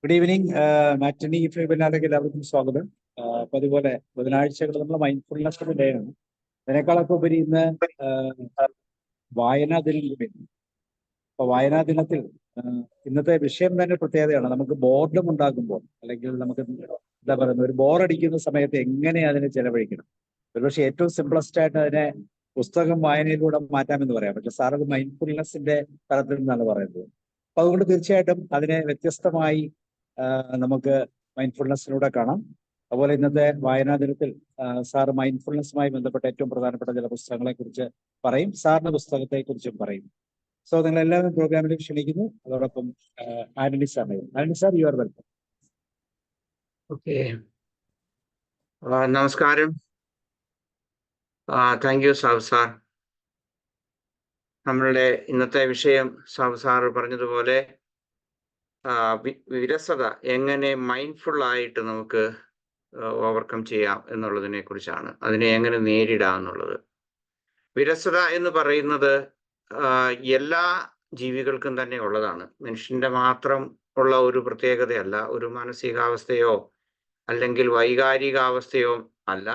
Good evening. Matinee വെബിനാറിലേക്ക് എല്ലാവർക്കും സ്വാഗതം. അതുപോലെ ബുധനാഴ്ചകൾ നമ്മൾ മൈൻഡ്ഫുൾനെസ് ഡേ ആണ്. അതിനേക്കാളൊക്കെ ഉപരി ഇന്ന് വായനാ ദിനം കൂടിയാണ്. അപ്പൊ വായനാ ദിനത്തിൽ ഇന്നത്തെ വിഷയം തന്നെ പ്രത്യേകതയാണ്. നമുക്ക് ബോർഡം ഉണ്ടാകുമ്പോൾ അല്ലെങ്കിൽ നമുക്ക് എന്താ പറയുന്നത്, ഒരു ബോറടിക്കുന്ന സമയത്ത് എങ്ങനെ അതിനെ ചെലവഴിക്കണം. ഒരുപക്ഷെ ഏറ്റവും സിംപ്ലസ്റ്റ് ആയിട്ട് അതിനെ പുസ്തകം വായനയിലൂടെ മാറ്റാമെന്ന് പറയാം. പക്ഷെ സാർ അത് മൈൻഡ്ഫുൾനെസിന്റെ തലത്തിൽ നിന്നാണ് പറയുന്നത്. അപ്പൊ അതുകൊണ്ട് തീർച്ചയായിട്ടും അതിനെ വ്യത്യസ്തമായി നമുക്ക് മൈൻഡ്ഫുൾനെസ്സിലൂടെ കാണാം. അതുപോലെ ഇന്നത്തെ വായനാ ദിനത്തിൽ സാർ മൈൻഡ്ഫുൾനെസ്സുമായി ബന്ധപ്പെട്ട ഏറ്റവും പ്രധാനപ്പെട്ട ചില പുസ്തകങ്ങളെ കുറിച്ച് പറയും. സാറിന്റെ പുസ്തകത്തെ കുറിച്ചും പറയും. സോ നിങ്ങൾ എല്ലാവരും പ്രോഗ്രാമിലേക്ക് ക്ഷണിക്കുന്നു. അതോടൊപ്പം Antony sir you are welcome. Okay, നമസ്കാരം. താങ്ക് യു സാബ് സാർ. നമ്മളുടെ ഇന്നത്തെ വിഷയം സാബ് സാർ പറഞ്ഞതുപോലെ വിരസത എങ്ങനെ മൈൻഡ്ഫുൾ ആയിട്ട് നമുക്ക് ഓവർകം ചെയ്യാം എന്നുള്ളതിനെ കുറിച്ചാണ്. അതിനെ എങ്ങനെ നേരിടാം എന്നുള്ളത്. വിരസത എന്ന് പറയുന്നത് എല്ലാ ജീവികൾക്കും തന്നെ ഉള്ളതാണ്. മനുഷ്യന്റെ മാത്രം ഉള്ള ഒരു പ്രത്യേകതയല്ല, ഒരു മാനസികാവസ്ഥയോ അല്ലെങ്കിൽ വൈകാരികാവസ്ഥയോ അല്ല,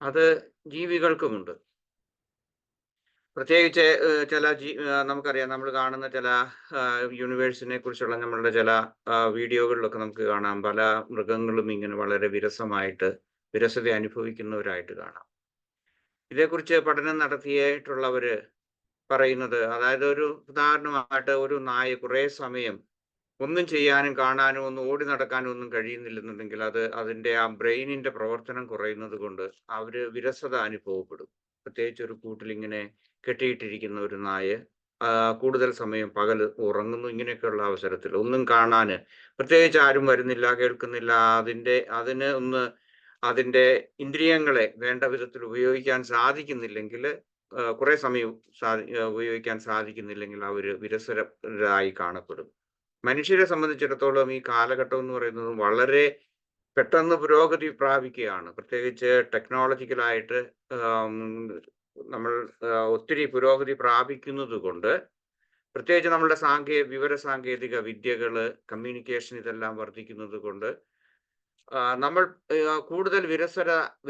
അത് ജീവികൾക്കുമുണ്ട്. പ്രത്യേകിച്ച് ചില നമുക്കറിയാം, നമ്മൾ കാണുന്ന ചില യൂണിവേഴ്സിനെ കുറിച്ചുള്ള നമ്മളുടെ ചില വീഡിയോകളിലൊക്കെ നമുക്ക് കാണാം, പല മൃഗങ്ങളും ഇങ്ങനെ വളരെ വിരസത അനുഭവിക്കുന്നവരായിട്ട് കാണാം. ഇതേക്കുറിച്ച് പഠനം നടത്തിയിട്ടുള്ളവര് പറയുന്നത്, അതായത് ഒരു ഉദാഹരണമായിട്ട് ഒരു നായ കുറേ സമയം ഒന്നും ചെയ്യാനും കാണാനും ഒന്നും ഓടി നടക്കാനും ഒന്നും കഴിയുന്നില്ലെന്നുണ്ടെങ്കിൽ അതിൻ്റെ ആ ബ്രെയിനിന്റെ പ്രവർത്തനം കുറയുന്നത് കൊണ്ട് അവര് വിരസത അനുഭവപ്പെടും. പ്രത്യേകിച്ച് ഒരു കൂട്ടിലിങ്ങനെ കെട്ടിയിട്ടിരിക്കുന്ന ഒരു നായ കൂടുതൽ സമയം പകൽ ഉറങ്ങുന്നു. ഇങ്ങനെയൊക്കെയുള്ള അവസരത്തിൽ ഒന്നും കാണാന്, പ്രത്യേകിച്ച് ആരും വരുന്നില്ല, കേൾക്കുന്നില്ല, അതിൻ്റെ ഇന്ദ്രിയങ്ങളെ വേണ്ട വിധത്തിൽ ഉപയോഗിക്കാൻ സാധിക്കുന്നില്ലെങ്കിൽ, കുറെ സമയം ഉപയോഗിക്കാൻ സാധിക്കുന്നില്ലെങ്കിൽ അവര് വിരസരായി കാണപ്പെടും. മനുഷ്യരെ സംബന്ധിച്ചിടത്തോളം ഈ കാലഘട്ടം എന്ന് പറയുന്നത് വളരെ പെട്ടെന്ന് പുരോഗതി പ്രാപിക്കുകയാണ്. പ്രത്യേകിച്ച് ടെക്നോളജിക്കലായിട്ട് നമ്മൾ ഒത്തിരി പുരോഗതി പ്രാപിക്കുന്നത് കൊണ്ട്, പ്രത്യേകിച്ച് നമ്മളുടെ വിവര സാങ്കേതിക വിദ്യകള്, കമ്മ്യൂണിക്കേഷൻ ഇതെല്ലാം വർദ്ധിക്കുന്നത് കൊണ്ട് നമ്മൾ കൂടുതൽ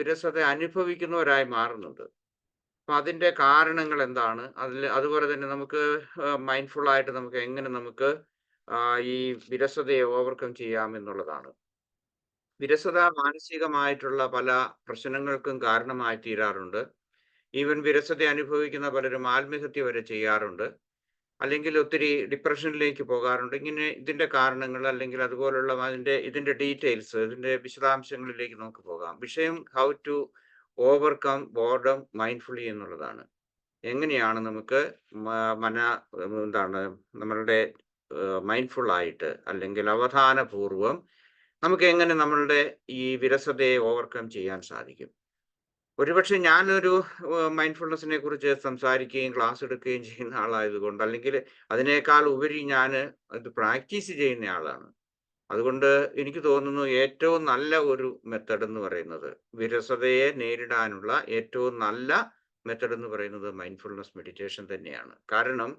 വിരസത അനുഭവിക്കുന്നവരായി മാറുന്നുണ്ട്. അപ്പൊ അതിന്റെ കാരണങ്ങൾ എന്താണ്? അതുപോലെ തന്നെ നമുക്ക് മൈൻഡ്ഫുൾ ആയിട്ട് നമുക്ക് എങ്ങനെ ഈ വിരസതയെ ഓവർകം ചെയ്യാം എന്നുള്ളതാണ്. വിരസത മാനസികമായിട്ടുള്ള പല പ്രശ്നങ്ങൾക്കും കാരണമായി തീരാറുണ്ട്. ഈവൻ വിരസത അനുഭവിക്കുന്ന പലരും ആത്മഹത്യ വരെ ചെയ്യാറുണ്ട്, അല്ലെങ്കിൽ ഒത്തിരി ഡിപ്രഷനിലേക്ക് പോകാറുണ്ട്. ഇങ്ങനെ ഇതിന്റെ കാരണങ്ങൾ അല്ലെങ്കിൽ അതുപോലുള്ള ഇതിന്റെ ഡീറ്റെയിൽസ്, ഇതിന്റെ വിശദാംശങ്ങളിലേക്ക് നമുക്ക് പോകാം. വിഷയം how to overcome boredom mindfully എന്നുള്ളതാണ്. എങ്ങനെയാണ് നമുക്ക് നമ്മളുടെ മൈൻഡ്ഫുൾ ആയിട്ട് അല്ലെങ്കിൽ അവധാനപൂർവം നമുക്ക് എങ്ങനെ നമ്മളുടെ ഈ വിരസതയെ ഓവർകം ചെയ്യാൻ സാധിക്കും. ഒരുപക്ഷെ ഞാനൊരു മൈൻഡ്ഫുൾനെസ്സിനെ കുറിച്ച് സംസാരിക്കുകയും ക്ലാസ് എടുക്കുകയും ചെയ്യുന്ന ആളായതുകൊണ്ട്, അല്ലെങ്കിൽ അതിനേക്കാൾ ഉപരി ഞാൻ ഇത് പ്രാക്ടീസ് ചെയ്യുന്ന ആളാണ്. അതുകൊണ്ട് എനിക്ക് തോന്നുന്നു ഏറ്റവും നല്ല ഒരു മെത്തഡ് എന്ന് പറയുന്നത്, വിരസതയെ നേരിടാനുള്ള ഏറ്റവും നല്ല മെത്തഡ് എന്ന് പറയുന്നത് മൈൻഡ്ഫുൾനെസ് മെഡിറ്റേഷൻ തന്നെയാണ്. കാരണം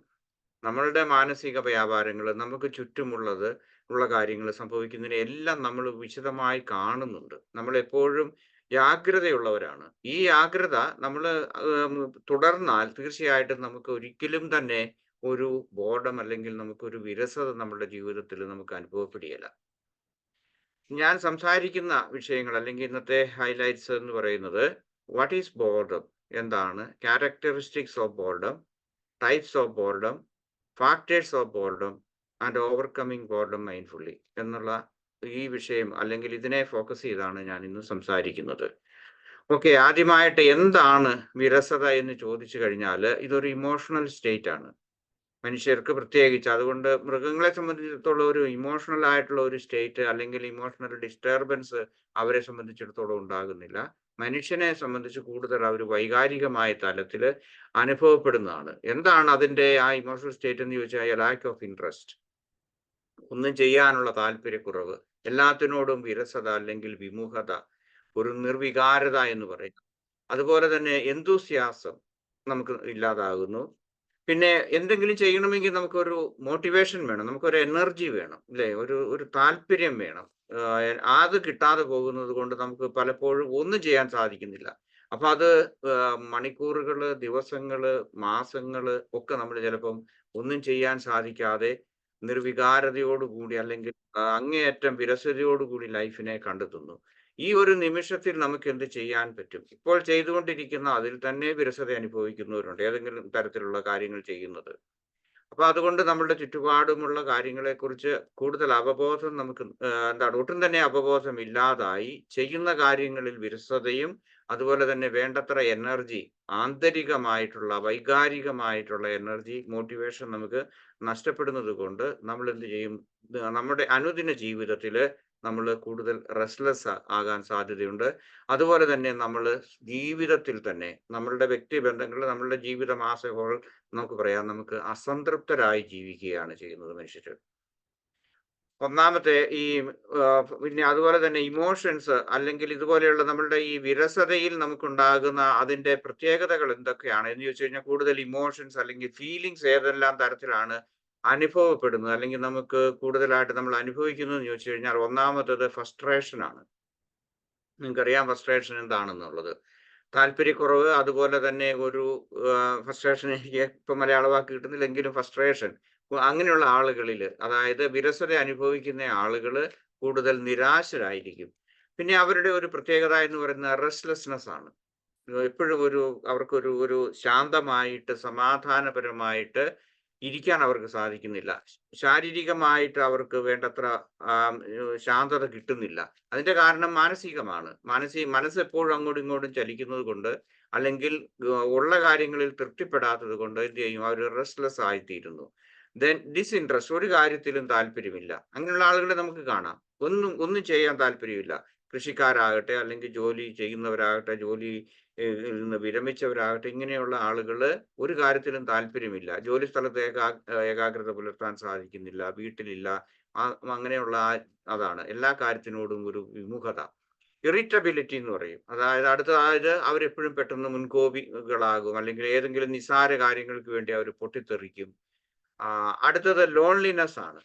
നമ്മളുടെ മാനസിക വ്യാപാരങ്ങൾ, നമുക്ക് ചുറ്റുമുള്ള കാര്യങ്ങൾ സംഭവിക്കുന്നതിനെ എല്ലാം നമ്മൾ വിശദമായി കാണുന്നുണ്ട്. നമ്മൾ എപ്പോഴും ജാഗ്രതയുള്ളവരാണ്. ഈ ജാഗ്രത നമ്മൾ തുടർന്നാൽ തീർച്ചയായിട്ടും നമുക്ക് ഒരിക്കലും തന്നെ ഒരു ബോർഡം അല്ലെങ്കിൽ നമുക്കൊരു വിരസത നമ്മുടെ ജീവിതത്തിൽ നമുക്ക് അനുഭവപ്പെടുകയില്ല. ഞാൻ സംസാരിക്കുന്ന വിഷയങ്ങൾ അല്ലെങ്കിൽ ഇന്നത്തെ ഹൈലൈറ്റ്സ് എന്ന് പറയുന്നത്, വാട്ട് ഈസ് ബോർഡം, എന്താണ് characteristics of boredom, types of boredom, factors of boredom and overcoming boredom mindfully എന്നുള്ള ഈ വിഷയം അല്ലെങ്കിൽ ഇതിനെ ഫോക്കസ് ചെയ്താണ് ഞാൻ ഇന്ന് സംസാരിക്കുന്നത്. ഓക്കെ, ആദ്യമായിട്ട് എന്താണ് വിരസത എന്ന് ചോദിച്ചു കഴിഞ്ഞാൽ, ഇതൊരു ഇമോഷണൽ സ്റ്റേറ്റ് ആണ് മനുഷ്യർക്ക് പ്രത്യേകിച്ച്. അതുകൊണ്ട് മൃഗങ്ങളെ സംബന്ധിച്ചിടത്തോളം ഒരു ഇമോഷണൽ ആയിട്ടുള്ള ഒരു സ്റ്റേറ്റ് അല്ലെങ്കിൽ ഇമോഷണൽ ഡിസ്റ്റർബൻസ് അവരെ സംബന്ധിച്ചിടത്തോളം ഉണ്ടാകുന്നില്ല. മനുഷ്യനെ സംബന്ധിച്ച് കൂടുതൽ അവർ വൈകാരികമായ തലത്തിൽ അനുഭവപ്പെടുന്നതാണ്. എന്താണ് അതിൻ്റെ ആ ഇമോഷണൽ സ്റ്റേറ്റ് എന്ന് ചോദിച്ചാൽ, ലാക്ക് ഓഫ് ഇൻട്രസ്റ്റ്, ഒന്നും ചെയ്യാനുള്ള താല്പര്യക്കുറവ്, എല്ലാത്തിനോടും വിരസത അല്ലെങ്കിൽ വിമുഖത, ഒരു നിർവികാരത എന്ന് പറയും. അതുപോലെ തന്നെ എന്തൂസിയാസം നമുക്ക് ഇല്ലാതാകുന്നു. പിന്നെ എന്തെങ്കിലും ചെയ്യണമെങ്കിൽ നമുക്കൊരു മോട്ടിവേഷൻ വേണം, നമുക്കൊരു എനർജി വേണം, അല്ലേ? ഒരു താല്പര്യം വേണം. അത് കിട്ടാതെ പോകുന്നത് കൊണ്ട് നമുക്ക് പലപ്പോഴും ഒന്നും ചെയ്യാൻ സാധിക്കുന്നില്ല. അപ്പൊ അത് മണിക്കൂറുകള്, ദിവസങ്ങള്, മാസങ്ങള് ഒക്കെ നമ്മൾ ചിലപ്പം ഒന്നും ചെയ്യാൻ സാധിക്കാതെ നിർവികാരതയോടുകൂടി അല്ലെങ്കിൽ അങ്ങേയറ്റം വിരസതയോടുകൂടി ലൈഫിനെ കണ്ടെത്തുന്നു. ഈ ഒരു നിമിഷത്തിൽ നമുക്ക് എന്ത് ചെയ്യാൻ പറ്റും? ഇപ്പോൾ ചെയ്തുകൊണ്ടിരിക്കുന്ന അതിൽ തന്നെ വിരസത അനുഭവിക്കുന്നവരുണ്ട്, ഏതെങ്കിലും തരത്തിലുള്ള കാര്യങ്ങൾ ചെയ്യുന്നത്. അപ്പൊ അതുകൊണ്ട് നമ്മളുടെ ചുറ്റുപാടുമുള്ള കാര്യങ്ങളെക്കുറിച്ച് കൂടുതൽ അവബോധം നമുക്ക് എന്താണ് ഒട്ടും തന്നെ അവബോധം ഇല്ലാതായി ചെയ്യുന്ന കാര്യങ്ങളിൽ വിരസതയും അതുപോലെ തന്നെ വേണ്ടത്ര എനർജി, ആന്തരികമായിട്ടുള്ള വൈകാരികമായിട്ടുള്ള എനർജി, മോട്ടിവേഷൻ നമുക്ക് നഷ്ടപ്പെടുന്നത് കൊണ്ട് നമ്മൾ എന്ത് ചെയ്യും? നമ്മുടെ അനുദിന ജീവിതത്തില് നമ്മൾ കൂടുതൽ റെസ്റ്റ്ലെസ് ആകാൻ സാധ്യതയുണ്ട്. അതുപോലെ തന്നെ നമ്മൾ ജീവിതത്തിൽ തന്നെ നമ്മളുടെ വ്യക്തിബന്ധങ്ങൾ, നമ്മളുടെ ജീവിതമാസകൾ നമുക്ക് പറയാം, നമുക്ക് അസംതൃപ്തരായി ജീവിക്കുകയാണ് ചെയ്യുന്നത് മനുഷ്യര്. ഒന്നാമത്തെ ഈ പിന്നെ അതുപോലെ തന്നെ ഇമോഷൻസ് അല്ലെങ്കിൽ ഇതുപോലെയുള്ള നമ്മളുടെ ഈ വിരസതയിൽ നമുക്കുണ്ടാകുന്ന അതിന്റെ പ്രത്യേകതകൾ എന്തൊക്കെയാണ് എന്ന് ചോദിച്ചു കഴിഞ്ഞാൽ, കൂടുതൽ ഇമോഷൻസ് അല്ലെങ്കിൽ ഫീലിങ്സ് ഏതെല്ലാം തരത്തിലാണ് അനുഭവപ്പെടുന്നത് അല്ലെങ്കിൽ നമുക്ക് കൂടുതലായിട്ട് നമ്മൾ അനുഭവിക്കുന്നത് എന്ന് ചോദിച്ചു കഴിഞ്ഞാൽ, ഒന്നാമത്തത് ഫ്രസ്ട്രേഷൻ ആണ്. നിങ്ങൾക്കറിയാം ഫ്രസ്ട്രേഷൻ എന്താണെന്നുള്ളത്. താല്പര്യക്കുറവ്, അതുപോലെ തന്നെ ഒരു ഫ്രസ്ട്രേഷൻ, എനിക്ക് ഇപ്പൊ മലയാള വാക്ക് കിട്ടുന്നില്ലെങ്കിലും ഫ്രസ്ട്രേഷൻ, അങ്ങനെയുള്ള ആളുകളിൽ, അതായത് വിരസത അനുഭവിക്കുന്ന ആളുകള് കൂടുതൽ നിരാശരായിരിക്കും. പിന്നെ അവരുടെ ഒരു പ്രത്യേകത എന്ന് പറയുന്നത് റെസ്റ്റ്ലെസ്നെസ് ആണ്. എപ്പോഴും അവർക്കൊരു ഒരു ശാന്തമായിട്ട് സമാധാനപരമായിട്ട് ഇരിക്കാൻ അവർക്ക് സാധിക്കുന്നില്ല. ശാരീരികമായിട്ട് അവർക്ക് വേണ്ടത്ര ശാന്തത കിട്ടുന്നില്ല. അതിന്റെ കാരണം മാനസികമാണ്. മനസ്സ് എപ്പോഴും അങ്ങോട്ടും ഇങ്ങോട്ടും ചലിക്കുന്നത് കൊണ്ട്, അല്ലെങ്കിൽ ഉള്ള കാര്യങ്ങളിൽ തൃപ്തിപ്പെടാത്തത് കൊണ്ട് എന്ത് ചെയ്യും? അവർ റെസ്റ്റ്ലെസ് ആയിത്തീരുന്നു. ദെൻ ഡിസ്ഇൻട്രസ്റ്റ്, ഒരു കാര്യത്തിലും താല്പര്യമില്ല. അങ്ങനെയുള്ള ആളുകളെ നമുക്ക് കാണാം. ഒന്നും ചെയ്യാൻ താല്പര്യമില്ല. കൃഷിക്കാരാകട്ടെ, അല്ലെങ്കിൽ ജോലി ചെയ്യുന്നവരാകട്ടെ, ജോലി നിന്ന് വിരമിച്ചവരാകട്ടെ, ഇങ്ങനെയുള്ള ആളുകള് ഒരു കാര്യത്തിലും താല്പര്യമില്ല. ജോലി സ്ഥലത്ത് ഏകാഗ്രത പുലർത്താൻ സാധിക്കുന്നില്ല, വീട്ടിലില്ല. അങ്ങനെയുള്ള അതാണ് എല്ലാ കാര്യത്തിനോടും ഒരു വിമുഖത. ഇറിറ്റബിലിറ്റി എന്ന് പറയും. അതായത് അവരെപ്പോഴും പെട്ടെന്ന് മുൻകോപികളാകും, അല്ലെങ്കിൽ ഏതെങ്കിലും നിസ്സാര കാര്യങ്ങൾക്ക് വേണ്ടി അവർ പൊട്ടിത്തെറിക്കും. അടുത്തത് ലോൺലിനെസ് ആണ്.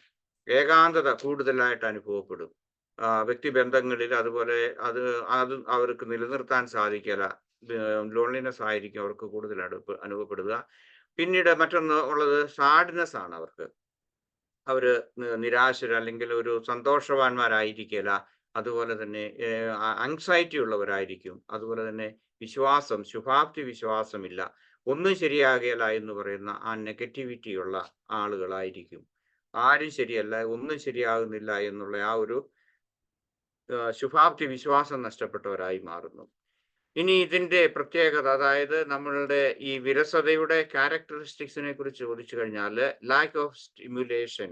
ഏകാന്തത കൂടുതലായിട്ട് അനുഭവപ്പെടും. വ്യക്തിബന്ധങ്ങളിൽ അതുപോലെ അത് അത് അവർക്ക് നിലനിർത്താൻ സാധിക്കില്ല. ലോൺലിനെസ് ആയിരിക്കും അവർക്ക് കൂടുതൽ അനുഭവപ്പെടുക. പിന്നീട് മറ്റൊന്ന് ഉള്ളത് സാഡ്നെസ് ആണ് അവർക്ക്. അവര് നിരാശര് അല്ലെങ്കിൽ ഒരു സന്തോഷവാന്മാരായിരിക്കില്ല. അതുപോലെ തന്നെ ആങ്സൈറ്റി ഉള്ളവരായിരിക്കും. അതുപോലെ തന്നെ ശുഭാപ്തി വിശ്വാസമില്ല. ഒന്നും ശരിയാകുകയില്ല എന്ന് പറയുന്ന ആ നെഗറ്റിവിറ്റി ഉള്ള ആളുകളായിരിക്കും. ആരും ശരിയല്ല, ഒന്നും ശരിയാകുന്നില്ല എന്നുള്ള ആ ഒരു ശുഭാപ്തി വിശ്വാസം നഷ്ടപ്പെട്ടവരായി മാറുന്നു. ഇനി ഇതിന്റെ പ്രത്യേകത, അതായത് നമ്മളുടെ ഈ വിരസതയുടെ ക്യാരക്ടറിസ്റ്റിക്സിനെ കുറിച്ച് ചോദിച്ചു കഴിഞ്ഞാൽ, ലാക്ക് ഓഫ് സ്റ്റിമുലേഷൻ.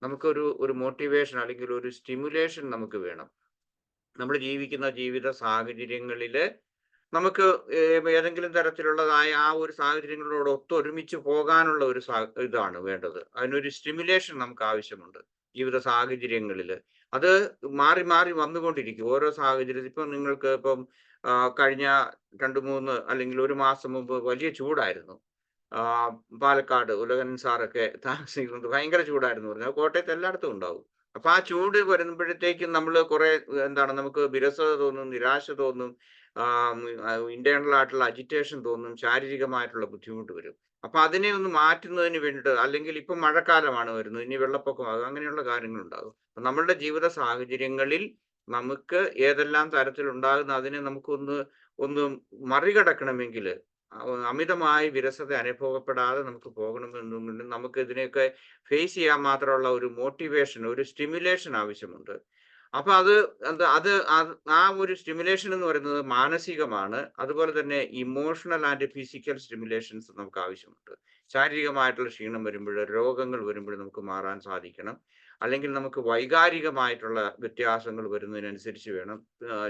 നമുക്കൊരു മോട്ടിവേഷൻ അല്ലെങ്കിൽ ഒരു സ്റ്റിമുലേഷൻ നമുക്ക് വേണം. നമ്മൾ ജീവിക്കുന്ന ജീവിത സാഹചര്യങ്ങളിൽ നമുക്ക് ഏതെങ്കിലും തരത്തിലുള്ളതായ ആ ഒരു സാഹചര്യങ്ങളോട് ഒത്തൊരുമിച്ച് പോകാനുള്ള ഒരു ഇതാണ് വേണ്ടത്. അതിനൊരു സ്റ്റിമുലേഷൻ നമുക്ക് ആവശ്യമുണ്ട് ജീവിത സാഹചര്യങ്ങളിൽ. അത് മാറി മാറി വന്നുകൊണ്ടിരിക്കും ഓരോ സാഹചര്യത്തിൽ. ഇപ്പം നിങ്ങൾക്ക് കഴിഞ്ഞ 2-3 അല്ലെങ്കിൽ 1 മാസം മുമ്പ് വലിയ ചൂടായിരുന്നു. പാലക്കാട് ഉലകൻ സാറൊക്കെ താമസിക്കുന്നത് ഭയങ്കര ചൂടായിരുന്നു പറഞ്ഞു. കോട്ടയത്ത് എല്ലായിടത്തും ഉണ്ടാവും. അപ്പൊ ആ ചൂട് വരുമ്പോഴത്തേക്കും നമ്മൾ കുറെ നമുക്ക് വിരസത തോന്നും, നിരാശ തോന്നും, ഇന്റേണൽ ആയിട്ടുള്ള അജിറ്റേഷൻ തോന്നും, ശാരീരികമായിട്ടുള്ള ബുദ്ധിമുട്ട് വരും. അപ്പൊ അതിനെ ഒന്ന് മാറ്റുന്നതിന് വേണ്ടിയിട്ട്, അല്ലെങ്കിൽ ഇപ്പൊ മഴക്കാലമാണ് വരുന്നത്, ഇനി വെള്ളപ്പൊക്കമാകും, അങ്ങനെയുള്ള കാര്യങ്ങൾ ഉണ്ടാകും. നമ്മളുടെ ജീവിത സാഹചര്യങ്ങളിൽ നമുക്ക് ഏതെല്ലാം തരത്തിലുണ്ടാകുന്ന അതിനെ ഒന്ന് മറികടക്കണമെങ്കിൽ, അമിതമായി വിരസത അനുഭവപ്പെടാതെ നമുക്ക് പോകണമെന്നുണ്ടെങ്കിൽ നമുക്ക് ഇതിനെയൊക്കെ ഫേസ് ചെയ്യാൻ മാത്രമുള്ള ഒരു മോട്ടിവേഷൻ, ഒരു സ്റ്റിമുലേഷൻ ആവശ്യമുണ്ട്. അപ്പൊ ആ ഒരു സ്റ്റിമുലേഷൻ എന്ന് പറയുന്നത് മാനസികമാണ്. അതുപോലെ തന്നെ ഇമോഷണൽ ആൻഡ് ഫിസിക്കൽ സ്റ്റിമുലേഷൻസ് നമുക്ക് ആവശ്യമുണ്ട്. ശാരീരികമായിട്ടുള്ള ക്ഷീണം വരുമ്പോൾ, രോഗങ്ങൾ വരുമ്പോൾ നമുക്ക് മാറാൻ സാധിക്കണം. അല്ലെങ്കിൽ നമുക്ക് വൈകാരികമായിട്ടുള്ള വ്യത്യാസങ്ങൾ വരുന്നതിനനുസരിച്ച് വേണം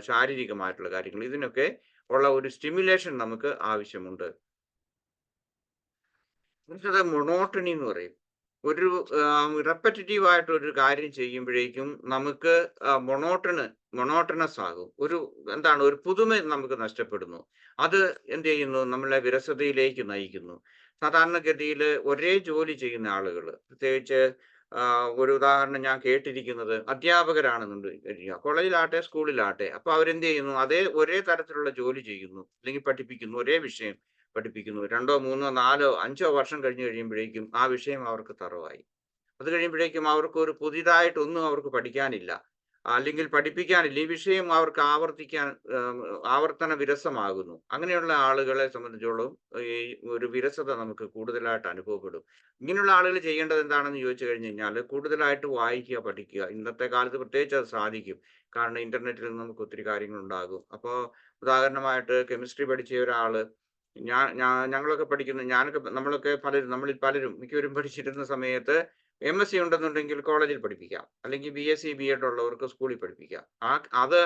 ശാരീരികമായിട്ടുള്ള കാര്യങ്ങൾ. ഇതിനൊക്കെ ഉള്ള ഒരു സ്റ്റിമുലേഷൻ നമുക്ക് ആവശ്യമുണ്ട്. മൊണോട്ടണി എന്ന് പറയും. ഒരു റെപ്പറ്റീവ് ആയിട്ടൊരു കാര്യം ചെയ്യുമ്പോഴേക്കും നമുക്ക് മൊണോട്ടണസ് ആകും. ഒരു പുതുമ നമുക്ക് നഷ്ടപ്പെടുന്നു. അത് എന്ത് ചെയ്യുന്നു? നമ്മളെ വിരസതയിലേക്ക് നയിക്കുന്നു. സാധാരണഗതിയിൽ ഒരേ ജോലി ചെയ്യുന്ന ആളുകൾ, പ്രത്യേകിച്ച് ഒരു ഉദാഹരണം ഞാൻ കേട്ടിരിക്കുന്നത് അധ്യാപകരാണെന്നുണ്ട് കോളേജിലാട്ടെ സ്കൂളിലാട്ടെ. അപ്പൊ അവരെന്ത് ചെയ്യുന്നു? ഒരേ തരത്തിലുള്ള ജോലി ചെയ്യുന്നു, അല്ലെങ്കിൽ പഠിപ്പിക്കുന്നു, ഒരേ വിഷയം പഠിപ്പിക്കുന്നു. 2, 3, 4, 5 വർഷം കഴിഞ്ഞ് കഴിയുമ്പോഴേക്കും ആ വിഷയം അവർക്ക് തറവായി. അത് കഴിയുമ്പോഴേക്കും അവർക്ക് ഒരു പുതിയതായിട്ടൊന്നും അവർക്ക് പഠിക്കാനില്ല, അല്ലെങ്കിൽ പഠിപ്പിക്കാനില്ല. ഈ വിഷയം അവർക്ക് ആവർത്തന വിരസമാകുന്നു. അങ്ങനെയുള്ള ആളുകളെ സംബന്ധിച്ചോളം ഈ ഒരു വിരസത നമുക്ക് കൂടുതലായിട്ട് അനുഭവപ്പെടും. ഇങ്ങനെയുള്ള ആളുകൾ ചെയ്യേണ്ടത് എന്താണെന്ന് ചോദിച്ചു കഴിഞ്ഞു കഴിഞ്ഞാൽ, കൂടുതലായിട്ട് വായിക്കുക, പഠിക്കുക. ഇന്നത്തെ കാലത്ത് പ്രത്യേകിച്ച് അത് സാധിക്കും. കാരണം ഇന്റർനെറ്റിൽ നിന്ന് നമുക്ക് ഒത്തിരി കാര്യങ്ങൾ ഉണ്ടാകും. അപ്പോൾ ഉദാഹരണമായിട്ട് കെമിസ്ട്രി പഠിച്ച ഒരാള്, ഞങ്ങളൊക്കെ നമ്മളിൽ പലരും മിക്കവരും പഠിച്ചിരുന്ന സമയത്ത് MSc ഉണ്ടെന്നുണ്ടെങ്കിൽ കോളേജിൽ പഠിപ്പിക്കാം, അല്ലെങ്കിൽ BSc BEd ഉള്ളവർക്ക് സ്കൂളിൽ പഠിപ്പിക്കാം. അത്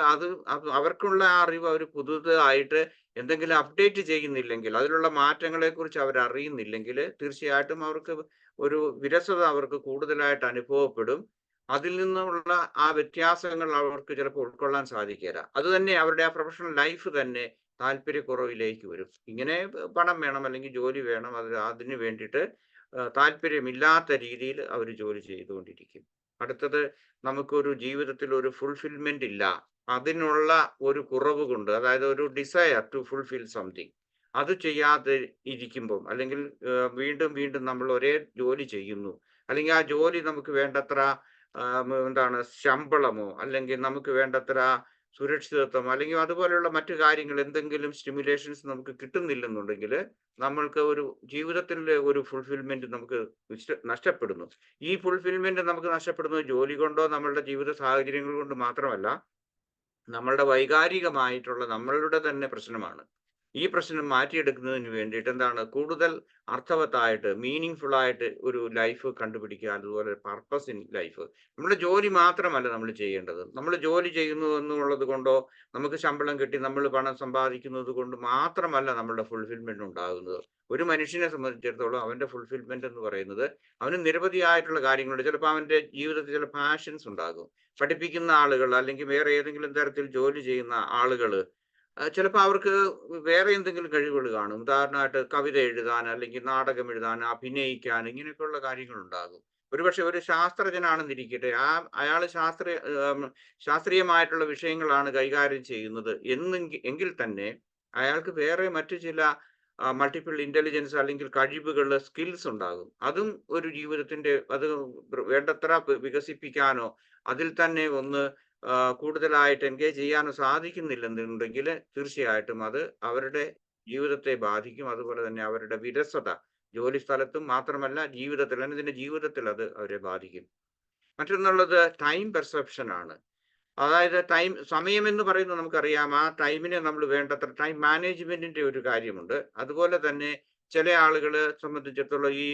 അവർക്കുള്ള ആ അറിവ് അവർ പുതുതായിട്ട് എന്തെങ്കിലും അപ്ഡേറ്റ് ചെയ്യുന്നില്ലെങ്കിൽ, അതിലുള്ള മാറ്റങ്ങളെ കുറിച്ച് അവർ അറിയുന്നില്ലെങ്കിൽ, തീർച്ചയായിട്ടും അവർക്ക് ഒരു വിരസത അവർക്ക് കൂടുതലായിട്ട് അനുഭവപ്പെടും. അതിൽ നിന്നുള്ള ആ വ്യത്യാസങ്ങൾ അവർക്ക് ചിലപ്പോൾ ഉൾക്കൊള്ളാൻ സാധിക്കില്ല. അത് തന്നെ അവരുടെ ആ പ്രൊഫഷണൽ ലൈഫ് തന്നെ താല്പര്യക്കുറവിലേക്ക് വരും. ഇങ്ങനെ പണം വേണം, അല്ലെങ്കിൽ ജോലി വേണം, അതിന് വേണ്ടിയിട്ട് താല്പര്യമില്ലാത്ത രീതിയിൽ അവർ ജോലി ചെയ്തുകൊണ്ടിരിക്കും. അടുത്തത്, നമുക്കൊരു ജീവിതത്തിൽ ഒരു ഫുൾഫിൽമെന്റ് ഇല്ല. അതിനുള്ള ഒരു കുറവ് കൊണ്ട്, അതായത് ഒരു ഡിസയർ ടു ഫുൾഫിൽ സംതിങ്, അത് ചെയ്യാതെ ഇരിക്കുമ്പോൾ, അല്ലെങ്കിൽ വീണ്ടും വീണ്ടും നമ്മൾ ഒരേ ജോലി ചെയ്യുന്നു, അല്ലെങ്കിൽ ആ ജോലി നമുക്ക് വേണ്ടത്ര ശമ്പളമോ, അല്ലെങ്കിൽ നമുക്ക് വേണ്ടത്ര സുരക്ഷിതത്വം, അല്ലെങ്കിൽ അതുപോലെയുള്ള മറ്റു കാര്യങ്ങൾ, എന്തെങ്കിലും സ്റ്റിമുലേഷൻസ് നമുക്ക് കിട്ടുന്നില്ലെന്നുണ്ടെങ്കിൽ, നമ്മൾക്ക് ഒരു ജീവിതത്തിലെ ഒരു ഫുൾഫിൽമെന്റ് നമുക്ക് നഷ്ടപ്പെടുന്നു. ഈ ഫുൾഫിൽമെന്റ് നമുക്ക് നഷ്ടപ്പെടുന്നത് ജോലി കൊണ്ടോ നമ്മളുടെ ജീവിത സാഹചര്യങ്ങൾ കൊണ്ട് മാത്രമല്ല, നമ്മളുടെ വൈകാരികമായിട്ടുള്ള നമ്മളുടെ തന്നെ പ്രശ്നമാണ്. ഈ പ്രശ്നം മാറ്റിയെടുക്കുന്നതിന് വേണ്ടിയിട്ട് കൂടുതൽ അർത്ഥവത്തായിട്ട്, മീനിങ് ആയിട്ട് ഒരു ലൈഫ് കണ്ടുപിടിക്കുക, അതുപോലെ പർപ്പസ് ഇൻ ലൈഫ്. നമ്മുടെ ജോലി മാത്രമല്ല നമ്മൾ ചെയ്യേണ്ടത്. നമ്മൾ ജോലി ചെയ്യുന്നു എന്നുള്ളത് കൊണ്ടോ, നമുക്ക് ശമ്പളം കിട്ടി നമ്മൾ പണം സമ്പാദിക്കുന്നത് കൊണ്ട് മാത്രമല്ല നമ്മളുടെ ഫുൾഫിൽമെന്റ് ഉണ്ടാകുന്നത്. ഒരു മനുഷ്യനെ സംബന്ധിച്ചിടത്തോളം അവന്റെ ഫുൾഫിൽമെന്റ് എന്ന് പറയുന്നത്, അവന് നിരവധിയായിട്ടുള്ള കാര്യങ്ങളുണ്ട്. ചിലപ്പോൾ അവന്റെ ജീവിതത്തിൽ ചില പാഷൻസ് ഉണ്ടാകും. പഠിപ്പിക്കുന്ന ആളുകൾ, അല്ലെങ്കിൽ വേറെ ഏതെങ്കിലും തരത്തിൽ ജോലി ചെയ്യുന്ന ആളുകൾ, ചിലപ്പോൾ അവർക്ക് വേറെ എന്തെങ്കിലും കഴിവുകൾ കാണും. ഉദാഹരണമായിട്ട് കവിത എഴുതാൻ, അല്ലെങ്കിൽ നാടകം എഴുതാൻ, അഭിനയിക്കാൻ, ഇങ്ങനെയൊക്കെയുള്ള കാര്യങ്ങൾ ഉണ്ടാകും. ഒരുപക്ഷെ ഒരു ശാസ്ത്രജ്ഞനാണെന്നിരിക്കട്ടെ, അയാൾ ശാസ്ത്രീയമായിട്ടുള്ള വിഷയങ്ങളാണ് കൈകാര്യം ചെയ്യുന്നത് എങ്കിൽ തന്നെ അയാൾക്ക് വേറെ മറ്റു ചില മൾട്ടിപ്പിൾ ഇന്റലിജൻസ്, അല്ലെങ്കിൽ കഴിവുകൾ, സ്കിൽസ് ഉണ്ടാകും. അതും ഒരു ജീവിതത്തിന്റെ അത് വേണ്ടത്ര വികസിപ്പിക്കാനോ, അതിൽ തന്നെ ഒന്ന് കൂടുതലായിട്ട് എൻഗേജ് ചെയ്യാനോ സാധിക്കുന്നില്ലെന്നുണ്ടെങ്കിൽ, തീർച്ചയായിട്ടും അത് അവരുടെ ജീവിതത്തെ ബാധിക്കും. അതുപോലെ തന്നെ അവരുടെ വിരസത ജോലി സ്ഥലത്തും മാത്രമല്ല, ജീവിതത്തിൽ അത് അവരെ ബാധിക്കും. മറ്റൊന്നുള്ളത് ടൈം പെർസെപ്ഷൻ ആണ്. അതായത് സമയം എന്ന് പറയുന്നത് നമുക്കറിയാം. ആ ടൈമിനെ നമ്മൾ വേണ്ടത്ര ടൈം മാനേജ്മെന്റിന്റെ ഒരു കാര്യമുണ്ട്. അതുപോലെ തന്നെ ചില ആളുകളെ സംബന്ധിച്ചിടത്തോളം ഈ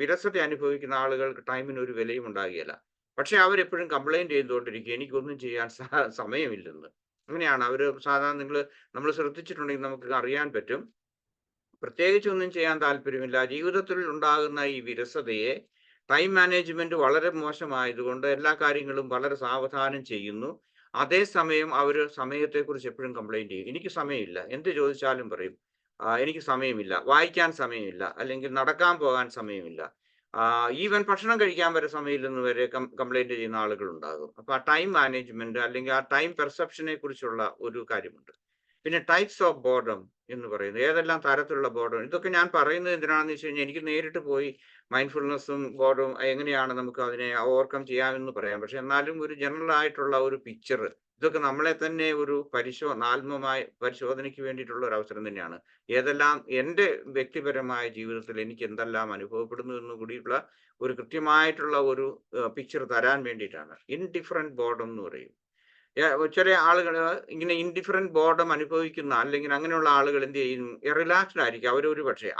വിരസത അനുഭവിക്കുന്ന ആളുകൾക്ക് ടൈമിന് ഒരു വിലയും ഉണ്ടാകുകയില്ല. പക്ഷെ അവരെപ്പോഴും കംപ്ലൈന്റ് ചെയ്തുകൊണ്ടിരിക്കും, എനിക്കൊന്നും ചെയ്യാൻ സമയമില്ലെന്ന്. അങ്ങനെയാണ് അവര് സാധാരണ. നമ്മൾ ശ്രദ്ധിച്ചിട്ടുണ്ടെങ്കിൽ നമുക്ക് അറിയാൻ പറ്റും, പ്രത്യേകിച്ച് ഒന്നും ചെയ്യാൻ താല്പര്യമില്ല. ജീവിതത്തിൽ ഉണ്ടാകുന്ന ഈ വിരസതയെ ടൈം മാനേജ്മെന്റ് വളരെ മോശമായതുകൊണ്ട് എല്ലാ കാര്യങ്ങളും വളരെ സാവധാനം ചെയ്യുന്നു. അതേസമയം അവർ സമയത്തെക്കുറിച്ച് എപ്പോഴും കംപ്ലൈന്റ് ചെയ്യും. എനിക്ക് സമയമില്ല, എന്ത് ചോദിച്ചാലും പറയും എനിക്ക് സമയമില്ല, വായിക്കാൻ സമയമില്ല, അല്ലെങ്കിൽ നടക്കാൻ പോകാൻ സമയമില്ല, ഈവൻ ഭക്ഷണം കഴിക്കാൻ വരെ സമയമില്ലെന്ന് വരെ കംപ്ലൈന്റ് ചെയ്യുന്ന ആളുകൾ ഉണ്ടാകും. അപ്പൊ ആ ടൈം മാനേജ്മെന്റ്, അല്ലെങ്കിൽ ആ ടൈം പെർസെപ്ഷനെ കുറിച്ചുള്ള ഒരു കാര്യമുണ്ട്. പിന്നെ ടൈപ്സ് ഓഫ് ബോർഡം എന്ന് പറയുന്നത്, ഏതെല്ലാം തരത്തിലുള്ള ബോർഡം. ഇതൊക്കെ ഞാൻ പറയുന്നത് എന്തിനാണെന്ന് വെച്ച് കഴിഞ്ഞാൽ, എനിക്ക് നേരിട്ട് പോയി മൈൻഡ്ഫുൾനെസ്സും ബോർഡും എങ്ങനെയാണ് നമുക്ക് അതിനെ ഓവർകം ചെയ്യാമെന്ന് പറയാം. പക്ഷെ എന്നാലും ഒരു ജനറൽ ആയിട്ടുള്ള ഒരു പിക്ചർ, ഇതൊക്കെ നമ്മളെ തന്നെ ഒരു ആത്മമായ പരിശോധനയ്ക്ക് വേണ്ടിയിട്ടുള്ള ഒരു അവസരം തന്നെയാണ്. ഏതെല്ലാം എൻ്റെ വ്യക്തിപരമായ ജീവിതത്തിൽ എനിക്ക് എന്തെല്ലാം അനുഭവപ്പെടുന്നു എന്ന് കൂടിയുള്ള ഒരു കൃത്യമായിട്ടുള്ള ഒരു പിക്ചർ തരാൻ വേണ്ടിയിട്ടാണ്. ഇൻഡിഫറൻറ്റ് ബോർഡം എന്ന് പറയും. ചില ആളുകൾ ഇങ്ങനെ ഇൻഡിഫറൻറ്റ് ബോർഡം അനുഭവിക്കുന്ന, അല്ലെങ്കിൽ അങ്ങനെയുള്ള ആളുകൾ എന്ത് ചെയ്യും, റിലാക്സ്ഡ് ആയിരിക്കും. പക്ഷേ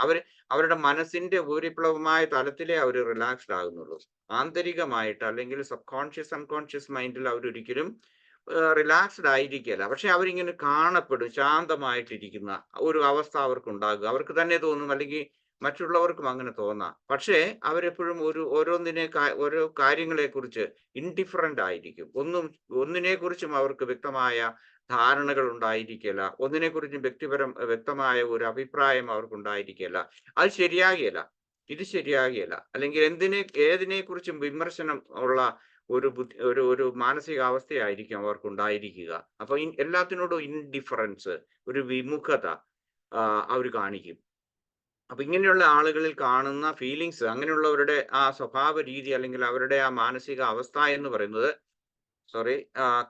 അവരുടെ മനസ്സിന്റെ ഉപരിപ്ലവമായ തലത്തിലേ അവർ റിലാക്സ്ഡ് ആകുന്നുള്ളൂ. ആന്തരികമായിട്ട്, അല്ലെങ്കിൽ സബ് കോൺഷ്യസ് അൺകോൺഷ്യസ് മൈൻഡിൽ അവരൊരിക്കലും റിലാക്സ്ഡ് ആയിരിക്കില്ല. പക്ഷെ അവരിങ്ങനെ കാണപ്പെടും, ശാന്തമായിട്ടിരിക്കുന്ന ഒരു അവസ്ഥ അവർക്ക് ഉണ്ടാകുക. അവർക്ക് തന്നെ തോന്നും, അല്ലെങ്കിൽ മറ്റുള്ളവർക്കും അങ്ങനെ തോന്നാം. പക്ഷേ അവരെപ്പോഴും ഓരോ കാര്യങ്ങളെക്കുറിച്ച് ഇൻഡിഫറന്റ് ആയിരിക്കും. ഒന്നിനെക്കുറിച്ചും അവർക്ക് വ്യക്തമായ ധാരണകൾ ഉണ്ടായിരിക്കില്ല. ഒന്നിനെക്കുറിച്ചും വ്യക്തമായ ഒരു അഭിപ്രായം അവർക്കുണ്ടായിരിക്കില്ല. അത് ശരിയാകില്ല. ഇത് ശരിയാകില്ല. അല്ലെങ്കിൽ ഏതിനെക്കുറിച്ചും വിമർശനം ഉള്ള ഒരു മാനസികാവസ്ഥയായിരിക്കും അവർക്കുണ്ടായിരിക്കുക. അപ്പൊ എല്ലാത്തിനോടും ഇൻഡിഫറൻസ്, ഒരു വിമുഖത അവർ കാണിക്കും. അപ്പൊ ഇങ്ങനെയുള്ള ആളുകളിൽ കാണുന്ന ഫീലിങ്സ്, അങ്ങനെയുള്ളവരുടെ ആ സ്വഭാവ രീതി അല്ലെങ്കിൽ അവരുടെ ആ മാനസിക അവസ്ഥ എന്ന് പറയുന്നത്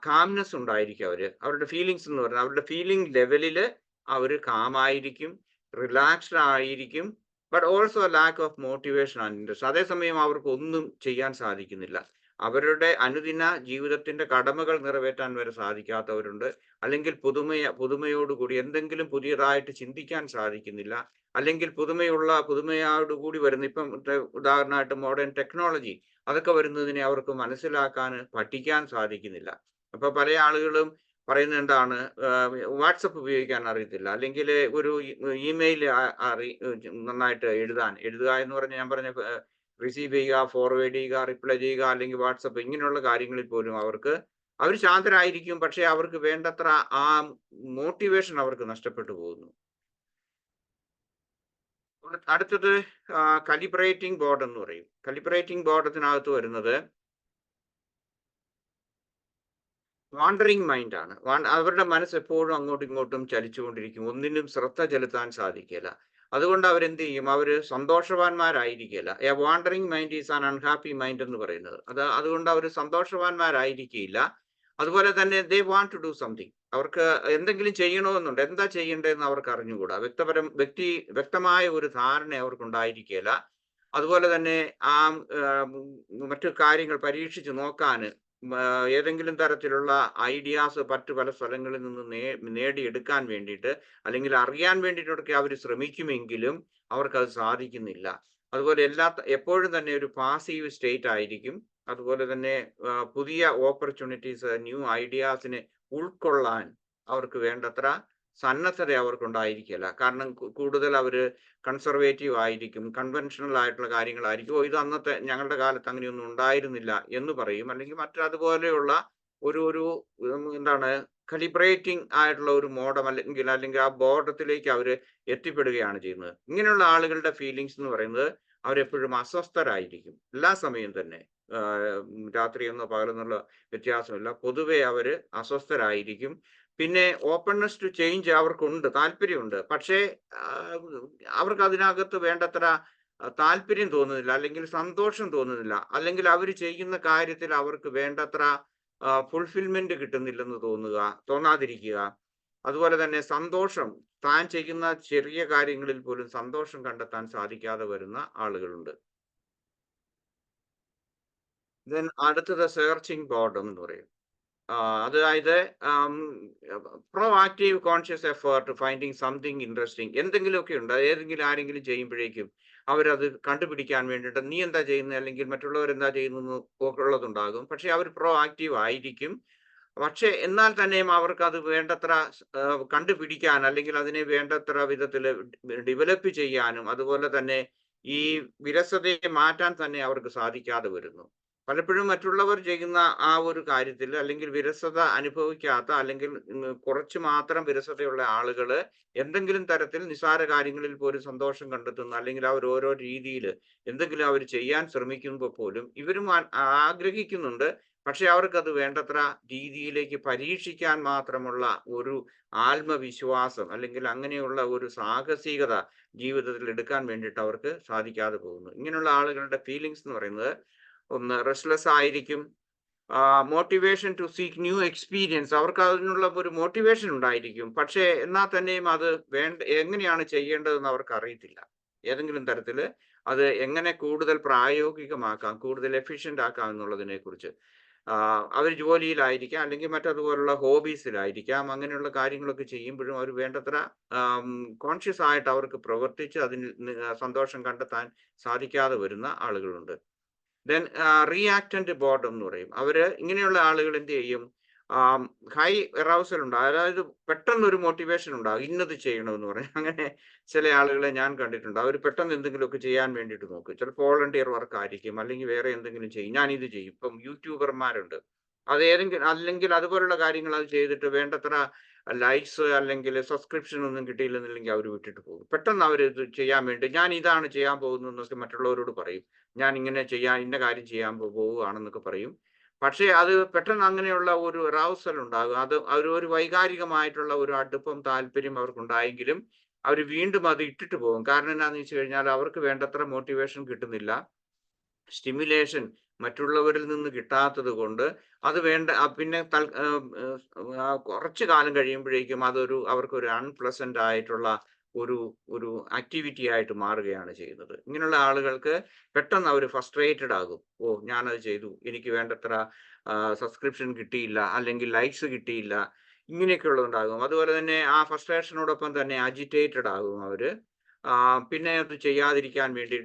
കാംനെസ് ഉണ്ടായിരിക്കും. അവരുടെ ഫീലിങ്സ് എന്ന് പറയുന്നത്, അവരുടെ ഫീലിംഗ് ലെവലില് അവര് കാമായിരിക്കും, റിലാക്സ്ഡ് ആയിരിക്കും. But also lack of motivation and interest. അതേസമയം അവർക്ക് ഒന്നും ചെയ്യാൻ സാധിക്കുന്നില്ല. അവരുടെ അനുദിന ജീവിതത്തിന്റെ കടമകൾ നിറവേറ്റാൻ വരെ സാധിക്കാത്തവരുണ്ട്. അല്ലെങ്കിൽ പുതുമയോടുകൂടി എന്തെങ്കിലും പുതിയതായിട്ട് ചിന്തിക്കാൻ സാധിക്കുന്നില്ല. അല്ലെങ്കിൽ പുതുമയോടുകൂടി വരുന്ന ഇപ്പം ഉദാഹരണമായിട്ട് മോഡേൺ ടെക്നോളജി അതൊക്കെ വരുന്നതിനെ അവർക്ക് മനസ്സിലാക്കാൻ, പഠിക്കാൻ സാധിക്കുന്നില്ല. അപ്പൊ പല ആളുകളും പറയുന്നത് എന്താണ്, വാട്സപ്പ് ഉപയോഗിക്കാൻ അറിയത്തില്ല, അല്ലെങ്കിൽ ഒരു ഇമെയിൽ നന്നായിട്ട് എഴുതുക എന്ന് പറഞ്ഞ് ഞാൻ പറഞ്ഞ റിസീവ് ചെയ്യുക, ഫോർവേഡ് ചെയ്യുക, റിപ്ലൈ ചെയ്യുക, അല്ലെങ്കിൽ വാട്സപ്പ് ഇങ്ങനെയുള്ള കാര്യങ്ങളിൽ പോലും അവർ ശാന്തരായിരിക്കും. പക്ഷെ അവർക്ക് വേണ്ടത്ര ആ മോട്ടിവേഷൻ അവർക്ക് നഷ്ടപ്പെട്ടു പോകുന്നു. അടുത്തത് കലിബ്രേറ്റിംഗ് ബോർഡ് എന്ന് പറയും. കലിബ്രേറ്റിംഗ് ബോർഡത്തിനകത്ത് വരുന്നത് വാണ്ടറിങ് മൈൻഡ് ആണ്. അവരുടെ മനസ്സ് എപ്പോഴും അങ്ങോട്ടും ഇങ്ങോട്ടും ചലിച്ചുകൊണ്ടിരിക്കും. ഒന്നിനും ശ്രദ്ധ ചെലുത്താൻ സാധിക്കില്ല. അതുകൊണ്ട് അവരെന്ത് ചെയ്യും? അവര് സന്തോഷവാന്മാരായിരിക്കില്ല. A wandering mind is an unhappy mind എന്ന് പറയുന്നത്. അതുകൊണ്ട് അവർ സന്തോഷവാന്മാരായിരിക്കില്ല. അതുപോലെ തന്നെ they want to do something. അവർക്ക് എന്തെങ്കിലും ചെയ്യണമെന്നുണ്ട്. എന്താ ചെയ്യേണ്ടതെന്ന് അവർക്ക് അറിഞ്ഞുകൂടാ. വ്യക്തമായ ഒരു ധാരണ അവർക്കുണ്ടായിരിക്കില്ല. അതുപോലെ തന്നെ മറ്റു കാര്യങ്ങൾ പരീക്ഷിച്ച് നോക്കാന് ഏതെങ്കിലും തരത്തിലുള്ള ഐഡിയാസ് പല സ്ഥലങ്ങളിൽ നിന്ന് നേടിയെടുക്കാൻ വേണ്ടിയിട്ട്, അല്ലെങ്കിൽ അറിയാൻ വേണ്ടിയിട്ടൊക്കെ അവർ ശ്രമിക്കുമെങ്കിലും അവർക്കത് സാധിക്കുന്നില്ല. അതുപോലെ എപ്പോഴും തന്നെ ഒരു പാസീവ് സ്റ്റേറ്റ് ആയിരിക്കും. അതുപോലെ തന്നെ പുതിയ ഓപ്പർച്യൂണിറ്റീസ്, ന്യൂ ഐഡിയാസിനെ ഉൾക്കൊള്ളാൻ അവർക്ക് വേണ്ടത്ര സന്നദ്ധത അവർക്കുണ്ടായിരിക്കില്ല. കാരണം കൂടുതൽ അവര് കൺസർവേറ്റീവ് ആയിരിക്കും, കൺവെൻഷണൽ ആയിട്ടുള്ള കാര്യങ്ങളായിരിക്കും. ഇത് അന്നത്തെ ഞങ്ങളുടെ കാലത്ത് അങ്ങനെയൊന്നും ഉണ്ടായിരുന്നില്ല എന്ന് പറയും. അല്ലെങ്കിൽ അതുപോലെയുള്ള ഒരു എന്താണ് കലിബ്രേറ്റിംഗ് ആയിട്ടുള്ള ഒരു മോഡം അല്ലെങ്കിൽ ആ ബോർഡത്തിലേക്ക് അവര് എത്തിപ്പെടുകയാണ് ചെയ്യുന്നത്. ഇങ്ങനെയുള്ള ആളുകളുടെ ഫീലിങ്സ് എന്ന് പറയുന്നത് അവരെപ്പോഴും അസ്വസ്ഥരായിരിക്കും. എല്ലാ സമയവും തന്നെ, രാത്രിയെന്നോ പകലെന്നുള്ള വ്യത്യാസമില്ല. പൊതുവെ അവര് അസ്വസ്ഥരായിരിക്കും. പിന്നെ ഓപ്പൺനെസ് ടു ചേഞ്ച് അവർക്കുണ്ട്, താല്പര്യമുണ്ട്. പക്ഷേ അവർക്ക് അതിനകത്ത് വേണ്ടത്ര താല്പര്യം തോന്നുന്നില്ല, അല്ലെങ്കിൽ സന്തോഷം തോന്നുന്നില്ല, അല്ലെങ്കിൽ അവർ ചെയ്യുന്ന കാര്യത്തിൽ അവർക്ക് വേണ്ടത്ര ഫുൾഫിൽമെന്റ് കിട്ടുന്നില്ലെന്ന് തോന്നാതിരിക്കുക. അതുപോലെ തന്നെ സന്തോഷം, താൻ ചെയ്യുന്ന ചെറിയ കാര്യങ്ങളിൽ പോലും സന്തോഷം കണ്ടെത്താൻ സാധിക്കാതെ വരുന്ന ആളുകളുണ്ട്. ദെൻ അടുത്തത് സെർച്ചിങ് ബോർഡ് എന്ന് പറയും. അതായത് pro active conscious effort finding something interesting. എന്തെങ്കിലുമൊക്കെ ഉണ്ട്, ആരെങ്കിലും ചെയ്യുമ്പോഴേക്കും അവരത് കണ്ടുപിടിക്കാൻ വേണ്ടിയിട്ട് നീ എന്താ ചെയ്യുന്നത്, അല്ലെങ്കിൽ മറ്റുള്ളവർ എന്താ ചെയ്യുന്നു ഒക്കെ ഉള്ളതുണ്ടാകും. പക്ഷെ അവർ പ്രോ ആക്റ്റീവ് ആയിരിക്കും. പക്ഷെ എന്നാൽ തന്നെയും അവർക്ക് അത് വേണ്ടത്ര കണ്ടുപിടിക്കാൻ, അല്ലെങ്കിൽ അതിനെ വേണ്ടത്ര വിധത്തിൽ ഡെവലപ്പ് ചെയ്യാനും, അതുപോലെ തന്നെ ഈ വിരസതയെ മാറ്റാൻ തന്നെ അവർക്ക് സാധിക്കാതെ വരുന്നു. പലപ്പോഴും മറ്റുള്ളവർ ചെയ്യുന്ന ആ ഒരു കാര്യത്തിൽ, അല്ലെങ്കിൽ വിരസത അനുഭവിക്കാത്ത, അല്ലെങ്കിൽ കുറച്ച് മാത്രം വിരസതയുള്ള ആളുകള് എന്തെങ്കിലും തരത്തിൽ നിസ്സാര കാര്യങ്ങളിൽ പോലും സന്തോഷം കണ്ടെത്തുന്ന, അല്ലെങ്കിൽ അവർ ഓരോ രീതിയിൽ എന്തെങ്കിലും അവർ ചെയ്യാൻ ശ്രമിക്കുമ്പോൾ പോലും ഇവരും ആഗ്രഹിക്കുന്നുണ്ട്. പക്ഷെ അവർക്കത് വേണ്ടത്ര രീതിയിലേക്ക് പരീക്ഷിക്കാൻ മാത്രമുള്ള ഒരു ആത്മവിശ്വാസം, അല്ലെങ്കിൽ അങ്ങനെയുള്ള ഒരു സാഹസികത ജീവിതത്തിൽ എടുക്കാൻ വേണ്ടിയിട്ട് അവർക്ക് സാധിക്കാതെ പോകുന്നു. ഇങ്ങനെയുള്ള ആളുകളുടെ ഫീലിങ്സ് എന്ന് പറയുന്നത്, ഒന്ന് റെസ്റ്റ്ലെസ് ആയിരിക്കും. Motivation to seek new experience, അവർക്ക് അതിനുള്ള ഒരു മോട്ടിവേഷൻ ഉണ്ടായിരിക്കും. പക്ഷേ എന്നാൽ തന്നെയും അത് എങ്ങനെയാണ് ചെയ്യേണ്ടതെന്ന് അവർക്ക് അറിയത്തില്ല. ഏതെങ്കിലും തരത്തിൽ അത് എങ്ങനെ കൂടുതൽ പ്രായോഗികമാക്കാം, കൂടുതൽ എഫിഷ്യന്റ് ആക്കാം എന്നുള്ളതിനെ കുറിച്ച് അവർ ജോലിയിലായിരിക്കാം, അല്ലെങ്കിൽ മറ്റതുപോലുള്ള ഹോബീസിലായിരിക്കാം. അങ്ങനെയുള്ള കാര്യങ്ങളൊക്കെ ചെയ്യുമ്പോഴും അവർ വേണ്ടത്ര കോൺഷ്യസ് ആയിട്ട് അവർക്ക് പ്രവർത്തിച്ച് അതിൽ സന്തോഷം കണ്ടെത്താൻ സാധിക്കാതെ വരുന്ന ആളുകളുണ്ട്. ദെൻ റിയാക്റ്റന്റ് ബോർഡ് എന്ന് പറയും. ഇങ്ങനെയുള്ള ആളുകൾ എന്ത് ചെയ്യും? ഹൈ എറൗസൽ ഉണ്ടാകും. അതായത് പെട്ടെന്നൊരു മോട്ടിവേഷൻ ഉണ്ടാകും. ഇന്നത് ചെയ്യണമെന്ന് പറയും. അങ്ങനെ ചില ആളുകളെ ഞാൻ കണ്ടിട്ടുണ്ട്. അവർ പെട്ടെന്ന് എന്തെങ്കിലുമൊക്കെ ചെയ്യാൻ വേണ്ടിയിട്ട് നോക്കും. ചിലപ്പോൾ വോളണ്ടിയർ വർക്ക് ആയിരിക്കും, അല്ലെങ്കിൽ വേറെ എന്തെങ്കിലും ചെയ്യും. ഞാനിത് ചെയ്യും. ഇപ്പം യൂട്യൂബർമാരുണ്ട്. അത് ഏതെങ്കിലും അല്ലെങ്കിൽ അതുപോലുള്ള കാര്യങ്ങൾ അത് ചെയ്തിട്ട് വേണ്ടത്ര ലൈക്സ് അല്ലെങ്കിൽ സബ്സ്ക്രിപ്ഷൻ ഒന്നും കിട്ടിയില്ലെന്നുണ്ടെങ്കിൽ അവർ വിട്ടിട്ട് പോകും. പെട്ടെന്ന് അവർ ഇത് ചെയ്യാൻ വേണ്ടി ഞാൻ ഇതാണ് ചെയ്യാൻ പോകുന്നതെന്നൊക്കെ മറ്റുള്ളവരോട് പറയും. ഞാൻ ഇങ്ങനെ ചെയ്യാൻ ഇന്ന കാര്യം ചെയ്യാൻ പോവുകയാണെന്നൊക്കെ പറയും. പക്ഷേ അത് പെട്ടെന്ന് അങ്ങനെയുള്ള ഒരു അറൗസൽ ഉണ്ടാകും. അത് ഒരു വൈകാരികമായിട്ടുള്ള ഒരു അടുപ്പം താല്പര്യം അവർക്കുണ്ടായെങ്കിലും അവർ വീണ്ടും അത് ഇട്ടിട്ട് പോകും. കാരണം എന്താണെന്ന് വെച്ച് കഴിഞ്ഞാൽ അവർക്ക് വേണ്ടത്ര മോട്ടിവേഷൻ കിട്ടുന്നില്ല. സ്റ്റിമുലേഷൻ മറ്റുള്ളവരിൽ നിന്ന് കിട്ടാത്തത് കൊണ്ട് അത് വേണ്ട പിന്നെ കുറച്ച് കാലം കഴിയുമ്പോഴേക്കും അവർക്കൊരു അൺപ്ലസന്റ് ആയിട്ടുള്ള ഒരു ഒരു ആക്ടിവിറ്റി ആയിട്ട് മാറുകയാണ് ചെയ്യുന്നത്. ഇങ്ങനെയുള്ള ആളുകൾക്ക് പെട്ടെന്ന് അവർ ഫ്രസ്ട്രേറ്റഡ് ആകും. ഓ, ഞാനത് ചെയ്തു, എനിക്ക് വേണ്ടത്ര സബ്സ്ക്രിപ്ഷൻ കിട്ടിയില്ല, അല്ലെങ്കിൽ ലൈക്സ് കിട്ടിയില്ല, ഇങ്ങനെയൊക്കെയുള്ളതുണ്ടാകും. അതുപോലെ തന്നെ ആ ഫ്രസ്ട്രേഷനോടൊപ്പം തന്നെ അജിറ്റേറ്റഡ് ആകും അവര്. പിന്നെ അത് ചെയ്യാതിരിക്കാൻ വേണ്ടി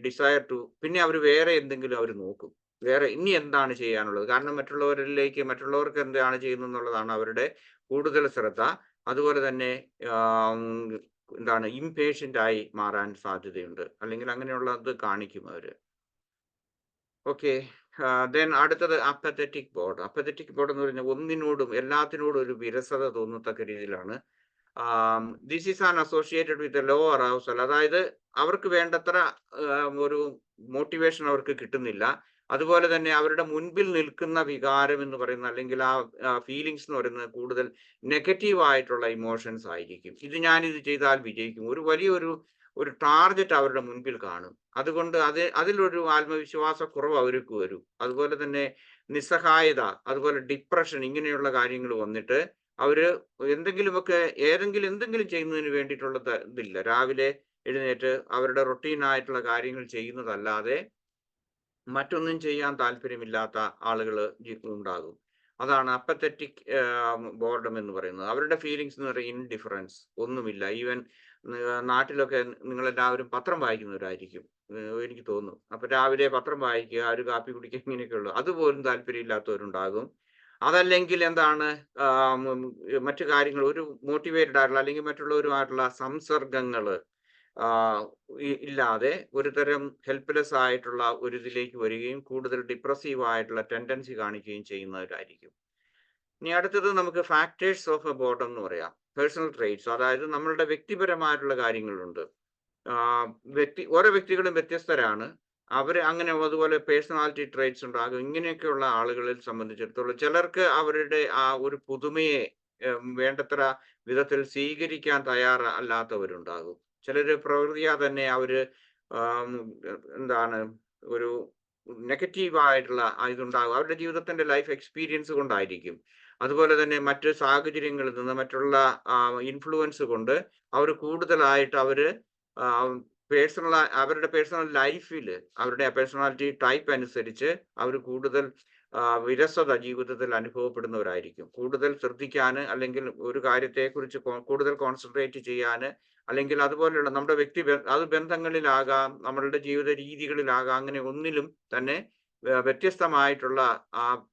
പിന്നെ അവർ വേറെ എന്തെങ്കിലും അവർ നോക്കും. വേറെ ഇനി എന്താണ് ചെയ്യാനുള്ളത്? കാരണം മറ്റുള്ളവർക്ക് എന്താണ് ചെയ്യുന്നതെന്നുള്ളതാണ് അവരുടെ കൂടുതൽ ശ്രദ്ധ. അതുപോലെ തന്നെ ആം, എന്താണ് ഇംപേഷ്യന്റ് ആയി മാറാൻ സാധ്യതയുണ്ട്. അല്ലെങ്കിൽ അങ്ങനെയുള്ളത് കാണിക്കും അവര്. ഓക്കെ. ദെൻ അടുത്തത് അപ്പത്തറ്റിക് ബോർഡ്. അപ്പത്തറ്റിക് ബോർഡ് എന്ന് പറഞ്ഞാൽ എല്ലാത്തിനോടും ഒരു വിരസത തോന്നത്തക്ക രീതിയിലാണ്. This is an associated with low arousal. അതായത് അവർക്ക് വേണ്ടത്ര ഒരു മോട്ടിവേഷൻ അവർക്ക് കിട്ടുന്നില്ല. അതുപോലെ തന്നെ അവരുടെ മുൻപിൽ നിൽക്കുന്ന വികാരം എന്ന് പറയുന്നത്, അല്ലെങ്കിൽ ആ ഫീലിങ്സ് എന്ന് പറയുന്നത് കൂടുതൽ നെഗറ്റീവ് ആയിട്ടുള്ള ഇമോഷൻസ് ആയിരിക്കും. ഞാനിത് ചെയ്താൽ വിജയിക്കും, ഒരു ടാർഗറ്റ് അവരുടെ മുൻപിൽ കാണും. അതുകൊണ്ട് അതിലൊരു ആത്മവിശ്വാസക്കുറവ് അവർക്ക് വരും. അതുപോലെ തന്നെ നിസ്സഹായത, അതുപോലെ ഡിപ്രഷൻ, ഇങ്ങനെയുള്ള കാര്യങ്ങൾ വന്നിട്ട് അവര് എന്തെങ്കിലും ചെയ്യുന്നതിന് വേണ്ടിയിട്ടുള്ള ഇതില്ല. രാവിലെ എഴുന്നേറ്റ് അവരുടെ റൊട്ടീൻ ആയിട്ടുള്ള കാര്യങ്ങൾ ചെയ്യുന്നതല്ലാതെ മറ്റൊന്നും ചെയ്യാൻ താല്പര്യമില്ലാത്ത ആളുകൾ ഉണ്ടാകും. അതാണ് അപ്പത്തറ്റിക് ബോർഡം എന്ന് പറയുന്നത്. അവരുടെ ഫീലിങ്സ് എന്ന് പറയുന്നത് ഇൻഡിഫറൻസ്, ഒന്നുമില്ല. ഈവൻ നാട്ടിലൊക്കെ നിങ്ങളെല്ലാവരും പത്രം വായിക്കുന്നവരായിരിക്കും, എനിക്ക് തോന്നുന്നു. അപ്പൊ രാവിലെ പത്രം വായിക്കുക, ഒരു കാപ്പി കുടിക്കുക, ഇങ്ങനെയൊക്കെ ഉള്ളു. അതുപോലും താല്പര്യമില്ലാത്തവരുണ്ടാകും. അതല്ലെങ്കിൽ എന്താണ്, മറ്റു കാര്യങ്ങൾ, ഒരു മോട്ടിവേറ്റഡ് ആയിട്ടുള്ള അല്ലെങ്കിൽ മറ്റുള്ളവരുമായിട്ടുള്ള സംസർഗങ്ങള് ഇല്ലാതെ ഒരു തരം ഹെൽപ്ലെസ് ആയിട്ടുള്ള ഒരു ഇതിലേക്ക് വരികയും കൂടുതൽ ഡിപ്രസീവ് ആയിട്ടുള്ള ടെൻഡൻസി കാണിക്കുകയും ചെയ്യുന്നവരായിരിക്കും. ഇനി അടുത്തത് നമുക്ക് ഫാക്ടേഴ്സ് ഓഫ് എ ബോർഡം എന്ന് പറയാം. പേഴ്സണൽ ട്രെയ്റ്റ്സ്, അതായത് നമ്മളുടെ വ്യക്തിപരമായിട്ടുള്ള കാര്യങ്ങളുണ്ട്. ഓരോ വ്യക്തികളും വ്യത്യസ്തരാണ്. അതുപോലെ പേഴ്സണാലിറ്റി ട്രെയ്റ്റ്സ് ഉണ്ടാകും. ഇങ്ങനെയൊക്കെയുള്ള ആളുകളെ സംബന്ധിച്ചിടത്തോളം ചിലർക്ക് അവരുടെ ആ ഒരു പുതുമയെ വേണ്ടത്ര വിധത്തിൽ സ്വീകരിക്കാൻ തയ്യാറല്ലാത്തവരുണ്ടാകും. ചിലര് പ്രകൃതിയാ തന്നെ എന്താണ് ഒരു നെഗറ്റീവ് ആയിട്ടുള്ള ഇതുണ്ടാകും. അവരുടെ ജീവിതത്തിന്റെ ലൈഫ് എക്സ്പീരിയൻസ് കൊണ്ടായിരിക്കും. അതുപോലെ തന്നെ മറ്റ് സാഹചര്യങ്ങളിൽ നിന്ന്, മറ്റുള്ള ഇൻഫ്ലുവൻസ് കൊണ്ട് കൂടുതലായിട്ട് അവരുടെ പേഴ്സണൽ ലൈഫിൽ അവരുടെ പേഴ്സണാലിറ്റി ടൈപ്പ് അനുസരിച്ച് അവർ കൂടുതൽ വിരസത ജീവിതത്തിൽ അനുഭവപ്പെടുന്നവരായിരിക്കും. കൂടുതൽ ശ്രദ്ധിക്കാൻ, അല്ലെങ്കിൽ ഒരു കാര്യത്തെക്കുറിച്ച് കൂടുതൽ കോൺസെൻട്രേറ്റ് ചെയ്യാൻ, അല്ലെങ്കിൽ അതുപോലെയുള്ള നമ്മുടെ അത് ബന്ധങ്ങളിലാകാം, നമ്മളുടെ ജീവിത രീതികളിലാകാം, അങ്ങനെ ഒന്നിലും തന്നെ വ്യത്യസ്തമായിട്ടുള്ള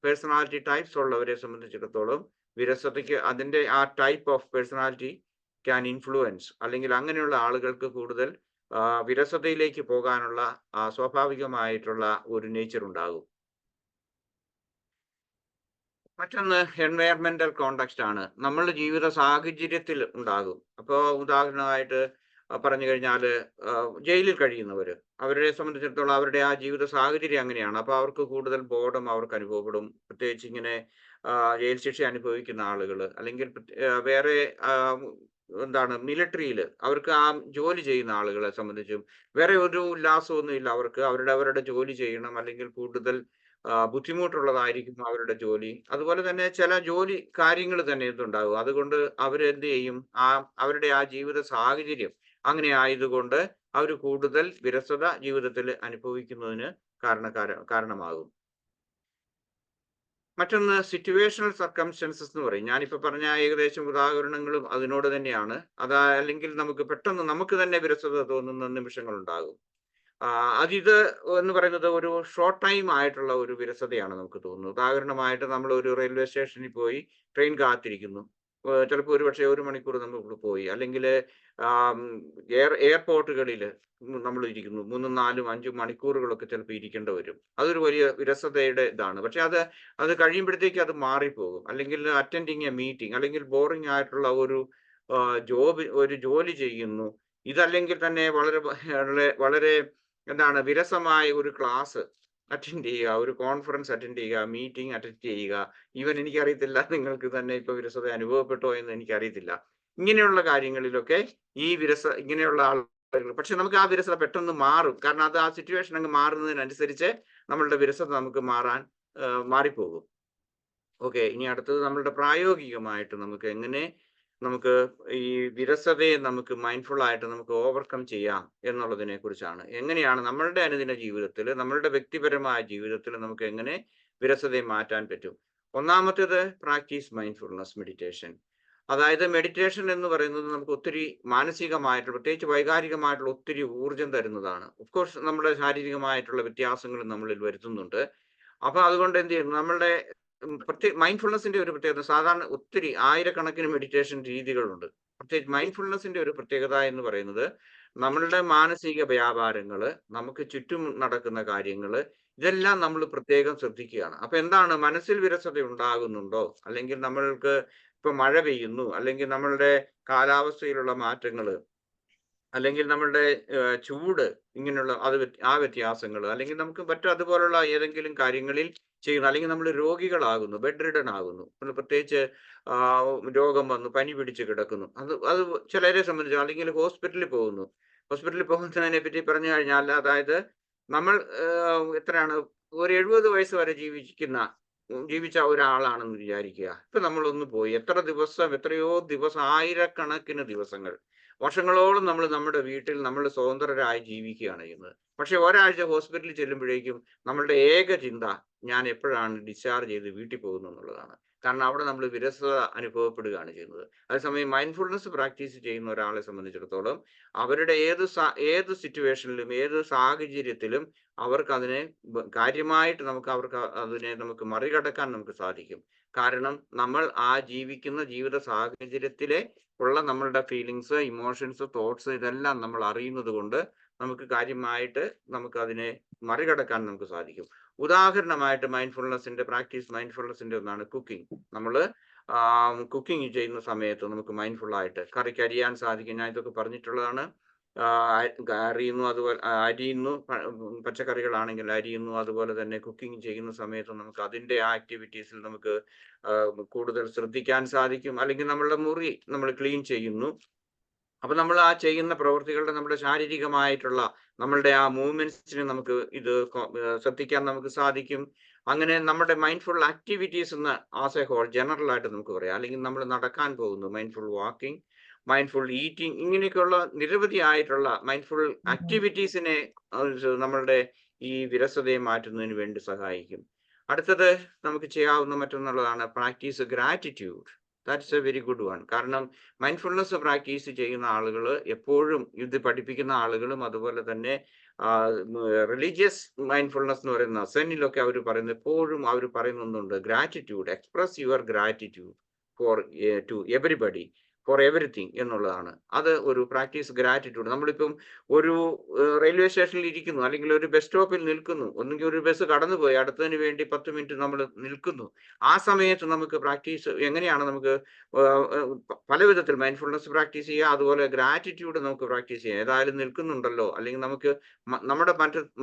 പേഴ്സണാലിറ്റി ടൈപ്സ് ഉള്ളവരെ സംബന്ധിച്ചിടത്തോളം വിരസതയ്ക്ക് അതിന്റെ ആ type of personality can influence, അല്ലെങ്കിൽ അങ്ങനെയുള്ള ആളുകൾക്ക് കൂടുതൽ വിരസതയിലേക്ക് പോകാനുള്ള സ്വാഭാവികമായിട്ടുള്ള ഒരു നേച്ചർ ഉണ്ടാകും. മറ്റൊന്ന് എൻവയറമെന്റൽ കോണ്ടെക്സ്റ്റ് ആണ്. നമ്മളുടെ ജീവിത സാഹചര്യത്തിൽ ഉണ്ടാകും. അപ്പോൾ ഉദാഹരണമായിട്ട് പറഞ്ഞു കഴിഞ്ഞാൽ ജയിലിൽ കഴിയുന്നവര്, അവരെ സംബന്ധിച്ചിടത്തോളം അവരുടെ ആ ജീവിത സാഹചര്യം അങ്ങനെയാണ്. അപ്പോൾ അവർക്ക് കൂടുതൽ ബോർഡം അവർക്ക് അനുഭവപ്പെടും. പ്രത്യേകിച്ച് ഇങ്ങനെ ജയിൽ ശിക്ഷ അനുഭവിക്കുന്ന ആളുകൾ, അല്ലെങ്കിൽ വേറെ എന്താണ് മിലിറ്ററിയിൽ അവർക്ക് ആ ജോലി ചെയ്യുന്ന ആളുകളെ സംബന്ധിച്ചും വേറെ ഒരു ഉല്ലാസമൊന്നും ഇല്ല. അവരുടെ ജോലി ചെയ്യണം, അല്ലെങ്കിൽ കൂടുതൽ ബുദ്ധിമുട്ടുള്ളതായിരിക്കും അവരുടെ ജോലി. അതുപോലെ തന്നെ ചില ജോലി കാര്യങ്ങൾ തന്നെ ഇതുണ്ടാകും. അതുകൊണ്ട് അവരെന്ത് ചെയ്യും, അവരുടെ ആ ജീവിത സാഹചര്യം അങ്ങനെ ആയതുകൊണ്ട് അവർ കൂടുതൽ വിരസത ജീവിതത്തിൽ അനുഭവിക്കുന്നതിന് കാരണമാകും. മറ്റൊന്ന് സിറ്റുവേഷണൽ സർക്കംസ്റ്റൻസസ് എന്ന് പറയും. ഞാനിപ്പോ പറഞ്ഞ ഏകദേശം ഉദാഹരണങ്ങളും അതിനോട് തന്നെയാണ്. അല്ലെങ്കിൽ നമുക്ക് പെട്ടെന്ന് നമുക്ക് തന്നെ വിരസത തോന്നുന്ന നിമിഷങ്ങൾ ഉണ്ടാകും. അതിത് എന്ന് പറയുന്നത് ഒരു ഷോർട്ട് ടൈം ആയിട്ടുള്ള ഒരു വിരസതയാണ് നമുക്ക് തോന്നുന്നത്. ഉദാഹരണമായിട്ട് നമ്മൾ ഒരു റെയിൽവേ സ്റ്റേഷനിൽ പോയി ട്രെയിൻ കാത്തിരിക്കുന്നു. ചിലപ്പോൾ ഒരുപക്ഷെ 1 മണിക്കൂർ നമ്മൾ പോയി. അല്ലെങ്കിൽ എയർപോർട്ടുകളിൽ നമ്മൾ ഇരിക്കുന്നു. 3, 4, 5 മണിക്കൂറുകളൊക്കെ ചിലപ്പോൾ ഇരിക്കേണ്ടി വരും. അതൊരു വലിയ വിരസതയുടെ ഇതാണ്. പക്ഷെ അത് കഴിയുമ്പോഴത്തേക്ക് അത് മാറിപ്പോകും. അല്ലെങ്കിൽ അറ്റൻഡിങ് എ മീറ്റിംഗ്, അല്ലെങ്കിൽ ബോറിംഗ് ആയിട്ടുള്ള ഒരു ജോലി ചെയ്യുന്നു. ഇതല്ലെങ്കിൽ തന്നെ വളരെ എന്താണ് വിരസമായ ഒരു ക്ലാസ് അറ്റൻഡ് ചെയ്യുക, ഒരു കോൺഫറൻസ് അറ്റൻഡ് ചെയ്യുക, മീറ്റിംഗ് അറ്റൻഡ് ചെയ്യുക. ഈവൻ എനിക്കറിയത്തില്ല നിങ്ങൾക്ക് തന്നെ ഇപ്പൊ വിരസത അനുഭവപ്പെട്ടോ എന്ന് എനിക്കറിയത്തില്ല. ഇങ്ങനെയുള്ള കാര്യങ്ങളിലൊക്കെ ഇങ്ങനെയുള്ള ആളുകൾ, പക്ഷെ നമുക്ക് ആ വിരസത പെട്ടെന്ന് മാറും. കാരണം അത് ആ സിറ്റുവേഷൻ അങ്ങ് മാറുന്നതിനനുസരിച്ച് നമ്മളുടെ വിരസത നമുക്ക് മാറിപ്പോകും. ഓക്കെ, ഇനി അടുത്തത് നമ്മളുടെ പ്രായോഗികമായിട്ട് നമുക്ക് ഈ വിരസതയെ നമുക്ക് മൈൻഡ്ഫുൾ ആയിട്ട് നമുക്ക് ഓവർകം ചെയ്യാം എന്നുള്ളതിനെ കുറിച്ചാണ്. എങ്ങനെയാണ് നമ്മളുടെ അനുദിന ജീവിതത്തിൽ, നമ്മളുടെ വ്യക്തിപരമായ ജീവിതത്തിൽ നമുക്ക് എങ്ങനെ വിരസതയെ മാറ്റാൻ പറ്റും? ഒന്നാമത്തേത് പ്രാക്ടീസ് മൈൻഡ്ഫുൾനെസ് മെഡിറ്റേഷൻ. അതായത് മെഡിറ്റേഷൻ എന്ന് പറയുന്നത് നമുക്ക് ഒത്തിരി മാനസികമായിട്ടുള്ള, പ്രത്യേകിച്ച് വൈകാരികമായിട്ടുള്ള ഒത്തിരി ഊർജം തരുന്നതാണ്. ഓഫ് കോഴ്സ് നമ്മുടെ ശാരീരികമായിട്ടുള്ള വ്യത്യാസങ്ങൾ നമ്മളിൽ വരുത്തുന്നുണ്ട്. അപ്പൊ അതുകൊണ്ട് എന്ത് ചെയ്യുന്നു, നമ്മളുടെ മൈൻഡ്ഫുൾനെസിന്റെ ഒരു പ്രത്യേകത, സാധാരണ ഒത്തിരി ആയിരക്കണക്കിന് മെഡിറ്റേഷൻ രീതികളുണ്ട്. പ്രത്യേകിച്ച് മൈൻഡ്ഫുൾനെസിന്റെ ഒരു പ്രത്യേകത എന്ന് പറയുന്നത് നമ്മളുടെ മാനസിക വ്യാപാരങ്ങള്, നമുക്ക് ചുറ്റും നടക്കുന്ന കാര്യങ്ങള്, ഇതെല്ലാം നമ്മൾ പ്രത്യേകം ശ്രദ്ധിക്കുകയാണ്. അപ്പൊ എന്താണ്, മനസ്സിൽ വിരസത ഉണ്ടാകുന്നുണ്ടോ, അല്ലെങ്കിൽ നമ്മൾക്ക് ഇപ്പൊ മഴ പെയ്യുന്നു, അല്ലെങ്കിൽ നമ്മളുടെ കാലാവസ്ഥയിലുള്ള മാറ്റങ്ങള്, അല്ലെങ്കിൽ നമ്മളുടെ ചൂട്, ഇങ്ങനെയുള്ള ആ വ്യത്യാസങ്ങൾ, അല്ലെങ്കിൽ നമുക്ക് അതുപോലുള്ള ഏതെങ്കിലും കാര്യങ്ങളിൽ ചെയ്യുന്നു, അല്ലെങ്കിൽ നമ്മൾ രോഗികളാകുന്നു, ബെഡ് റിഡൺ ആകുന്നു, പ്രത്യേകിച്ച് രോഗം വന്നു പനി പിടിച്ച് കിടക്കുന്നു, അത് ചിലരെ സംബന്ധിച്ച്, അല്ലെങ്കിൽ ഹോസ്പിറ്റലിൽ പോകുന്നതിനെ പറ്റി പറഞ്ഞു കഴിഞ്ഞാൽ, അതായത് നമ്മൾ എത്രയാണ് ഒരു 70 വയസ്സ് വരെ ജീവിച്ച ഒരാളാണെന്ന് വിചാരിക്കുക. ഇപ്പൊ നമ്മളൊന്ന് പോയി, എത്രയോ ദിവസം, ആയിരക്കണക്കിന് ദിവസങ്ങൾ, വർഷങ്ങളോളം നമ്മൾ നമ്മുടെ വീട്ടിൽ നമ്മൾ സ്വതന്ത്രരായി ജീവിക്കുകയാണ് ചെയ്യുന്നത്. പക്ഷെ ഒരാഴ്ച ഹോസ്പിറ്റലിൽ ചെല്ലുമ്പോഴേക്കും നമ്മളുടെ ഏക ചിന്ത, ഞാൻ എപ്പോഴാണ് ഡിസ്ചാർജ് ചെയ്ത് വീട്ടിൽ പോകുന്നു എന്നുള്ളതാണ്. കാരണം അവിടെ നമ്മൾ വിരസത അനുഭവപ്പെടുകയാണ് ചെയ്യുന്നത്. അതേസമയം മൈൻഡ്ഫുൾനെസ് പ്രാക്ടീസ് ചെയ്യുന്ന ഒരാളെ സംബന്ധിച്ചിടത്തോളം അവരുടെ ഏത് സിറ്റുവേഷനിലും, ഏത് സാഹചര്യത്തിലും അവർക്ക് അതിനെ കാര്യമായിട്ട് നമുക്ക് മറികടക്കാൻ നമുക്ക് സാധിക്കും. കാരണം നമ്മൾ ആ ജീവിക്കുന്ന ജീവിത സാഹചര്യത്തിലെ ഉള്ള നമ്മളുടെ ഫീലിങ്സ്, ഇമോഷൻസ്, തോട്ട്സ്, ഇതെല്ലാം നമ്മൾ അറിയുന്നത് കൊണ്ട് നമുക്ക് കാര്യമായിട്ട് അതിനെ മറികടക്കാൻ നമുക്ക് സാധിക്കും. ഉദാഹരണമായിട്ട് മൈൻഡ്ഫുൾനെസിന്റെ ഒന്നാണ് കുക്കിംഗ്. നമ്മൾ കുക്കിംഗ് ചെയ്യുന്ന സമയത്ത് നമുക്ക് മൈൻഡ്ഫുൾ ആയിട്ട് കറിക്ക് അരിയാൻ സാധിക്കും. ഞാൻ ഇതൊക്കെ പറഞ്ഞിട്ടുള്ളതാണ്. അറിയുന്നു, അതുപോലെ അരിയുന്നു, പച്ചക്കറികളാണെങ്കിൽ അരിയുന്നു. അതുപോലെ തന്നെ കുക്കിംഗ് ചെയ്യുന്ന സമയത്ത് നമുക്ക് അതിൻ്റെ ആക്ടിവിറ്റീസിൽ നമുക്ക് കൂടുതൽ ശ്രദ്ധിക്കാൻ സാധിക്കും. അല്ലെങ്കിൽ നമ്മളുടെ മുറി നമ്മൾ ക്ലീൻ ചെയ്യുന്നു. അപ്പൊ നമ്മൾ ആ ചെയ്യുന്ന പ്രവൃത്തികളുടെ നമ്മുടെ ശാരീരികമായിട്ടുള്ള നമ്മളുടെ ആ മൂവ്മെന്റ്സിന് നമുക്ക് ശ്രദ്ധിക്കാൻ നമുക്ക് സാധിക്കും. അങ്ങനെ നമ്മുടെ മൈൻഡ്ഫുൾ ആക്ടിവിറ്റീസ് എന്ന് ആസ് എ ഹോൾ ജനറൽ ആയിട്ട് നമുക്ക് പറയാം. അല്ലെങ്കിൽ നമ്മൾ നടക്കാൻ പോകുന്നു, മൈൻഡ്ഫുൾ വാക്കിംഗ്, മൈൻഡ്ഫുൾ ഈറ്റിംഗ്, ഇങ്ങനെയൊക്കെയുള്ള നിരവധി ആയിട്ടുള്ള മൈൻഡ്ഫുൾ ആക്ടിവിറ്റീസിനെ നമ്മളുടെ ഈ വിരസതയെ മാറ്റുന്നതിന് വേണ്ടി സഹായിക്കും. അടുത്തത് നമുക്ക് ചെയ്യാവുന്ന മറ്റൊന്നുള്ളതാണ് practice gratitude. That's a very good one. കാരണം മൈൻഡ്ഫുൾനെസ് പ്രാക്ടീസ് ചെയ്യുന്ന ആളുകൾ എപ്പോഴും, ഇത് പഠിപ്പിക്കുന്ന ആളുകളും, അതുപോലെ തന്നെ റിലീജിയസ് മൈൻഡ്ഫുൾനെസ് എന്ന് പറയുന്ന സെന്നിലൊക്കെ എപ്പോഴും അവർ പറയുന്നുണ്ട്, gratitude, express your gratitude to everybody, for everything എന്നുള്ളതാണ്. അത് ഒരു പ്രാക്ടീസ് ഗ്രാറ്റിറ്റ്യൂഡ്. നമ്മളിപ്പം ഒരു റെയിൽവേ സ്റ്റേഷനിൽ ഇരിക്കുന്നു, അല്ലെങ്കിൽ ഒരു ബസ് സ്റ്റോപ്പിൽ നിൽക്കുന്നു, ഒന്നുകിൽ ഒരു ബസ് കടന്നുപോയി, അടുത്തതിന് വേണ്ടി 10 മിനിറ്റ് നമ്മൾ നിൽക്കുന്നു. ആ സമയത്ത് നമുക്ക് എങ്ങനെയാണ് നമുക്ക് പല വിധത്തിൽ മൈൻഡ്ഫുൾനെസ് പ്രാക്ടീസ് ചെയ്യുക, അതുപോലെ ഗ്രാറ്റിറ്റ്യൂഡ് നമുക്ക് പ്രാക്ടീസ് ചെയ്യാം. ഏതായാലും നിൽക്കുന്നുണ്ടല്ലോ, അല്ലെങ്കിൽ നമുക്ക് നമ്മുടെ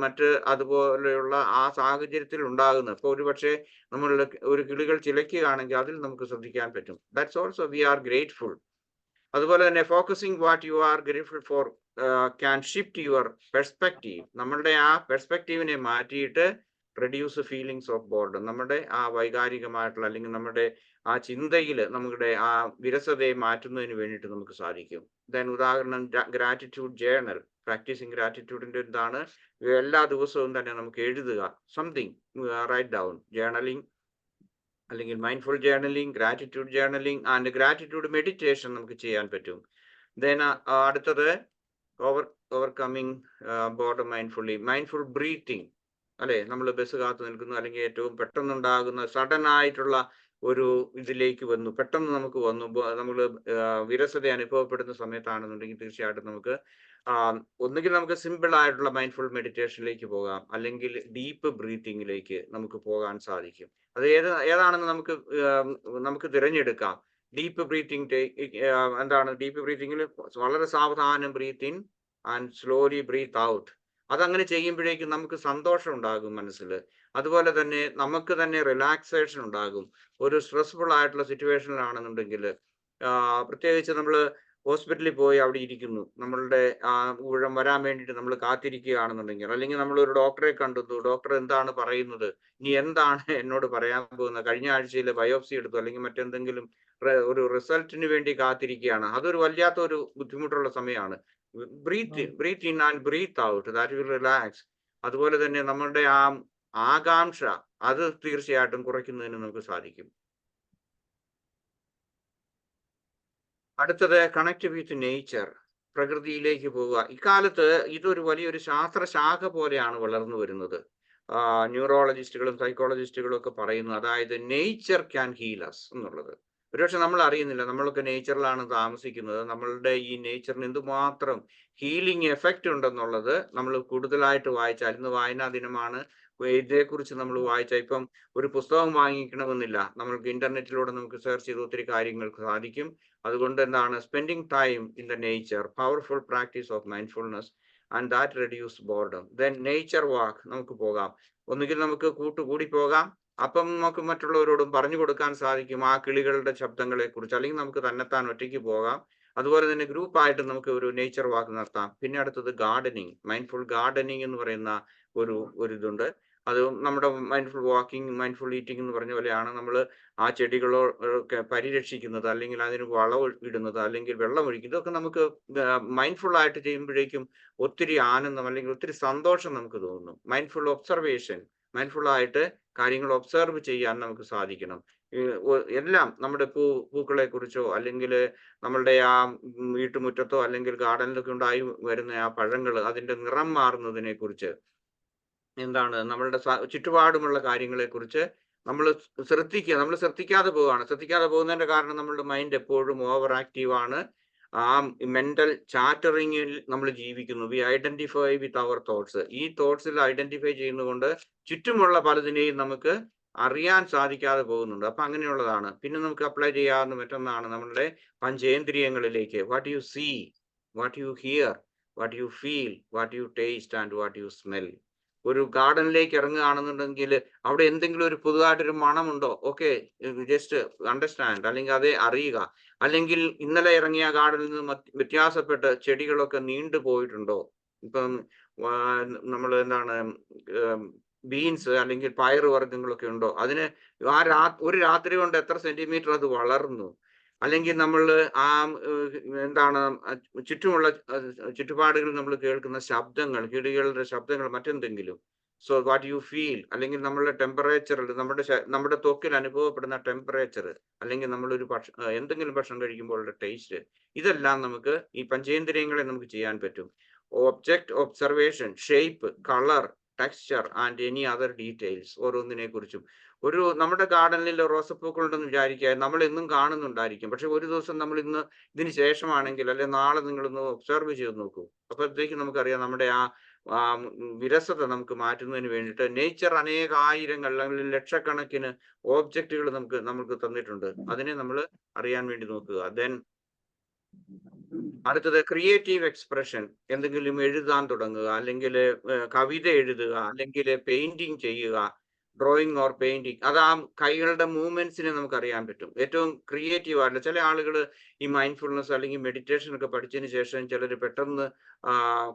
മറ്റ് അതുപോലെയുള്ള ആ സാഹചര്യത്തിൽ ഉണ്ടാകുന്ന, ഇപ്പോൾ ഒരുപക്ഷെ നമ്മളുടെ ഒരു കിളികൾ ചിലയ്ക്കുകയാണെങ്കിൽ അതിൽ നമുക്ക് ശ്രദ്ധിക്കാൻ പറ്റും. That's also we R grateful. അതുപോലെ തന്നെ focusing what you are grateful four can shift your perspective. നമ്മളുടെ ആ പെർസ്പെക്റ്റീവിനെ മാറ്റിയിട്ട് റെഡ്യൂസ് ഫീലിങ്സ് ഓഫ് ബോർഡം, നമ്മുടെ ആ വൈകാരികമായിട്ടുള്ള, അല്ലെങ്കിൽ നമ്മുടെ ആ ചിന്തയിൽ നമ്മുടെ ആ വിരസതയെ മാറ്റുന്നതിന് വേണ്ടിയിട്ട് നമുക്ക് സാധിക്കും. ഉദാഹരണം, ഗ്രാറ്റിറ്റ്യൂഡ് ജേർണൽ. പ്രാക്ടീസിങ് ഗ്രാറ്റിറ്റ്യൂഡിന്റെ എന്താണ്, എല്ലാ ദിവസവും തന്നെ നമുക്ക് എഴുതുക, സംതിങ്, റൈറ്റ് ഡൗൺ. ജേർണലിംഗ്, അല്ലെങ്കിൽ mindful journaling, gratitude journaling and gratitude meditation നമുക്ക് ചെയ്യാൻ പറ്റും. അടുത്തത് ഓവർകമ്മിങ് ബോർഡം മൈൻഡ്ഫുൾ ബ്രീത്തിങ്, അല്ലെ? നമ്മൾ ബസ് കാത്തു നിൽക്കുന്നു, അല്ലെങ്കിൽ ഏറ്റവും പെട്ടെന്നുണ്ടാകുന്ന സഡൻ ആയിട്ടുള്ള ഒരു ഇതിലേക്ക് വന്നു, പെട്ടെന്ന് നമുക്ക് വന്നു, നമ്മൾ വിരസത അനുഭവപ്പെടുന്ന സമയത്താണെന്നുണ്ടെങ്കിൽ തീർച്ചയായിട്ടും നമുക്ക് ഒന്നുകിൽ നമുക്ക് സിമ്പിൾ ആയിട്ടുള്ള മൈൻഡ്ഫുൾ മെഡിറ്റേഷനിലേക്ക് പോകാം, അല്ലെങ്കിൽ ഡീപ്പ് ബ്രീത്തിങ്ങിലേക്ക് നമുക്ക് പോകാൻ സാധിക്കും. അത് ഏതാണെന്ന് നമുക്ക് തിരഞ്ഞെടുക്കാം. ഡീപ്പ് ബ്രീത്തിങ് എന്താണ്? ഡീപ്പ് ബ്രീത്തിങ്ങിൽ വളരെ സാവധാനം breathe in and slowly breathe out. അതങ്ങനെ ചെയ്യുമ്പോഴേക്കും നമുക്ക് സന്തോഷം ഉണ്ടാകും മനസ്സിൽ. അതുപോലെ തന്നെ നമുക്ക് തന്നെ റിലാക്സേഷൻ ഉണ്ടാകും. ഒരു സ്ട്രെസ്ഫുൾ ആയിട്ടുള്ള സിറ്റുവേഷനിലാണെന്നുണ്ടെങ്കിൽ, പ്രത്യേകിച്ച് നമ്മൾ ഹോസ്പിറ്റലിൽ പോയി അവിടെ ഇരിക്കുന്നു, നമ്മളുടെ ഊഴം വരാൻ വേണ്ടിയിട്ട് നമ്മൾ കാത്തിരിക്കുകയാണെന്നുണ്ടെങ്കിൽ, അല്ലെങ്കിൽ നമ്മൾ ഒരു ഡോക്ടറെ കണ്ടെന്നു, ഡോക്ടർ എന്താണ് പറയുന്നത്, ഇനി എന്താണ് എന്നോട് പറയാൻ പോകുന്നത്, കഴിഞ്ഞ ആഴ്ചയിൽ ബയോപ്സി എടുത്തു, അല്ലെങ്കിൽ മറ്റെന്തെങ്കിലും ഒരു റിസൾട്ടിന് വേണ്ടി കാത്തിരിക്കുകയാണ്, അതൊരു വല്ലാത്തൊരു ബുദ്ധിമുട്ടുള്ള സമയമാണ്. Breathe in and breathe out, that will relax. അതുപോലെ തന്നെ നമ്മളുടെ ആകാംക്ഷ അത് തീർച്ചയായിട്ടും കുറയ്ക്കുന്നതിന് നമുക്ക് സാധിക്കും. അടുത്തത് കണക്ട് വിത്ത് നേച്ചർ, പ്രകൃതിയിലേക്ക് പോവുക. ഇക്കാലത്ത് ഇതൊരു വലിയൊരു ശാസ്ത്രശാഖ പോലെയാണ് വളർന്നു വരുന്നത്. ന്യൂറോളജിസ്റ്റുകളും സൈക്കോളജിസ്റ്റുകളും ഒക്കെ പറയുന്നു, അതായത് നേച്ചർ ക്യാൻ ഹീൽ അസ് എന്നുള്ളത്. ഒരുപക്ഷെ നമ്മൾ അറിയുന്നില്ല, നമ്മളൊക്കെ നേച്ചറിലാണ് താമസിക്കുന്നത്. നമ്മളുടെ ഈ നേച്ചറിന് എന്തുമാത്രം ഹീലിംഗ് എഫക്റ്റ് ഉണ്ടെന്നുള്ളത് നമ്മൾ കൂടുതലായിട്ട് വായിച്ചാൽ, ഇന്ന് വായനാ ദിനമാണ്, ഇതേക്കുറിച്ച് നമ്മൾ വായിച്ചാൽ, ഇപ്പം ഒരു പുസ്തകം വാങ്ങിക്കണമെന്നില്ല, നമ്മൾക്ക് ഇന്റർനെറ്റിലൂടെ നമുക്ക് സെർച്ച് ചെയ്ത് ഒത്തിരി കാര്യങ്ങൾക്ക് സാധിക്കും. അതുകൊണ്ട് എന്താണ്, spending time in the nature, powerful practice of mindfulness and that reduce boredom. Then nature വാക്ക്, നമുക്ക് പോകാം. ഒന്നുകിൽ നമുക്ക് കൂട്ടുകൂടി പോകാം, അപ്പം നമുക്ക് മറ്റുള്ളവരോടും പറഞ്ഞു കൊടുക്കാൻ സാധിക്കും ആ കിളികളുടെ ശബ്ദങ്ങളെ കുറിച്ച്, അല്ലെങ്കിൽ നമുക്ക് തന്നെത്താൻ ഒറ്റയ്ക്ക് പോകാം. അതുപോലെ തന്നെ ഗ്രൂപ്പായിട്ട് നമുക്ക് ഒരു നേച്ചർ വാക്ക് നടത്താം. പിന്നെ അടുത്തത് ഗാർഡനിങ്, മൈൻഡ്ഫുൾ ഗാർഡനിങ് എന്ന് പറയുന്ന ഒരു ഇതുണ്ട്. അത് നമ്മുടെ മൈൻഡ്ഫുൾ വാക്കിംഗ്, മൈൻഡ്ഫുൾ ഈറ്റിംഗ് എന്ന് പറഞ്ഞ പോലെയാണ്. നമ്മൾ ആ ചെടികളൊക്കെ പരിരക്ഷിക്കുന്നത്, അല്ലെങ്കിൽ അതിന് വളം ഇടുന്നത്, അല്ലെങ്കിൽ വെള്ളം ഒഴിക്കുന്നത്, ഇതൊക്കെ നമുക്ക് മൈൻഡ്ഫുൾ ആയിട്ട് ചെയ്യുമ്പോഴേക്കും ഒത്തിരി ആനന്ദം അല്ലെങ്കിൽ ഒത്തിരി സന്തോഷം നമുക്ക് തോന്നുന്നു. മൈൻഡ്ഫുൾ ഒബ്സർവേഷൻ, മൈൻഡ്ഫുൾ ആയിട്ട് കാര്യങ്ങൾ ഒബ്സർവ് ചെയ്യാൻ നമുക്ക് സാധിക്കണം. എല്ലാം നമ്മുടെ പൂക്കളെ കുറിച്ചോ, അല്ലെങ്കിൽ നമ്മളുടെ വീട്ടുമുറ്റത്തോ അല്ലെങ്കിൽ ഗാർഡനിലൊക്കെ ഉണ്ടായി വരുന്ന ആ പഴങ്ങൾ, അതിന്റെ നിറം മാറുന്നതിനെ കുറിച്ച്, എന്താണ് നമ്മളുടെ ചുറ്റുപാടുമുള്ള കാര്യങ്ങളെ കുറിച്ച് നമ്മൾ ശ്രദ്ധിക്കുക. നമ്മൾ ശ്രദ്ധിക്കാതെ പോകുന്നതിന്റെ കാരണം നമ്മളുടെ മൈൻഡ് എപ്പോഴും ഓവർ ആക്റ്റീവ് ആണ്. ആ മെന്റൽ ചാറ്ററിങ്ങിൽ നമ്മൾ ജീവിക്കുന്നു. We identify with our thoughts. ഈ തോട്ട്സിൽ ഐഡന്റിഫൈ ചെയ്യുന്നതുകൊണ്ട് ചുറ്റുമുള്ള പലതിനെയും നമുക്ക് അറിയാൻ സാധിക്കാതെ പോകുന്നുണ്ട്. അപ്പൊ അങ്ങനെയുള്ളതാണ്. പിന്നെ നമുക്ക് അപ്ലൈ ചെയ്യാവുന്ന മറ്റൊന്നാണ് നമ്മളുടെ പഞ്ചേന്ദ്രിയങ്ങളിലേക്ക്. What you see, what you hear, what you feel, what you taste and what you smell. ഒരു ഗാർഡനിലേക്ക് ഇറങ്ങുകയാണെന്നുണ്ടെങ്കിൽ അവിടെ എന്തെങ്കിലും ഒരു പുതുതായിട്ടൊരു മണമുണ്ടോ, ഓക്കെ, ജസ്റ്റ് അണ്ടർസ്റ്റാൻഡ്, അല്ലെങ്കിൽ അതേ അറിയുക. അല്ലെങ്കിൽ ഇന്നലെ ഇറങ്ങിയ ഗാർഡനിൽ നിന്ന് വ്യത്യാസപ്പെട്ട് ചെടികളൊക്കെ നീണ്ടു പോയിട്ടുണ്ടോ. ഇപ്പം നമ്മൾ എന്താണ് ബീൻസ് അല്ലെങ്കിൽ പയറ് വർഗ്ഗങ്ങളൊക്കെ ഉണ്ടോ, അതിന് ഒരു രാത്രി കൊണ്ട് എത്ര സെന്റിമീറ്റർ അത് വളർന്നു. അല്ലെങ്കിൽ നമ്മൾ എന്താണ് ചുറ്റുമുള്ള ചുറ്റുപാടുകളിൽ നമ്മൾ കേൾക്കുന്ന ശബ്ദങ്ങൾ, കിളികളുടെ ശബ്ദങ്ങൾ, മറ്റെന്തെങ്കിലും. സോ വാട്ട് യു ഫീൽ, അല്ലെങ്കിൽ നമ്മളുടെ ടെമ്പറേച്ചറിൽ, നമ്മുടെ ത്വക്കിൽ അനുഭവപ്പെടുന്ന ടെമ്പറേച്ചർ, അല്ലെങ്കിൽ നമ്മളൊരു എന്തെങ്കിലും ഭക്ഷണം കഴിക്കുമ്പോഴുള്ള ടേസ്റ്റ്, ഇതെല്ലാം നമുക്ക് ഈ പഞ്ചേന്ദ്രിയങ്ങളെ നമുക്ക് ചെയ്യാൻ പറ്റും. Object observation, shape, colour, texture and any other details, ഓരോന്നിനെ കുറിച്ചും. നമ്മുടെ ഗാർഡനിൽ റോസപ്പൂക്കളുണ്ടെന്ന് വിചാരിക്കുക, നമ്മൾ എന്നും കാണുന്നുണ്ടായിരിക്കും. പക്ഷെ ഒരു ദിവസം നമ്മൾ ഇതിന് ശേഷമാണെങ്കിൽ, അല്ലെ നാളെ നിങ്ങളൊന്ന് ഒബ്സർവ് ചെയ്ത് നോക്കൂ. അപ്പോഴത്തേക്കും നമുക്കറിയാം നമ്മുടെ വിരസത നമുക്ക് മാറ്റുന്നതിന് വേണ്ടിയിട്ട് നേച്ചർ അനേകായിരങ്ങൾ അല്ലെങ്കിൽ ലക്ഷക്കണക്കിന് ഓബ്ജക്റ്റുകൾ നമുക്ക് തന്നിട്ടുണ്ട്. അതിനെ നമ്മൾ അറിയാൻ വേണ്ടി നോക്കുക. ദെൻ അടുത്തത് ക്രിയേറ്റീവ് എക്സ്പ്രഷൻ, എന്തെങ്കിലും എഴുതാൻ തുടങ്ങുക, അല്ലെങ്കിൽ കവിത എഴുതുക, അല്ലെങ്കിൽ പെയിന്റിങ് ചെയ്യുക, ഡ്രോയിങ് ഓർ പെയിന്റിങ്. അത് ആ കൈകളുടെ മൂവ്മെന്റ്സിനെ നമുക്ക് അറിയാൻ പറ്റും. ഏറ്റവും ക്രിയേറ്റീവ് ആയിട്ടുള്ള ചില ആളുകൾ ഈ മൈൻഡ്ഫുൾനെസ് അല്ലെങ്കിൽ മെഡിറ്റേഷൻ ഒക്കെ പഠിച്ചതിന് ശേഷം ചിലർ പെട്ടെന്ന്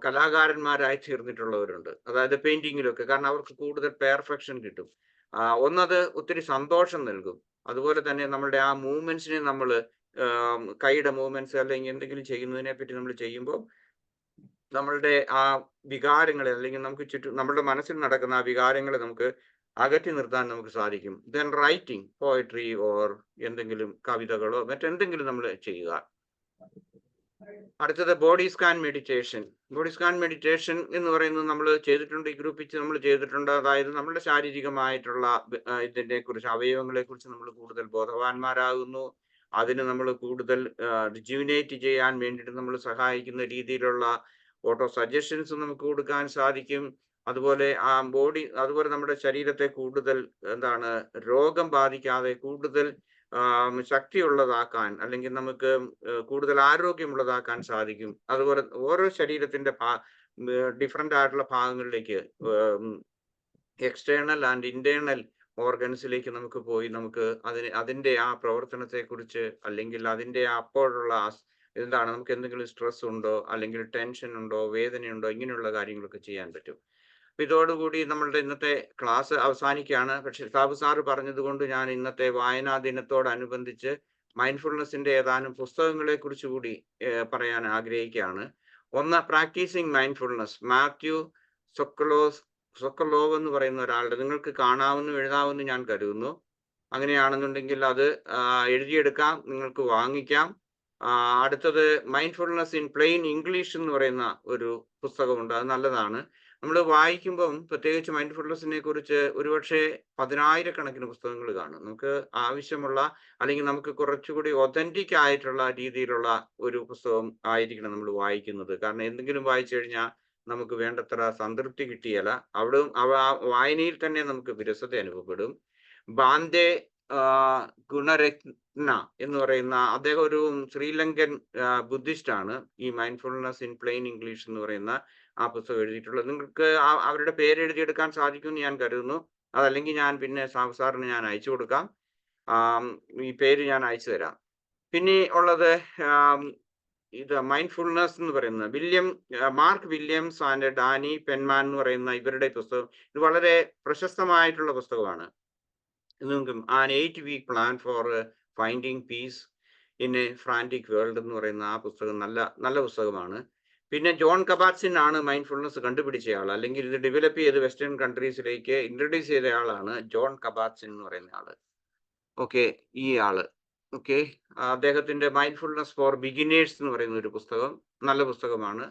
കലാകാരന്മാരായി തീർന്നിട്ടുള്ളവരുണ്ട്. അതായത് പെയിന്റിങ്ങിലൊക്കെ, കാരണം അവർക്ക് കൂടുതൽ പെർഫെക്ഷൻ കിട്ടും. ഒന്നത് ഒത്തിരി സന്തോഷം നൽകും. അതുപോലെ തന്നെ നമ്മളുടെ ആ മൂവ്മെന്റ്സിനെ നമ്മൾ കൈയുടെ മൂവ്മെന്റ്സ് അല്ലെങ്കിൽ എന്തെങ്കിലും ചെയ്യുന്നതിനെ പറ്റി നമ്മൾ ചെയ്യുമ്പോൾ നമ്മളുടെ ആ വികാരങ്ങളെ, അല്ലെങ്കിൽ നമുക്ക് ചുറ്റും നമ്മുടെ മനസ്സിൽ നടക്കുന്ന ആ വികാരങ്ങളെ നമുക്ക് അകറ്റി നിർത്താൻ നമുക്ക് സാധിക്കും. ദെൻ റൈറ്റിംഗ്, പോയട്രി ഓർ എന്തെങ്കിലും കവിതകളോ മറ്റെന്തെങ്കിലും നമ്മൾ ചെയ്യുക. അടുത്തത് body scan meditation. Body scan meditation എന്ന് പറയുന്നത് നമ്മൾ ചെയ്തിട്ടുണ്ട്, ഈ ഗ്രൂപ്പിൽ നമ്മൾ ചെയ്തിട്ടുണ്ട്. അതായത് നമ്മുടെ ശാരീരികമായിട്ടുള്ള ഇതിനെ കുറിച്ച്, അവയവങ്ങളെ കുറിച്ച് നമ്മൾ കൂടുതൽ ബോധവാന്മാരാകുന്നു. അതിന് നമ്മൾ കൂടുതൽ റിജുവിനേറ്റ് ചെയ്യാൻ വേണ്ടിയിട്ട് നമ്മൾ സഹായിക്കുന്ന രീതിയിലുള്ള ഓട്ടോ സജഷൻസ് നമുക്ക് കൊടുക്കാൻ സാധിക്കും. അതുപോലെ അതുപോലെ നമ്മുടെ ശരീരത്തെ കൂടുതൽ രോഗം ബാധിക്കാതെ കൂടുതൽ ശക്തിയുള്ളതാക്കാൻ, അല്ലെങ്കിൽ നമുക്ക് കൂടുതൽ ആരോഗ്യമുള്ളതാക്കാൻ സാധിക്കും. അതുപോലെ ഓരോ ശരീരത്തിന്റെ ഡിഫറെന്റ് ആയിട്ടുള്ള ഭാഗങ്ങളിലേക്ക്, എക്സ്റ്റേണൽ ആൻഡ് ഇന്റേണൽ ഓർഗൻസിലേക്ക് നമുക്ക് പോയി നമുക്ക് അതിന്റെ ആ പ്രവർത്തനത്തെ കുറിച്ച്, അല്ലെങ്കിൽ അതിന്റെ അപ്പോഴുള്ള നമുക്ക് എന്തെങ്കിലും സ്ട്രെസ് ഉണ്ടോ, അല്ലെങ്കിൽ ടെൻഷൻ ഉണ്ടോ, വേദനയുണ്ടോ, ഇങ്ങനെയുള്ള കാര്യങ്ങളൊക്കെ ചെയ്യാൻ പറ്റും. അപ്പൊ ഇതോടുകൂടി നമ്മളുടെ ഇന്നത്തെ ക്ലാസ് അവസാനിക്കുകയാണ്. പക്ഷെ സാബു സാറ് പറഞ്ഞതുകൊണ്ട് ഞാൻ ഇന്നത്തെ വായനാ ദിനത്തോടനുബന്ധിച്ച് മൈൻഡ്ഫുൾനെസിന്റെ ഏതാനും പുസ്തകങ്ങളെ കുറിച്ച് കൂടി പറയാൻ ആഗ്രഹിക്കുകയാണ്. ഒന്ന്, പ്രാക്ടീസിങ് മൈൻഡ്ഫുൾനെസ്, മാത്യു സൊക്കലോവ് എന്ന് പറയുന്ന ഒരാളുടെ, നിങ്ങൾക്ക് കാണാവുന്ന എഴുതാവുന്ന ഞാൻ കരുതുന്നു. അങ്ങനെയാണെന്നുണ്ടെങ്കിൽ അത് എഴുതിയെടുക്കാം, നിങ്ങൾക്ക് വാങ്ങിക്കാം. അടുത്തത് മൈൻഡ്ഫുൾനെസ് ഇൻ പ്ലെയിൻ ഇംഗ്ലീഷ് എന്ന് പറയുന്ന ഒരു പുസ്തകമുണ്ട്, അത് നല്ലതാണ്. നമ്മൾ വായിക്കുമ്പം പ്രത്യേകിച്ച് മൈൻഡ്ഫുൾനെസ്സിനെ കുറിച്ച് ഒരുപക്ഷെ 10,000-കണക്കിന് പുസ്തകങ്ങൾ കാണും. നമുക്ക് ആവശ്യമുള്ള, അല്ലെങ്കിൽ നമുക്ക് കുറച്ചുകൂടി ഒതന്റിക് ആയിട്ടുള്ള രീതിയിലുള്ള ഒരു പുസ്തകം ആയിരിക്കണം നമ്മൾ വായിക്കുന്നത്. കാരണം എന്തെങ്കിലും വായിച്ചു കഴിഞ്ഞാൽ നമുക്ക് വേണ്ടത്ര സംതൃപ്തി കിട്ടിയല്ല, വായനയിൽ തന്നെ നമുക്ക് വിരസത അനുഭവപ്പെടും. ബാന്തെ ഗുണരത്ന എന്ന് പറയുന്ന അദ്ദേഹം ഒരു ശ്രീലങ്കൻ ബുദ്ധിസ്റ്റ് ആണ്. ഈ മൈൻഡ്ഫുൾനെസ് ഇൻ പ്ലെയിൻ ഇംഗ്ലീഷ് എന്ന് പറയുന്ന ആ പുസ്തകം എഴുതിയിട്ടുള്ളത്. നിങ്ങൾക്ക് അവരുടെ പേര് എഴുതിയെടുക്കാൻ സാധിക്കുമെന്ന് ഞാൻ കരുതുന്നു. അതല്ലെങ്കിൽ ഞാൻ പിന്നെ സാബു സാറിന് ഞാൻ അയച്ചു കൊടുക്കാം. ഈ പേര് ഞാൻ അയച്ചു തരാം. പിന്നെ ഉള്ളത് ഇത് മൈൻഡ്ഫുൾനെസ് എന്ന് പറയുന്നത് മാർക്ക് വില്യംസ് ആൻഡ് ഡാനി പെൻമാൻ എന്ന് പറയുന്ന ഇവരുടെ പുസ്തകം. ഇത് വളരെ പ്രശസ്തമായിട്ടുള്ള പുസ്തകമാണ്. An 8-week plan for finding piece in A frantic world എന്ന് പറയുന്ന ആ പുസ്തകം നല്ല പുസ്തകമാണ്. പിന്നെ ജോൺ കബാറ്റ്സിൻ ആണ് മൈൻഡ്ഫുൾനെസ് കണ്ടുപിടിച്ചയാൾ, അല്ലെങ്കിൽ ഇത് ഡെവലപ്പ് ചെയ്ത് വെസ്റ്റേൺ കൺട്രീസിലേക്ക് ഇൻട്രൊഡ്യൂസ് ചെയ്ത ആളാണ് ജോൺ കബാറ്റ്സിൻ എന്ന് പറയുന്ന ആള്. ഓക്കെ, ഈ ആള് ഓക്കെ, അദ്ദേഹത്തിന്റെ മൈൻഡ്ഫുൾനെസ് ഫോർ ബിഗിനേഴ്സ് എന്ന് പറയുന്ന ഒരു പുസ്തകം നല്ല പുസ്തകമാണ്.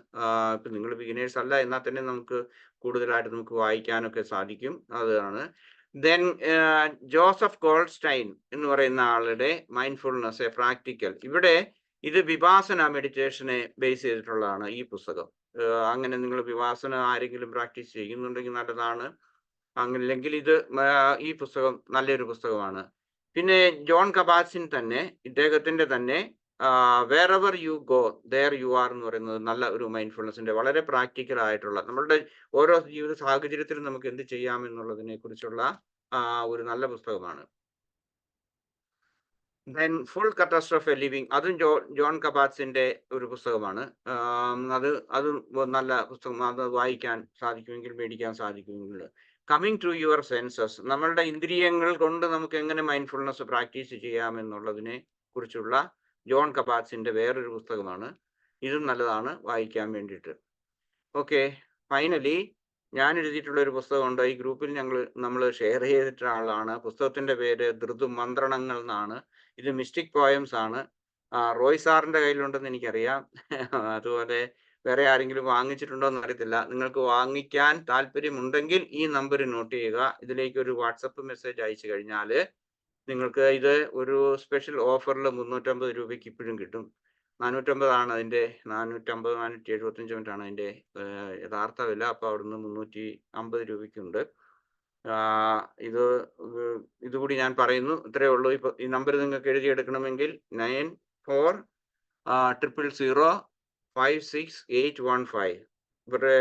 ഇപ്പൊ നിങ്ങൾ ബിഗിനേഴ്സ് അല്ല എന്നാൽ തന്നെ നമുക്ക് കൂടുതലായിട്ട് നമുക്ക് വായിക്കാനൊക്കെ സാധിക്കും. അതാണ്. ദെൻ ജോസഫ് ഗോൾഡ്സ്റ്റൈൻ എന്ന് പറയുന്ന ആളുടെ മൈൻഡ്ഫുൾനെസ് എ പ്രാക്ടിക്കൽ. ഇവിടെ ഇത് വിപാസന മെഡിറ്റേഷനെ ബേസ് ചെയ്തിട്ടുള്ളതാണ് ഈ പുസ്തകം. അങ്ങനെ നിങ്ങൾ വിപാസന ആരെങ്കിലും പ്രാക്ടീസ് ചെയ്യുന്നുണ്ടെങ്കിൽ നല്ലതാണ്. അങ്ങനെല്ലെങ്കിൽ ഈ പുസ്തകം നല്ലൊരു പുസ്തകമാണ്. പിന്നെ ജോൺ കബാറ്റ്സിൻ തന്നെ, ഇദ്ദേഹത്തിന്റെ തന്നെ wherever you go there you are എന്ന് പറയുന്നത് നല്ല ഒരു മൈൻഡ്ഫുൾനെസിന്റെ വളരെ പ്രാക്ടിക്കൽ ആയിട്ടുള്ള, നമ്മളുടെ ഓരോ ജീവിത സാഹചര്യത്തിലും നമുക്ക് എന്ത് ചെയ്യാമെന്നുള്ളതിനെ കുറിച്ചുള്ള ഒരു നല്ല പുസ്തകമാണ്. ദെൻ ഫുൾ കറ്റാസ്ട്രോഫി ലിവിങ്, അതും ജോൺ കബാറ്റ്സിന്റെ ഒരു പുസ്തകമാണ്. അത് നല്ല പുസ്തകം, അത് വായിക്കാൻ സാധിക്കുമെങ്കിൽ മേടിക്കാൻ സാധിക്കുമെങ്കിൽ. കമ്മിങ് ടു യുവർ സെൻസസ്, നമ്മളുടെ ഇന്ദ്രിയങ്ങൾ കൊണ്ട് നമുക്ക് എങ്ങനെ മൈൻഡ്ഫുൾനെസ് പ്രാക്ടീസ് ചെയ്യാമെന്നുള്ളതിനെ കുറിച്ചുള്ള ജോൺ കബാറ്റ്സിന്റെ വേറൊരു പുസ്തകമാണ്. ഇതും നല്ലതാണ് വായിക്കാൻ വേണ്ടിയിട്ട്. ഓക്കെ, ഫൈനലി ഞാൻ എഴുതിയിട്ടുള്ള ഒരു പുസ്തകമുണ്ട്, ഈ ഗ്രൂപ്പിൽ നമ്മൾ ഷെയർ ചെയ്തിട്ടുള്ള ആളാണ്. പുസ്തകത്തിന്റെ പേര് ധൃതു മന്ത്രണങ്ങൾ എന്നാണ്. ഇത് മിസ്റ്റിക് പോയംസ് ആണ്. റോയ് സാറിന്റെ കയ്യിലുണ്ടെന്ന് എനിക്കറിയാം. അതുപോലെ വേറെ ആരെങ്കിലും വാങ്ങിച്ചിട്ടുണ്ടോ എന്ന് അറിയത്തില്ല. നിങ്ങൾക്ക് വാങ്ങിക്കാൻ താല്പര്യമുണ്ടെങ്കിൽ ഈ നമ്പർ നോട്ട് ചെയ്യുക. ഇതിലേക്ക് ഒരു വാട്സപ്പ് മെസ്സേജ് അയച്ചു കഴിഞ്ഞാൽ നിങ്ങൾക്ക് ഇത് ഒരു സ്പെഷ്യൽ ഓഫറിൽ 350 രൂപയ്ക്ക് ഇപ്പോഴും കിട്ടും. 450 ആണ് അതിന്റെ, 450 475 അതിന്റെ യഥാർത്ഥ വില. അപ്പൊ അവിടുന്ന് 350 രൂപയ്ക്കുണ്ട്. ഇതുകൂടി ഞാൻ പറയുന്നു, ഇത്രയേ ഉള്ളൂ. ഇപ്പൊ ഈ നമ്പർ നിങ്ങൾക്ക് എഴുതിയെടുക്കണമെങ്കിൽ 9440056815. ഇവരുടെ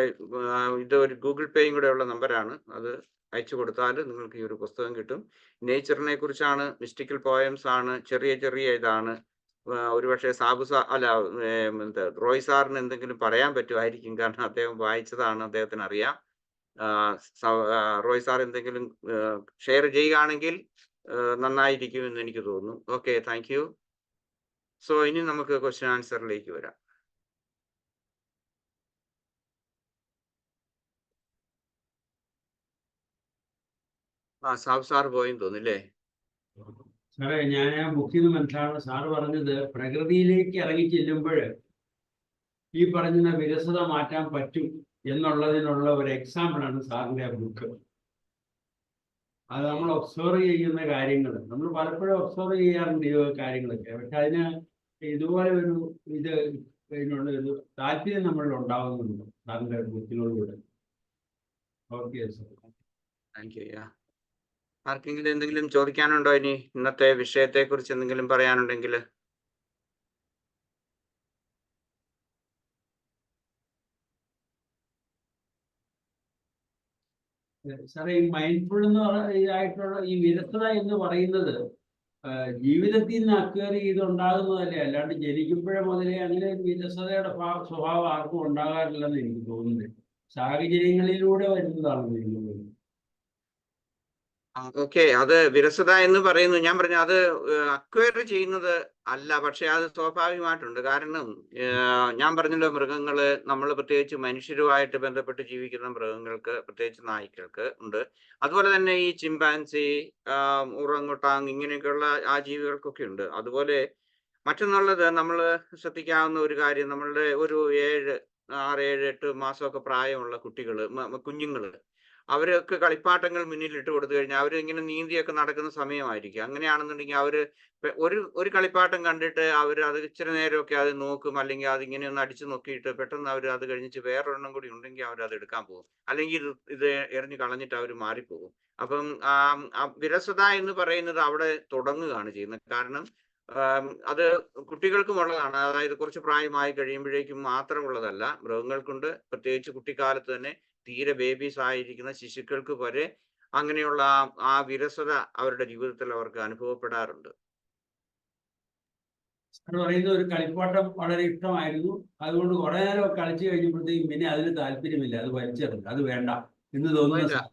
ഇത് ഒരു ഗൂഗിൾ പേയും കൂടെ ഉള്ള നമ്പറാണ്. അത് അയച്ചു കൊടുത്താൽ നിങ്ങൾക്ക് ഈ ഒരു പുസ്തകം കിട്ടും. നേച്ചറിനെ കുറിച്ചാണ്, മിസ്റ്റിക്കൽ പോയംസ് ആണ്, ചെറിയ ഇതാണ്. ഒരുപക്ഷെ റോയ് സാറിന് എന്തെങ്കിലും പറയാൻ പറ്റുമായിരിക്കും, കാരണം അദ്ദേഹം വായിച്ചതാണ്, അദ്ദേഹത്തിന് അറിയാം. റോയ് സാർ എന്തെങ്കിലും ഷെയർ ചെയ്യുകയാണെങ്കിൽ നന്നായിരിക്കും എന്ന് എനിക്ക് തോന്നുന്നു. Okay, thank you. സോ ഇനി നമുക്ക് ക്വസ്റ്റ്യൻ ആൻസറിലേക്ക് വരാം. സാബ് സാർ പോയെന്ന് തോന്നില്ലേ? സാറേ, ഞാൻ ബുക്കിൽ നിന്ന് മനസ്സിലാവുന്ന സാറ് പറഞ്ഞത് പ്രകൃതിയിലേക്ക് ഇറങ്ങി ചെല്ലുമ്പോൾ ഈ പറഞ്ഞ വിരസത മാറ്റാൻ പറ്റും എന്നുള്ളതിനുള്ള ഒരു എക്സാമ്പിളാണ് സാറിൻ്റെ ആ ബുക്ക്. അത് നമ്മൾ ഒബ്സർവ് ചെയ്യുന്ന കാര്യങ്ങൾ, നമ്മൾ പലപ്പോഴും ഒബ്സർവ് ചെയ്യാറുണ്ട് ഈ കാര്യങ്ങളൊക്കെ. പക്ഷെ അതിന് ഇതുപോലെ ഒരു ഇതിനുള്ള ഒരു താല്പര്യം നമ്മളിൽ ഉണ്ടാവുന്നുണ്ട് സാറിൻ്റെ ബുക്കിനോടുകൂടെ. Okay sir, thank you. ആർക്കെങ്കിലും എന്തെങ്കിലും ചോദിക്കാനുണ്ടോ? ഇനി ഇന്നത്തെ വിഷയത്തെ കുറിച്ച് എന്തെങ്കിലും പറയാനുണ്ടെങ്കിൽ? സാറേ, ഈ മൈൻഡ്ഫുൾ എന്ന് ഇതായിട്ടുള്ള ഈ വിരസത എന്ന് പറയുന്നത് ജീവിതത്തിൽ നിന്ന് അക്വയർ ചെയ്തുണ്ടാകുന്നതല്ലേ, അല്ലാണ്ട് ജനിക്കുമ്പോഴേ മുതലേ അങ്ങനെ ഒരു വിരസതയുടെ സ്വഭാവം ആർക്കും ഉണ്ടാകാറില്ലെന്ന് എനിക്ക് തോന്നുന്നത്. സാഹചര്യങ്ങളിലൂടെ വരുന്നതാണെന്ന് എനിക്ക് തോന്നുന്നത്. ഓക്കെ, അത് വിരസത എന്ന് പറയുന്നത് ഞാൻ പറഞ്ഞു അത് അക്വയർ ചെയ്യുന്നത് അല്ല, പക്ഷെ അത് സ്വാഭാവികമായിട്ടുണ്ട്. കാരണം ഞാൻ പറഞ്ഞല്ലോ, മൃഗങ്ങള്, നമ്മൾ പ്രത്യേകിച്ച് മനുഷ്യരുമായിട്ട് ബന്ധപ്പെട്ട് ജീവിക്കുന്ന മൃഗങ്ങൾക്ക്, പ്രത്യേകിച്ച് നായ്ക്കൾക്ക് ഉണ്ട്. അതുപോലെ തന്നെ ഈ ചിമ്പാൻസി, ഉറങ്ങുട്ടാങ്, ഇങ്ങനെയൊക്കെയുള്ള ആ ജീവികൾക്കൊക്കെ ഉണ്ട്. അതുപോലെ മറ്റൊന്നുള്ളത്, നമ്മൾ ശ്രദ്ധിക്കാവുന്ന ഒരു കാര്യം, നമ്മളുടെ ഒരു 6, 7, 8 മാസമൊക്കെ പ്രായമുള്ള കുട്ടികള്, കുഞ്ഞുങ്ങള്, അവരൊക്കെ കളിപ്പാട്ടങ്ങൾ മുന്നിൽ ഇട്ട് കൊടുത്തു കഴിഞ്ഞാൽ അവരിങ്ങനെ നീന്തിയൊക്കെ നടക്കുന്ന സമയമായിരിക്കും. അങ്ങനെയാണെന്നുണ്ടെങ്കിൽ അവര് ഒരു കളിപ്പാട്ടം കണ്ടിട്ട് അവർ അത് ഇച്ചിരി നേരമൊക്കെ അത് നോക്കും, അല്ലെങ്കിൽ അതിങ്ങനെ ഒന്ന് അടിച്ചു നോക്കിയിട്ട് പെട്ടെന്ന് അവർ അത് കഴിഞ്ഞിട്ട് വേറൊരെണ്ണം കൂടി ഉണ്ടെങ്കിൽ അവർ അത് എടുക്കാൻ പോകും, അല്ലെങ്കിൽ ഇത് എറിഞ്ഞു കളഞ്ഞിട്ട് അവർ മാറിപ്പോകും. അപ്പം വിരസത എന്ന് പറയുന്നത് അവിടെ തുടങ്ങുകയാണ് ചെയ്യുന്നത്. കാരണം അത് കുട്ടികൾക്കും ഉള്ളതാണ്. അതായത് കുറച്ച് പ്രായമായി കഴിയുമ്പോഴേക്കും മാത്രമുള്ളതല്ല, മൃഗങ്ങൾക്കുണ്ട്. പ്രത്യേകിച്ച് കുട്ടിക്കാലത്ത് തന്നെ തീരെ ബേബീസ് ആയിരിക്കുന്ന ശിശുക്കൾക്ക് വരെ അങ്ങനെയുള്ള ആ വിരസത അവരുടെ ജീവിതത്തിൽ അവർക്ക് അനുഭവപ്പെടാറുണ്ട്. സാർ പറയുന്ന ഒരു കളിപ്പാട്ടം വളരെ ഇഷ്ടമായിരുന്നു, അതുകൊണ്ട് കുറെ നേരം കളിച്ചു കഴിഞ്ഞപ്പോഴത്തേക്കും പിന്നെ അതിന് താല്പര്യമില്ല, അത് വലിച്ചെറിഞ്ഞു, അത് വേണ്ട എന്ന് തോന്നുന്ന.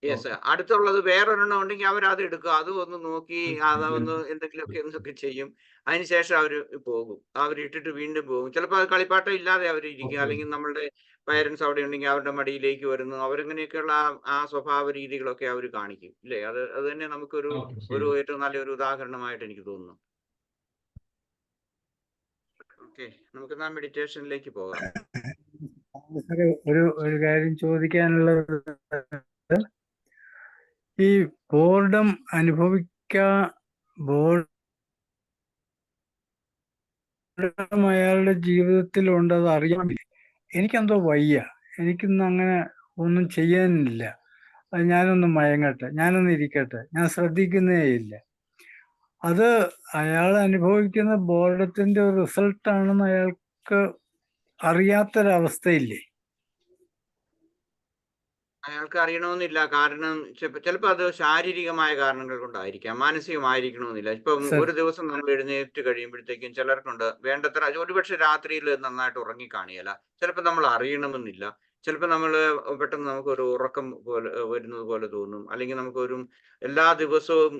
യെസ്, അടുത്തുള്ളത് വേറൊരെണ്ണം ഉണ്ടെങ്കിൽ അവരത് എടുക്കും, അത് ഒന്ന് നോക്കി അതൊന്ന് എന്തൊക്കെ ചെയ്യും. അതിനുശേഷം അവര് പോകും, അവരിട്ടിട്ട് വീണ്ടും പോകും. ചിലപ്പോൾ അത് കളിപ്പാട്ടം ഇല്ലാതെ അവരിയ്ക്കും, അല്ലെങ്കിൽ നമ്മളുടെ പേരൻസ് അവിടെ ഉണ്ടെങ്കിൽ അവരുടെ മടിയിലേക്ക് വരുന്നു. അവരങ്ങനെയൊക്കെയുള്ള ആ സ്വഭാവ രീതികളൊക്കെ അവർ കാണിക്കും, ഇല്ലേ? അത് തന്നെ നമുക്കൊരു ഏറ്റവും നല്ലൊരു ഉദാഹരണമായിട്ട് എനിക്ക് തോന്നുന്നു. ഓക്കെ, നമുക്ക് മെഡിറ്റേഷനിലേക്ക് പോകാം. ഒരു കാര്യം ചോദിക്കാനുള്ളത്, ഈ ബോർഡം ബോർഡം അയാളുടെ ജീവിതത്തിൽ ഉണ്ട്, അത് അറിയാൻ എനിക്കെന്തോ വയ്യ, എനിക്കിന്ന് അങ്ങനെ ഒന്നും ചെയ്യാനില്ല, അത് ഞാനൊന്ന് മയങ്ങട്ടെ, ഞാനൊന്ന് ഇരിക്കട്ടെ, ഞാൻ ശ്രദ്ധിക്കുന്നേ ഇല്ല. അത് അയാൾ അനുഭവിക്കുന്ന ബോർഡത്തിന്റെ ഒരു റിസൾട്ടാണെന്ന് അയാൾക്ക് അറിയാത്തൊരവസ്ഥയില്ലേ? അയാൾക്ക് അറിയണമെന്നില്ല. കാരണം ചിലപ്പോൾ അത് ശാരീരികമായ കാരണങ്ങൾ കൊണ്ടായിരിക്കാം, മാനസികമായിരിക്കണമെന്നില്ല. ഇപ്പം ഒരു ദിവസം നമ്മൾ എഴുന്നേറ്റ് കഴിയുമ്പോഴത്തേക്കും ചിലർക്കുണ്ട് വേണ്ടത്ര, ഒരുപക്ഷെ രാത്രിയിൽ നന്നായിട്ട് ഉറങ്ങി കാണിയല്ല, ചിലപ്പോൾ നമ്മൾ അറിയണമെന്നില്ല. ചിലപ്പോൾ നമ്മൾ പെട്ടെന്ന് നമുക്കൊരു ഉറക്കം പോലെ വരുന്നത് പോലെ തോന്നും, അല്ലെങ്കിൽ നമുക്കൊരു എല്ലാ ദിവസവും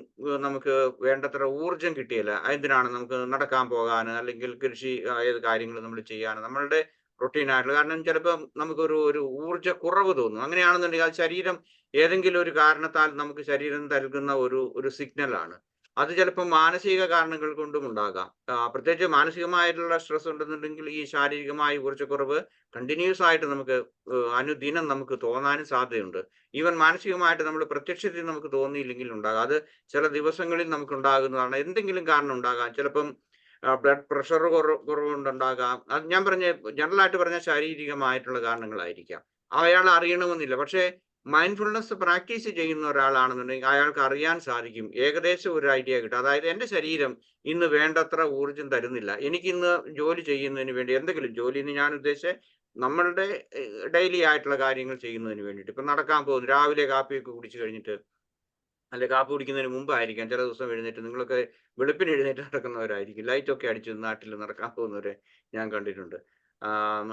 നമുക്ക് വേണ്ടത്ര ഊർജം കിട്ടിയല്ല. എന്തിനാണ് നമുക്ക് നടക്കാൻ പോകാൻ, അല്ലെങ്കിൽ കൃഷി ഏത് കാര്യങ്ങൾ നമ്മൾ ചെയ്യാൻ, നമ്മളുടെ റൊട്ടീൻ ആയിട്ടുള്ള. കാരണം ചിലപ്പോൾ നമുക്കൊരു ഊർജ്ജ കുറവ് തോന്നും. അങ്ങനെയാണെന്നുണ്ടെങ്കിൽ അത് ശരീരം ഏതെങ്കിലും ഒരു കാരണത്താൽ നമുക്ക് ശരീരം നൽകുന്ന ഒരു സിഗ്നലാണ്. അത് ചിലപ്പോൾ മാനസിക കാരണങ്ങൾ കൊണ്ടും ഉണ്ടാകാം. പ്രത്യേകിച്ച് മാനസികമായിട്ടുള്ള സ്ട്രെസ് ഉണ്ടെന്നുണ്ടെങ്കിൽ ഈ ശാരീരികമായ ഊർജ്ജക്കുറവ് കണ്ടിന്യൂസ് ആയിട്ട് നമുക്ക് അനുദിനം നമുക്ക് തോന്നാനും സാധ്യതയുണ്ട്. ഈവൻ മാനസികമായിട്ട് നമ്മൾ പ്രത്യക്ഷത്തിൽ നമുക്ക് തോന്നിയില്ലെങ്കിൽ ഉണ്ടാകാം, അത് ചില ദിവസങ്ങളിൽ നമുക്ക് ഉണ്ടാകുന്നതാണ്. എന്തെങ്കിലും കാരണം ഉണ്ടാകാം. ചിലപ്പം ബ്ലഡ് പ്രഷർ കുറവുണ്ടാകാം. അത് ഞാൻ ജനറൽ ആയിട്ട് പറഞ്ഞ ശാരീരികമായിട്ടുള്ള കാരണങ്ങളായിരിക്കാം. അയാൾ അറിയണമെന്നില്ല. പക്ഷേ മൈൻഡ്ഫുൾനെസ് പ്രാക്ടീസ് ചെയ്യുന്ന ഒരാളാണെന്നുണ്ടെങ്കിൽ അയാൾക്ക് അറിയാൻ സാധിക്കും, ഏകദേശം ഒരു ഐഡിയ കിട്ടും. അതായത് എൻ്റെ ശരീരം ഇന്ന് വേണ്ടത്ര ഊർജം തരുന്നില്ല, എനിക്കിന്ന് ജോലി ചെയ്യുന്നതിന് വേണ്ടി, എന്തെങ്കിലും ജോലി എന്ന് ഞാൻ ഉദ്ദേശിച്ചത് നമ്മളുടെ ഡെയിലി ആയിട്ടുള്ള കാര്യങ്ങൾ ചെയ്യുന്നതിന് വേണ്ടിയിട്ട്. ഇപ്പം നടക്കാൻ പോകുന്നു, രാവിലെ കാപ്പിയൊക്കെ കുടിച്ചു കഴിഞ്ഞിട്ട്, അല്ലെ കാപ്പി കുടിക്കുന്നതിന് മുമ്പായിരിക്കാം ചില ദിവസം എഴുന്നേറ്റ്, നിങ്ങളൊക്കെ വെളുപ്പിന് എഴുന്നേറ്റ് നടക്കുന്നവരായിരിക്കും, ലൈറ്റൊക്കെ അടിച്ച് നാട്ടിൽ നടക്കാൻ പോകുന്നവരെ ഞാൻ കണ്ടിട്ടുണ്ട്.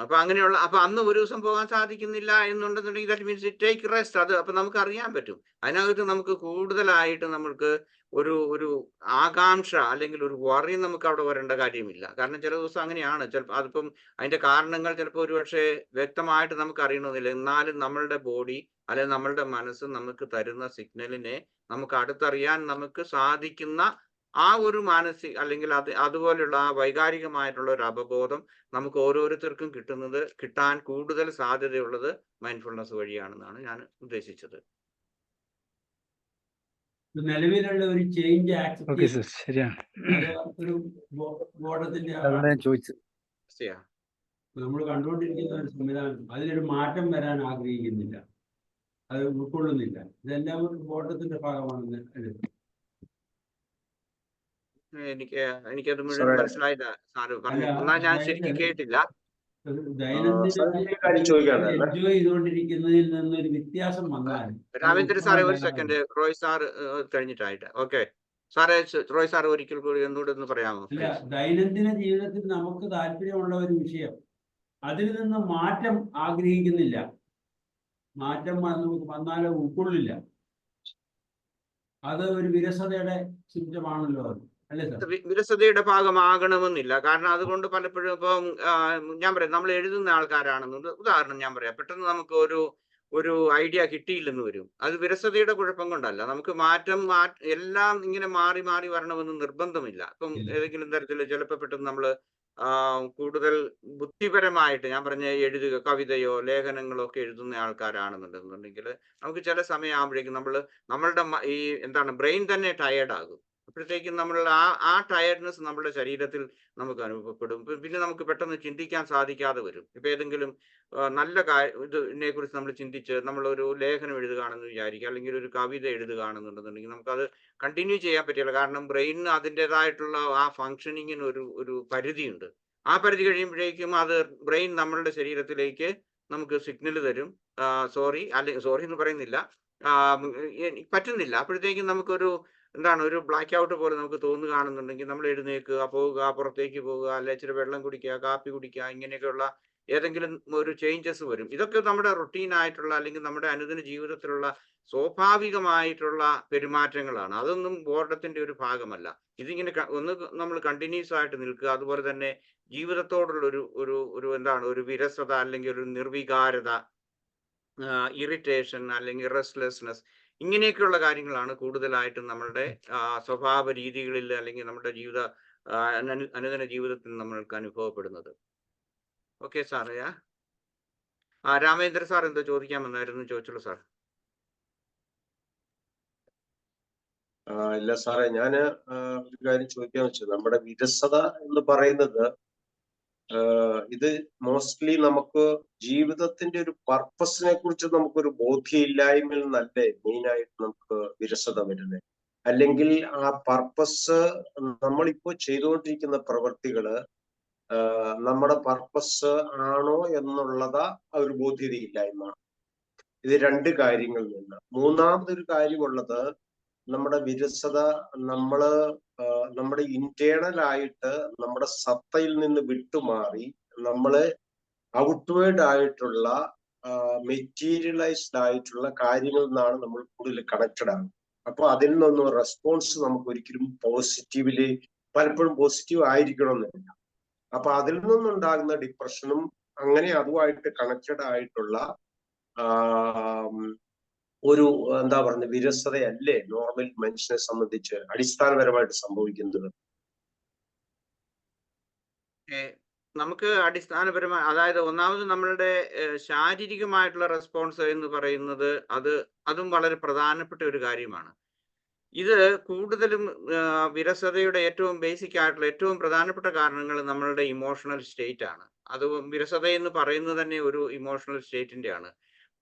അപ്പൊ അങ്ങനെയുള്ള, അപ്പൊ അന്ന് ഒരു ദിവസം പോകാൻ സാധിക്കുന്നില്ല എന്നുണ്ടെന്നുണ്ടെങ്കിൽ that means it take rest. അത് അപ്പൊ നമുക്ക് അറിയാൻ പറ്റും. അതിനകത്ത് നമുക്ക് കൂടുതലായിട്ട് നമ്മൾക്ക് ഒരു ആകാംക്ഷ അല്ലെങ്കിൽ ഒരു വറി നമുക്ക് അവിടെ വരേണ്ട കാര്യമില്ല. കാരണം ചില ദിവസം അങ്ങനെയാണ്. ചിലപ്പോൾ അതിപ്പം അതിന്റെ കാരണങ്ങൾ ചിലപ്പോൾ ഒരുപക്ഷെ വ്യക്തമായിട്ട് നമുക്ക് അറിയണമെന്നില്ല. എന്നാലും നമ്മളുടെ ബോഡി അല്ലെങ്കിൽ നമ്മളുടെ മനസ്സ് നമുക്ക് തരുന്ന സിഗ്നലിനെ നമുക്ക് അടുത്തറിയാൻ നമുക്ക് സാധിക്കുന്ന ആ ഒരു മാനസിക അല്ലെങ്കിൽ അതുപോലെയുള്ള ആ വൈകാരികമായിട്ടുള്ള ഒരു അവബോധം നമുക്ക് ഓരോരുത്തർക്കും കിട്ടാൻ കൂടുതൽ സാധ്യതയുള്ളത് മൈൻഡ്ഫുൾനെസ് വഴിയാണെന്നാണ് ഞാൻ ഉദ്ദേശിച്ചത്. നിലവിലുള്ള ഒരു ചേഞ്ച് ആക്സെപ്റ്റ് ഓക്കെ സർ, ശരിയാണ്. ഒരു ബോധത്തിന്റെ അതുകൊണ്ട് ഞാൻ ചോദിച്ചത്. നമ്മൾ കണ്ടുകൊണ്ടിരിക്കുന്ന ഒരു സംവിധാനം, അതിലൊരു മാറ്റം വരാൻ ആഗ്രഹിക്കുന്നില്ല, അത് ഉൾക്കൊള്ളുന്നില്ല. ഇതെല്ലാം ഒരു ബോധത്തിന്റെ ഭാഗമാണെന്ന് എടുക്കും. എനിക്കത് മുഴുവൻ മനസ്സിലായില്ല സാറ് പറഞ്ഞു. എന്നാൽ ഞാൻ ശരിക്കും കേട്ടില്ല. ദൈനംദിന എൻജോയ് ചെയ്തുകൊണ്ടിരിക്കുന്നതിൽ നിന്നൊരു വ്യത്യാസം വന്നാൽ, രാമേന്ദ്രൻ സാറേ ഒരു സെക്കൻഡ്, റോയ് സാർ കഴിഞ്ഞിട്ടായിട്ട്. ഓക്കെ സാറേ, റോയ് സാർ ഒരിക്കൽ കൂടി ഒന്നുകൂടെ ഒന്ന് പറയാമോ? അല്ല, ദൈനംദിന ജീവിതത്തിൽ നമുക്ക് താല്പര്യമുള്ള ഒരു വിഷയം, അതിൽ നിന്ന് മാറ്റം ആഗ്രഹിക്കുന്നില്ല. മാറ്റം നമുക്ക് വന്നാലോ ഉൾക്കൊള്ളില്ല. അത് ഒരു വിരസതയുടെ സിംറ്റമാണല്ലോ അത്, അല്ലേ സാർ? വിരസതയുടെ ഭാഗമാകണമെന്നില്ല. കാരണം അതുകൊണ്ട് പലപ്പോഴും ഇപ്പം ഞാൻ പറയാം, നമ്മൾ എഴുതുന്ന ആൾക്കാരാണെന്നുണ്ട്, ഉദാഹരണം ഞാൻ പറയാം, പെട്ടെന്ന് നമുക്ക് ഒരു ഐഡിയ കിട്ടിയില്ലെന്ന് വരും. അത് വിരസതയുടെ കുഴപ്പം കൊണ്ടല്ല. നമുക്ക് എല്ലാം ഇങ്ങനെ മാറി മാറി വരണമെന്ന് നിർബന്ധമില്ല. ഇപ്പം ഏതെങ്കിലും തരത്തിൽ ചിലപ്പോൾ പെട്ടെന്ന് നമ്മൾ കൂടുതൽ ബുദ്ധിപരമായിട്ട് ഞാൻ പറഞ്ഞ എഴുതുക, കവിതയോ ലേഖനങ്ങളോ ഒക്കെ എഴുതുന്ന ആൾക്കാരാണെന്നുണ്ടെന്നുണ്ടെങ്കിൽ നമുക്ക് ചില സമയമാകുമ്പോഴേക്കും നമ്മളുടെ ഈ ബ്രെയിൻ തന്നെ ടയേർഡ് ആകും. അപ്പോഴത്തേക്കും നമ്മൾ ആ ടയർഡ്നെസ് നമ്മുടെ ശരീരത്തിൽ നമുക്ക് അനുഭവപ്പെടും. പിന്നെ നമുക്ക് പെട്ടെന്ന് ചിന്തിക്കാൻ സാധിക്കാതെ വരും. ഇപ്പൊ ഏതെങ്കിലും നല്ല ഇതിനെ കുറിച്ച് നമ്മൾ ചിന്തിച്ച് നമ്മളൊരു ലേഖനം എഴുതുകയാണെന്ന് വിചാരിക്കുക, അല്ലെങ്കിൽ ഒരു കവിത എഴുതുകയാണെന്നുണ്ടെന്നുണ്ടെങ്കിൽ നമുക്കത് കണ്ടിന്യൂ ചെയ്യാൻ പറ്റില്ല. കാരണം ബ്രെയിനിന് അതിൻ്റെതായിട്ടുള്ള ആ ഫങ്ഷനിങ്ങിന് ഒരു പരിധിയുണ്ട്. ആ പരിധി കഴിയുമ്പോഴേക്കും ബ്രെയിൻ നമ്മളുടെ ശരീരത്തിലേക്ക് നമുക്ക് സിഗ്നൽ തരും. സോറി എന്ന് പറയുന്നില്ല, പറ്റുന്നില്ല. അപ്പോഴത്തേക്കും നമുക്കൊരു ഒരു ബ്ലാക്ക് ഔട്ട് പോലെ നമുക്ക് തോന്നുകയാണെന്നുണ്ടെങ്കിൽ നമ്മൾ എഴുന്നേൽക്കുക, പോവുക, പുറത്തേക്ക് പോവുക, അല്ലെ ഇച്ചിരി വെള്ളം കുടിക്കുക, കാപ്പി കുടിക്കുക, ഇങ്ങനെയൊക്കെയുള്ള ഏതെങ്കിലും ഒരു ചേഞ്ചസ് വരും. ഇതൊക്കെ നമ്മുടെ റുട്ടീനായിട്ടുള്ള അല്ലെങ്കിൽ നമ്മുടെ അനുദിന ജീവിതത്തിലുള്ള സ്വാഭാവികമായിട്ടുള്ള പെരുമാറ്റങ്ങളാണ്. അതൊന്നും ബോർഡത്തിന്റെ ഒരു ഭാഗമല്ല. ഇതിങ്ങനെ നമ്മൾ കണ്ടിന്യൂസ് ആയിട്ട് നിൽക്കുക. അതുപോലെ തന്നെ ജീവിതത്തോടുള്ള ഒരു വിരസത അല്ലെങ്കിൽ ഒരു നിർവികാരത, ഇറിറ്റേഷൻ അല്ലെങ്കിൽ റെസ്റ്റ്ലെസ്നെസ്, ഇങ്ങനെയൊക്കെയുള്ള കാര്യങ്ങളാണ് കൂടുതലായിട്ടും നമ്മളുടെ സ്വഭാവ രീതികളിൽ അല്ലെങ്കിൽ നമ്മുടെ അനുദിന ജീവിതത്തിൽ നമ്മൾക്ക് അനുഭവപ്പെടുന്നത്. ഓക്കെ സാറേ. രാമേന്ദ്ര സാർ എന്തോ ചോദിക്കാമെന്നായിരുന്നു, ചോദിച്ചോളൂ സാർ. ഇല്ല സാറേ, ഞാന് ഒരു കാര്യം ചോദിക്കാന്ന് വെച്ചാൽ, നമ്മുടെ വിരസത എന്ന് പറയുന്നത് ഇത് മോസ്റ്റ്ലി നമുക്ക് ജീവിതത്തിന്റെ ഒരു പർപ്പസിനെ കുറിച്ച് നമുക്കൊരു ബോധ്യമില്ലായ്മയിൽ നിന്നല്ലേ മെയിനായിട്ട് നമുക്ക് വിരസത വരുന്നത്. അല്ലെങ്കിൽ ആ പർപ്പസ്, നമ്മളിപ്പോ ചെയ്തുകൊണ്ടിരിക്കുന്ന പ്രവൃത്തികള് നമ്മുടെ പർപ്പസ് ആണോ എന്നുള്ളതാ ഒരു ബോധ്യതയില്ലായ്മ. ഇത് രണ്ട് കാര്യങ്ങളിൽ നിന്ന്. മൂന്നാമതൊരു കാര്യമുള്ളത്, നമ്മുടെ വിരസത നമ്മുടെ ഇന്റേണൽ ആയിട്ട് നമ്മുടെ സത്തയിൽ നിന്ന് വിട്ടുമാറി നമ്മള് ഔട്ട്വേർഡ് ആയിട്ടുള്ള മെറ്റീരിയലൈസ്ഡ് ആയിട്ടുള്ള കാര്യങ്ങളിൽ നിന്നാണ് നമ്മൾ കൂടുതൽ കണക്റ്റഡ് ആകുന്നത്. അപ്പൊ അതിൽ നിന്നൊന്നും റെസ്പോൺസ് നമുക്ക് ഒരിക്കലും പലപ്പോഴും പോസിറ്റീവ് ആയിരിക്കണമെന്നില്ല. അപ്പൊ അതിൽ നിന്നുണ്ടാകുന്ന ഡിപ്രഷനും അങ്ങനെ അതുമായിട്ട് കണക്റ്റഡ് ആയിട്ടുള്ള ഒരു വിരസതയല്ലേ നോർമൽ മനുഷ്യനെ സംബന്ധിച്ച് അടിസ്ഥാനപരമായിട്ട് സംഭവിക്കുന്നത്? നമുക്ക് അടിസ്ഥാനപരമായി, അതായത് ഒന്നാമത് നമ്മളുടെ ശാരീരികമായിട്ടുള്ള റെസ്പോൺസ് എന്ന് പറയുന്നത് അതും വളരെ പ്രധാനപ്പെട്ട ഒരു കാര്യമാണ്. ഇത് കൂടുതലും വിരസതയുടെ ഏറ്റവും ബേസിക് ആയിട്ടുള്ള ഏറ്റവും പ്രധാനപ്പെട്ട കാരണങ്ങൾ നമ്മളുടെ ഇമോഷണൽ സ്റ്റേറ്റ് ആണ്. അത് വിരസത എന്ന് പറയുന്നത് തന്നെ ഒരു ഇമോഷണൽ സ്റ്റേറ്റിന്റെ ആണ്.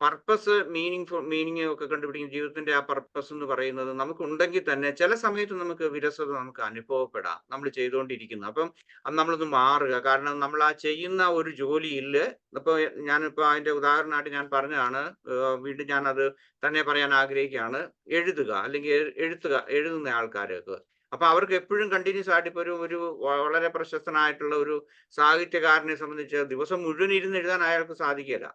പർപ്പസ്, മീനിങ് ഒക്കെ കണ്ടുപിടിക്കുന്ന ജീവിതത്തിന്റെ ആ പർപ്പസ് എന്ന് പറയുന്നത് നമുക്കുണ്ടെങ്കിൽ തന്നെ ചില സമയത്ത് നമുക്ക് വിരസത നമുക്ക് അനുഭവപ്പെടാം നമ്മൾ ചെയ്തുകൊണ്ടിരിക്കുന്നത്. അപ്പം നമ്മളൊന്ന് മാറുക. കാരണം നമ്മൾ ആ ചെയ്യുന്ന ഒരു ജോലിയിൽ, ഇപ്പോൾ ഞാനിപ്പോൾ അതിന്റെ ഉദാഹരണമായിട്ട് ഞാൻ പറഞ്ഞതാണ്, വീണ്ടും ഞാൻ അത് തന്നെ പറയാൻ ആഗ്രഹിക്കുകയാണ്. എഴുതുക അല്ലെങ്കിൽ എഴുതുന്ന ആൾക്കാർക്ക്, അപ്പൊ അവർക്ക് എപ്പോഴും കണ്ടിന്യൂസ് ആയിട്ട് ഇപ്പോൾ ഒരു വളരെ പ്രശസ്തനായിട്ടുള്ള ഒരു സാഹിത്യകാരനെ സംബന്ധിച്ച് ദിവസം മുഴുവൻ ഇരുന്ന് എഴുതാൻ അയാൾക്ക് സാധിക്കില്ല.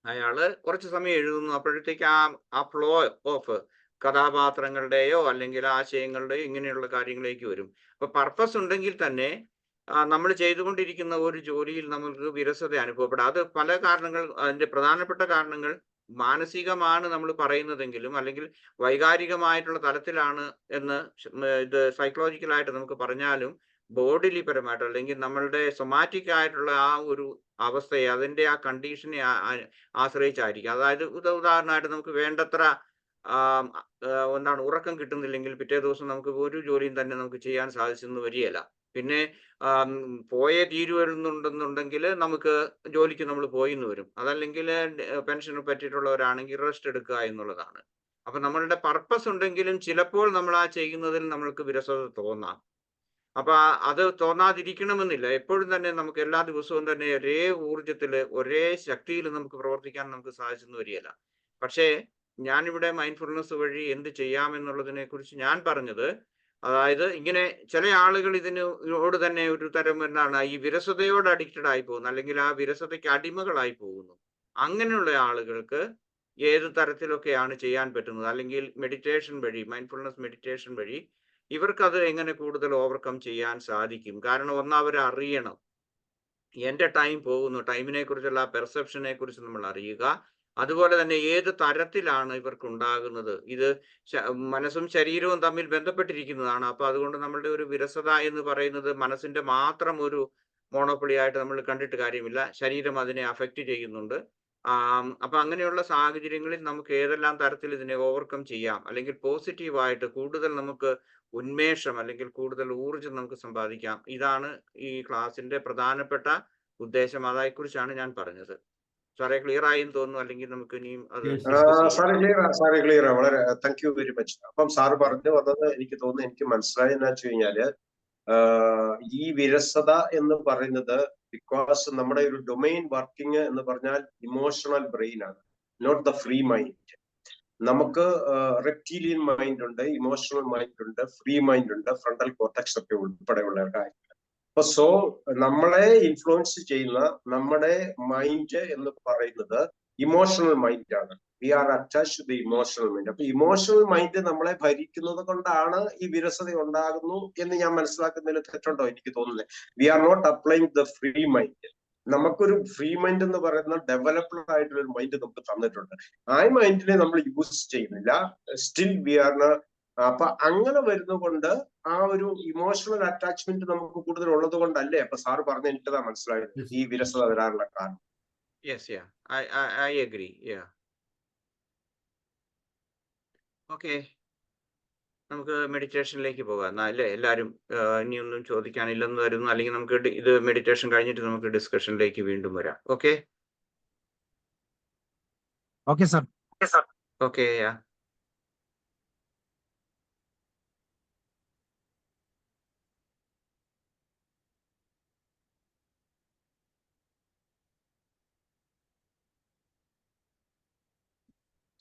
അയാള് കുറച്ച് സമയം എഴുതുന്നു, അപ്പോഴത്തേക്ക് ആ ഫ്ലോ ഓഫ് കഥാപാത്രങ്ങളുടെയോ അല്ലെങ്കിൽ ആശയങ്ങളുടെയോ ഇങ്ങനെയുള്ള കാര്യങ്ങളിലേക്ക് വരും. അപ്പൊ പർപ്പസ് ഉണ്ടെങ്കിൽ തന്നെ നമ്മൾ ചെയ്തുകൊണ്ടിരിക്കുന്ന ഒരു ജോലിയിൽ നമുക്ക് വിരസത അനുഭവപ്പെടാം. അത് പല കാരണങ്ങൾ, അതിന്റെ പ്രധാനപ്പെട്ട കാരണങ്ങൾ മാനസികമാണ് നമ്മൾ പറയുന്നതെങ്കിലും, അല്ലെങ്കിൽ വൈകാരികമായിട്ടുള്ള തലത്തിലാണ് എന്ന് ഇത് സൈക്കോളജിക്കലായിട്ട് നമുക്ക് പറഞ്ഞാലും, ബോഡിലി പരമായിട്ട് അല്ലെങ്കിൽ നമ്മളുടെ സൊമാറ്റിക് ആയിട്ടുള്ള ആ ഒരു അവസ്ഥയെ, അതിൻ്റെ ആ കണ്ടീഷനെ ആശ്രയിച്ചായിരിക്കും. അതായത് ഉദാഹരണമായിട്ട് നമുക്ക് വേണ്ടത്ര എന്താണ് ഉറക്കം കിട്ടുന്നില്ലെങ്കിൽ പിറ്റേ ദിവസം നമുക്ക് ഒരു ജോലിയും തന്നെ നമുക്ക് ചെയ്യാൻ സാധിച്ചെന്ന് വരികയില്ല. പിന്നെ പോയേ തീരുവെന്നുണ്ടെന്നുണ്ടെങ്കിൽ നമുക്ക് ജോലിക്ക് നമ്മൾ പോയിന്ന് വരും. അതല്ലെങ്കിൽ പെൻഷനെ പറ്റിയിട്ടുള്ളവരാണെങ്കിൽ റെസ്റ്റ് എടുക്കുക എന്നുള്ളതാണ്. അപ്പൊ നമ്മളുടെ പർപ്പസ് ഉണ്ടെങ്കിലും ചിലപ്പോൾ നമ്മൾ ആ ചെയ്യുന്നതിൽ നമ്മൾക്ക് വിരസത തോന്നാം. അപ്പൊ അത് തോന്നാതിരിക്കണമെന്നില്ല. എപ്പോഴും തന്നെ നമുക്ക് എല്ലാ ദിവസവും തന്നെ ഒരേ ഊർജത്തില് ഒരേ ശക്തിയിൽ നമുക്ക് പ്രവർത്തിക്കാൻ നമുക്ക് സാധിച്ചെന്ന് വരികയില്ല. പക്ഷേ ഞാനിവിടെ മൈൻഡ്ഫുൾനെസ് വഴി എന്ത് ചെയ്യാമെന്നുള്ളതിനെ കുറിച്ച് ഞാൻ പറഞ്ഞത്, അതായത് ഇങ്ങനെ ചില ആളുകൾ ഇതിനോട് തന്നെ ഒരു തരം എന്താണ് ഈ വിരസതയോട് അഡിക്റ്റഡ് ആയി പോകുന്നു, അല്ലെങ്കിൽ ആ വിരസതയ്ക്ക് അടിമകളായി പോകുന്നു. അങ്ങനെയുള്ള ആളുകൾക്ക് ഏത് തരത്തിലൊക്കെയാണ് ചെയ്യാൻ പറ്റുന്നത്, അല്ലെങ്കിൽ മെഡിറ്റേഷൻ വഴി, മൈൻഡ്ഫുൾനെസ് മെഡിറ്റേഷൻ വഴി ഇവർക്കത് എങ്ങനെ കൂടുതൽ ഓവർകം ചെയ്യാൻ സാധിക്കും? കാരണം ഒന്ന് അവർ അറിയണം, എൻ്റെ ടൈം പോകുന്നു, ടൈമിനെ കുറിച്ചുള്ള പെർസെപ്ഷനെ കുറിച്ച് നമ്മൾ അറിയുക. അതുപോലെ തന്നെ ഏത് തരത്തിലാണ് ഇവർക്ക് ഉണ്ടാകുന്നത്, ഇത് മനസ്സും ശരീരവും തമ്മിൽ ബന്ധപ്പെട്ടിരിക്കുന്നതാണ്. അപ്പൊ അതുകൊണ്ട് നമ്മളുടെ ഒരു വിരസത എന്ന് പറയുന്നത് മനസ്സിന്റെ മാത്രം ഒരു മോണോപ്പൊളി ആയിട്ട് നമ്മൾ കണ്ടിട്ട് കാര്യമില്ല. ശരീരം അതിനെ അഫക്റ്റ് ചെയ്യുന്നുണ്ട്. അപ്പൊ അങ്ങനെയുള്ള സാഹചര്യങ്ങളിൽ നമുക്ക് ഏതെല്ലാം തരത്തിൽ ഇതിനെ ഓവർകം ചെയ്യാം, അല്ലെങ്കിൽ പോസിറ്റീവായിട്ട് കൂടുതൽ നമുക്ക് ഉന്മേഷം അല്ലെങ്കിൽ കൂടുതൽ ഊർജം നമുക്ക് സമ്പാദിക്കാം. ഇതാണ് ഈ ക്ലാസിന്റെ പ്രധാനപ്പെട്ട ഉദ്ദേശം. അതേക്കുറിച്ചാണ് ഞാൻ പറഞ്ഞത്. സാറേ ക്ലിയർ ആയി തോന്നുന്നു, അല്ലെങ്കിൽ നമുക്ക് ഇനിയും അത് സാറേ ക്ലിയർ വളരെ താങ്ക് യു വെരി മച്ച്. അപ്പം സാറ് പറഞ്ഞു വന്നത് എനിക്ക് തോന്നുന്നു എനിക്ക് മനസ്സിലായി എന്ന് വെച്ച് കഴിഞ്ഞാല് ഈ വിരസത എന്ന് പറയുന്നത് ബിക്കോസ് നമ്മുടെ ഒരു ഡൊമൈൻ വർക്കിംഗ് എന്ന് പറഞ്ഞാൽ ഇമോഷണൽ ബ്രെയിൻ ആണ്, നോട്ട് ദ ഫ്രീ മൈൻഡ്. നമുക്ക് റെപ്റ്റീലിയൻ മൈൻഡ് ഉണ്ട്, ഇമോഷണൽ മൈൻഡ് ഉണ്ട്, ഫ്രീ മൈൻഡ് ഉണ്ട്, ഫ്രണ്ടൽ കോർട്ടക്സ് ഒക്കെ ഉൾപ്പെടെയുള്ള കാര്യങ്ങൾ. അപ്പൊ നമ്മളെ ഇൻഫ്ലുവൻസ് ചെയ്യുന്ന നമ്മുടെ മൈൻഡ് എന്ന് പറയുന്നത് ഇമോഷണൽ മൈൻഡ് ആണ്. We are attached to the emotional mind. അപ്പൊ ഇമോഷണൽ മൈൻഡ് നമ്മളെ ഭരിക്കുന്നത് കൊണ്ടാണ് ഈ വിരസത ഉണ്ടാകുന്നു എന്ന് ഞാൻ മനസ്സിലാക്കുന്നതിൽ തെറ്റുണ്ടോ? എനിക്ക് തോന്നുന്നത് we are not applying the free mind. നമുക്കൊരു ഫ്രീ മൈൻഡ് എന്ന് പറയുന്ന ഡെവലപ്ഡ് ആയിട്ടുള്ള ഒരു മൈൻഡ് നമുക്ക് തന്നിട്ടുണ്ട്. ആ മൈൻഡിനെ നമ്മൾ യൂസ് ചെയ്യുന്നില്ല. Still we are. അപ്പൊ അങ്ങനെ വരുന്നതുകൊണ്ട് ആ ഒരു ഇമോഷണൽ അറ്റാച്ച്മെന്റ് നമുക്ക് കൂടുതൽ ഉള്ളത് കൊണ്ടല്ലേ അപ്പൊ സാറ് പറഞ്ഞ എനിക്കതാ മനസ്സിലായത് ഈ വിരസത വരാനുള്ള കാരണം. Yes, yeah, I agree. Yeah. Okay. നമുക്ക് മെഡിറ്റേഷനിലേക്ക് പോകാം അല്ലേ? എല്ലാവരും ഇനിയൊന്നും ചോദിക്കാനില്ലെന്ന് വരുന്നു, അല്ലെങ്കിൽ നമുക്ക് ഇത് മെഡിറ്റേഷൻ കഴിഞ്ഞിട്ട് നമുക്ക് ഡിസ്കഷനിലേക്ക് വീണ്ടും വരാം. Okay okay sir. Okay.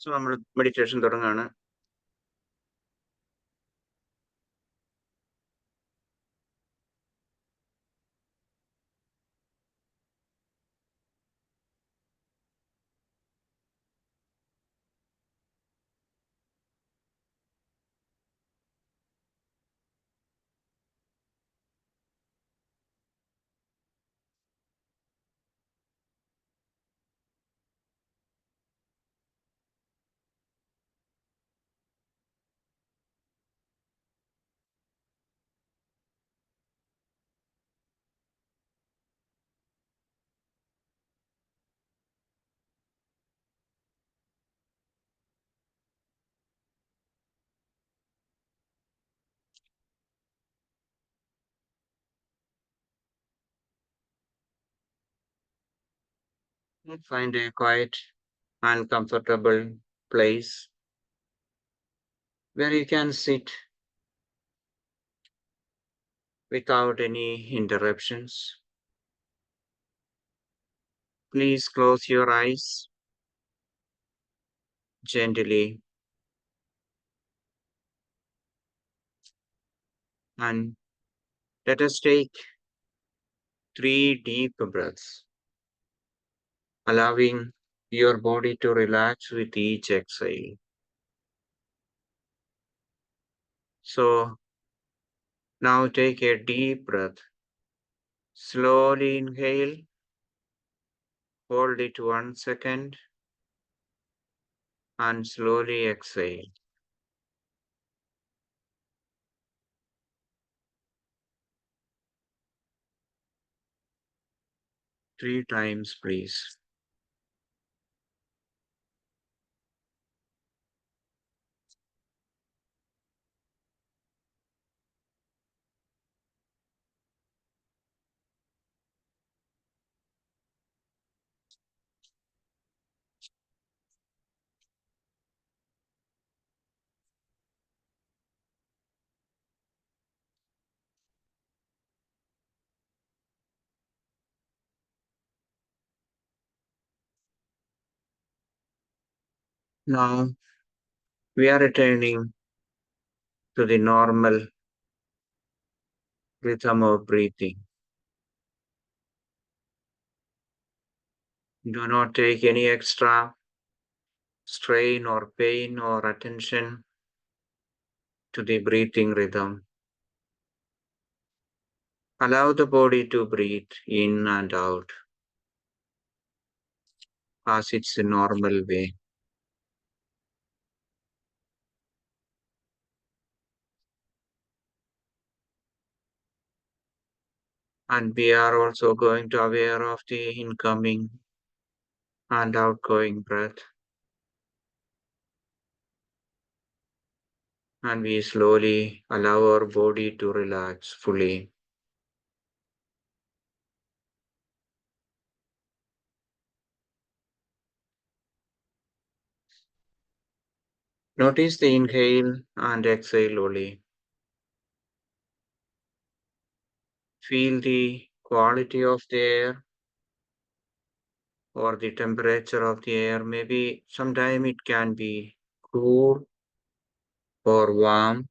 So നമ്മൾ meditation തുടങ്ങാണ്. Find a quiet and comfortable place where you can sit without any interruptions. Please close your eyes gently and let us take 3 deep breaths, allowing your body to relax with each exhale. So now take a deep breath. Slowly inhale, hold it 1 second, and slowly exhale. Three times, please. Now we are returning to the normal rhythm of breathing. Do not take any extra strain or pain or attention to the breathing rhythm. Allow the body to breathe in and out as its normal way. And we are also going to aware of the incoming and outgoing breath. And we slowly allow our body to relax fully. Notice the inhale and exhale only. Feel the quality of the air or the temperature of the air. Maybe sometime it can be cool or warm.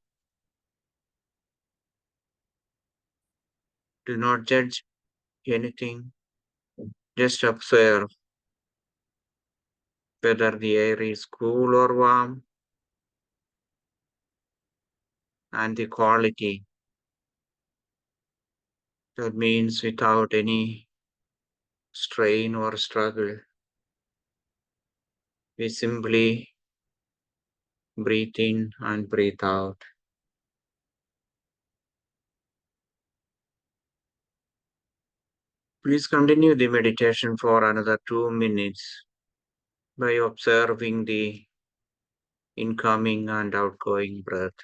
Do not judge anything. Just observe whether the air is cool or warm and the quality. That means without any strain or struggle. We simply breathe in and breathe out. Please continue the meditation for another 2 minutes by observing the incoming and outgoing breath.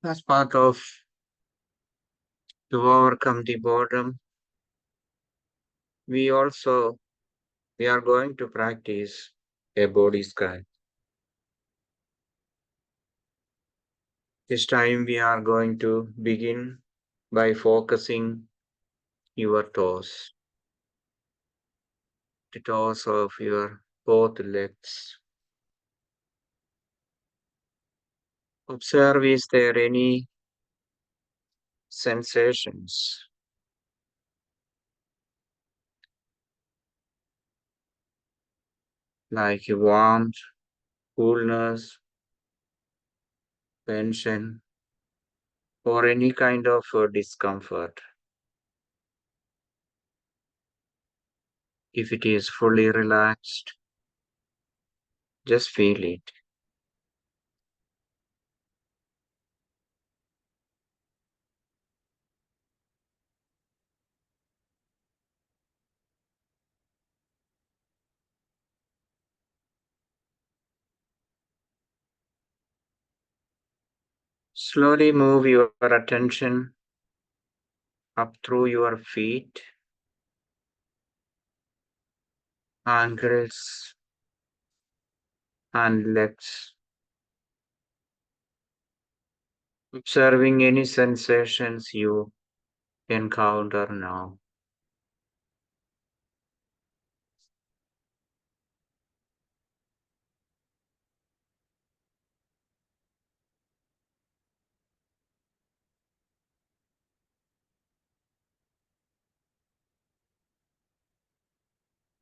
As part of to overcome the boredom, we are going to practice a body scan. This time we are going to begin by focusing your toes, the toes of your both legs. Observe, is there any sensations like warmth, coolness, tension, or any kind of discomfort? If it is fully relaxed, just feel it. Slowly move your attention up through your feet, ankles, and legs, observing any sensations you encounter now.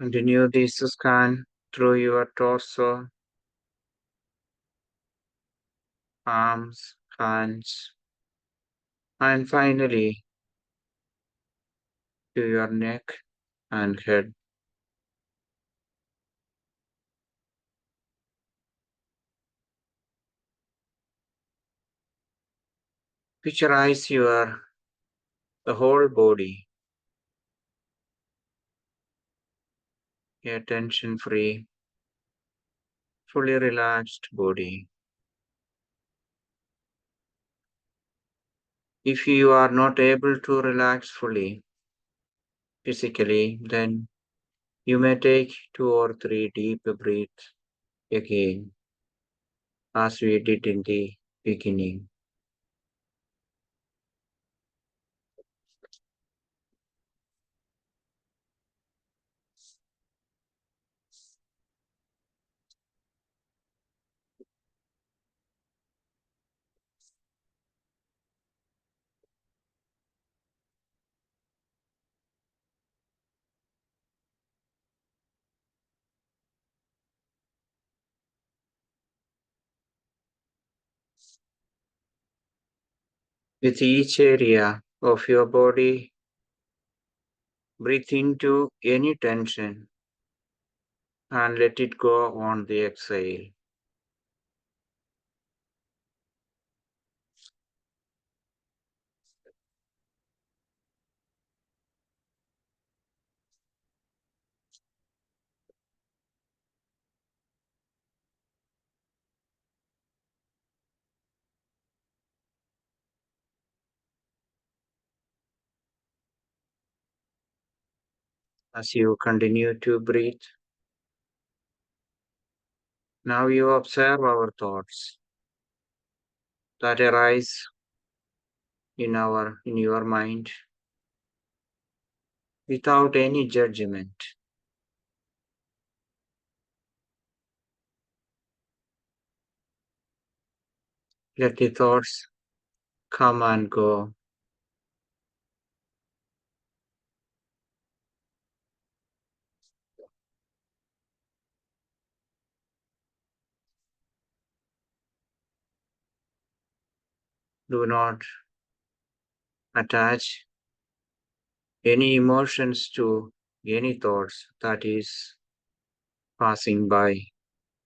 Continue this scan through your torso, arms, hands, and finally to your neck and head. Picturize the whole body, a tension-free, fully relaxed body. If you are not able to relax fully physically, then you may take 2 or 3 deep breaths again, as we did in the beginning. With each area of your body, breathe into any tension and let it go on the exhale. As you continue to breathe, now you observe our thoughts that arise in your mind without any judgment. Let the thoughts come and go. Do not attach any emotions to any thoughts that is passing by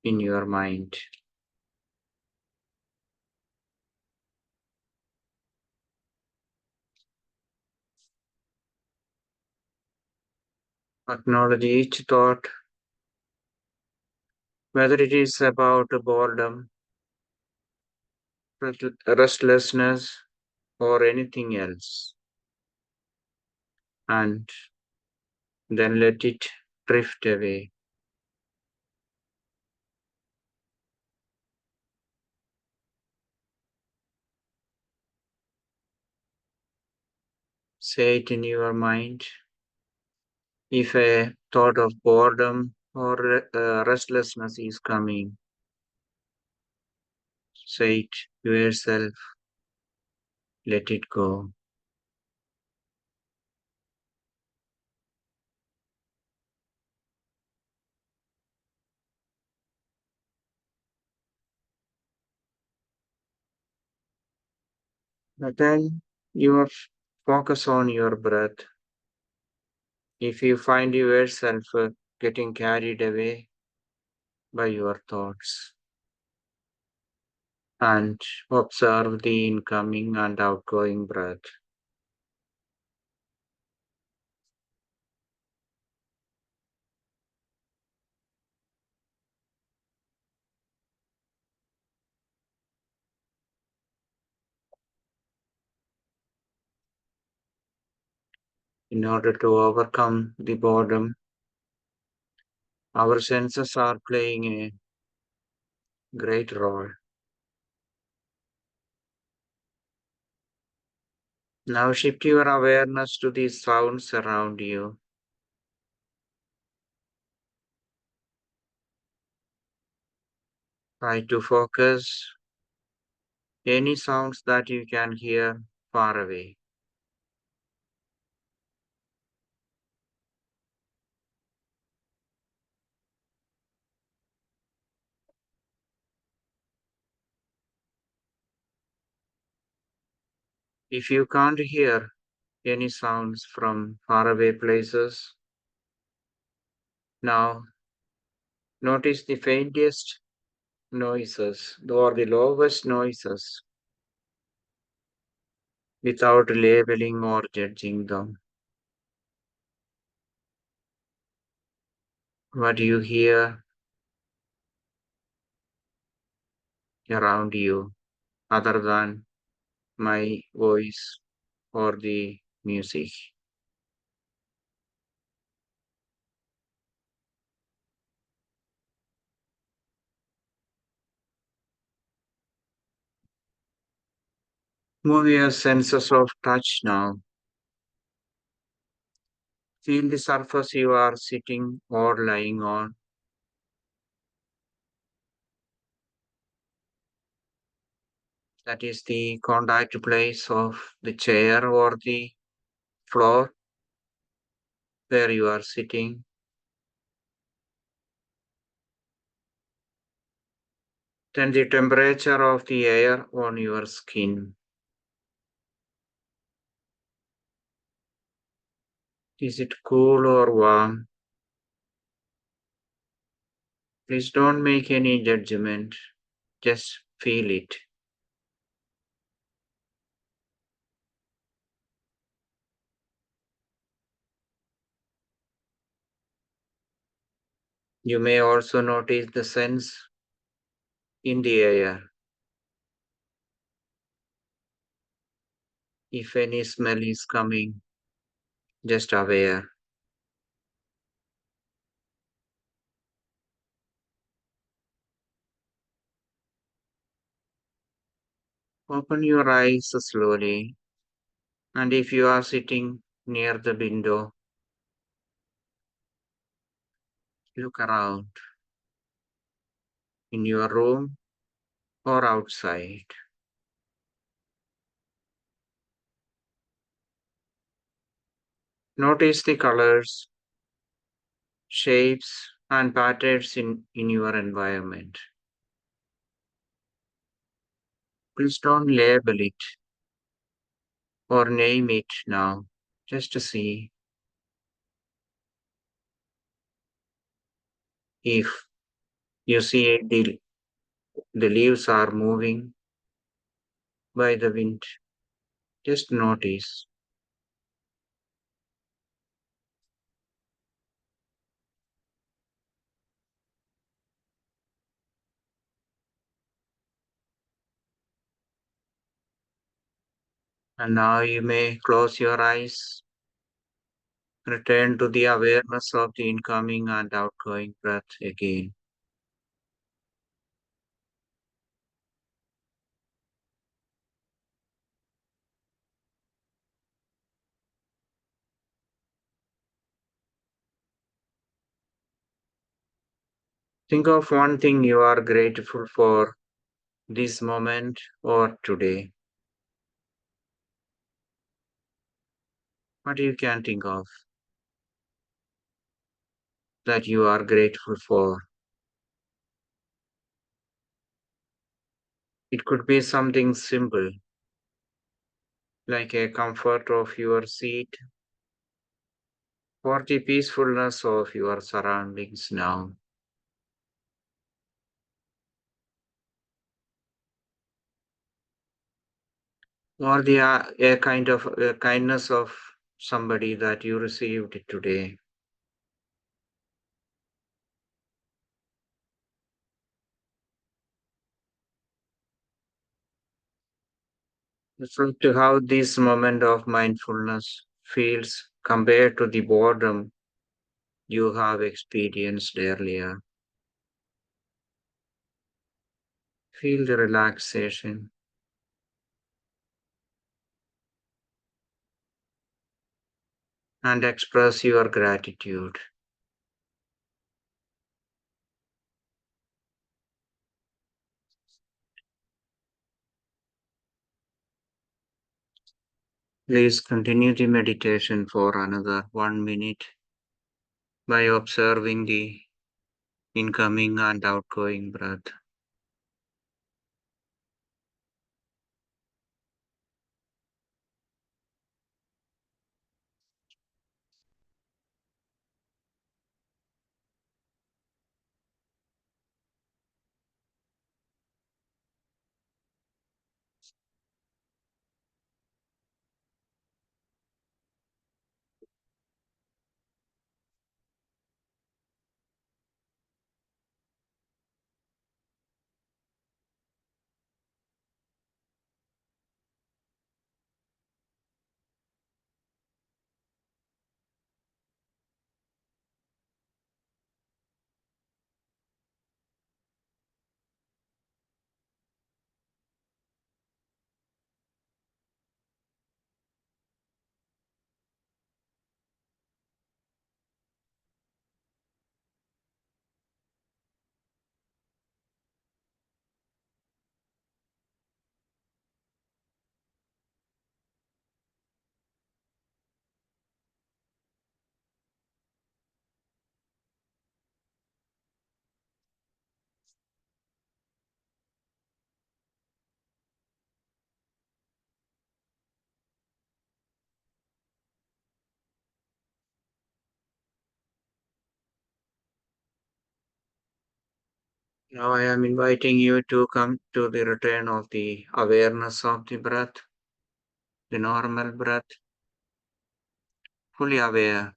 in your mind. Acknowledge each thought, whether it is about boredom, restlessness, or anything else, and then let it drift away. Say it in your mind. If a thought of boredom or restlessness is coming, say it to yourself, let it go. But then you focus on your breath. If you find yourself getting carried away by your thoughts, and observe the incoming and outgoing breath. In order to overcome the boredom, our senses are playing a great role. Now shift your awareness to the sounds around you. Try to focus any sounds that you can hear far away. If you can't hear any sounds from faraway places, now notice the faintest noises or the lowest noises without labeling or judging them. What do you hear around you other than my voice or the music? Move your senses of touch now. Feel the surface you are sitting or lying on. That is the contact place of the chair or the floor where you are sitting. Then the temperature of the air on your skin. Is it cool or warm? Please don't make any judgment. Just feel it. You may also notice the scents in the air. If any smell is coming, just aware. Open your eyes slowly, and if you are sitting near the window, look around in your room or outside. Notice the colors, shapes, and patterns in your environment. Please don't label it or name it now, just to see if you see the leaves are moving by the wind. Just notice. And now you may close your eyes. Return to the awareness of the incoming and outgoing breath again. Think of one thing you are grateful for this moment or today. What you can think of that you are grateful for. It could be something simple, like a comfort of your seat or the peacefulness of your surroundings now. Or a kind of a kindness of somebody that you received today. Reflect how this moment of mindfulness feels compared to the boredom you have experienced earlier. Feel the relaxation. And express your gratitude. Please continue the meditation for another 1 minute by observing the incoming and outgoing breath. Now I am inviting you to come to the return of the awareness of the breath, the normal breath, fully aware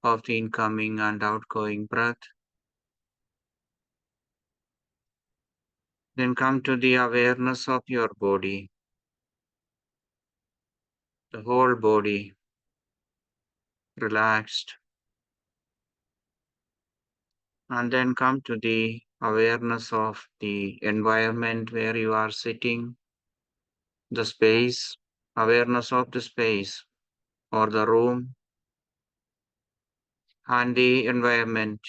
of the incoming and outgoing breath. Then come to the awareness of your body, the whole body, relaxed. And then come to the awareness of the environment where you are sitting, the space, awareness of the space or the room, and the environment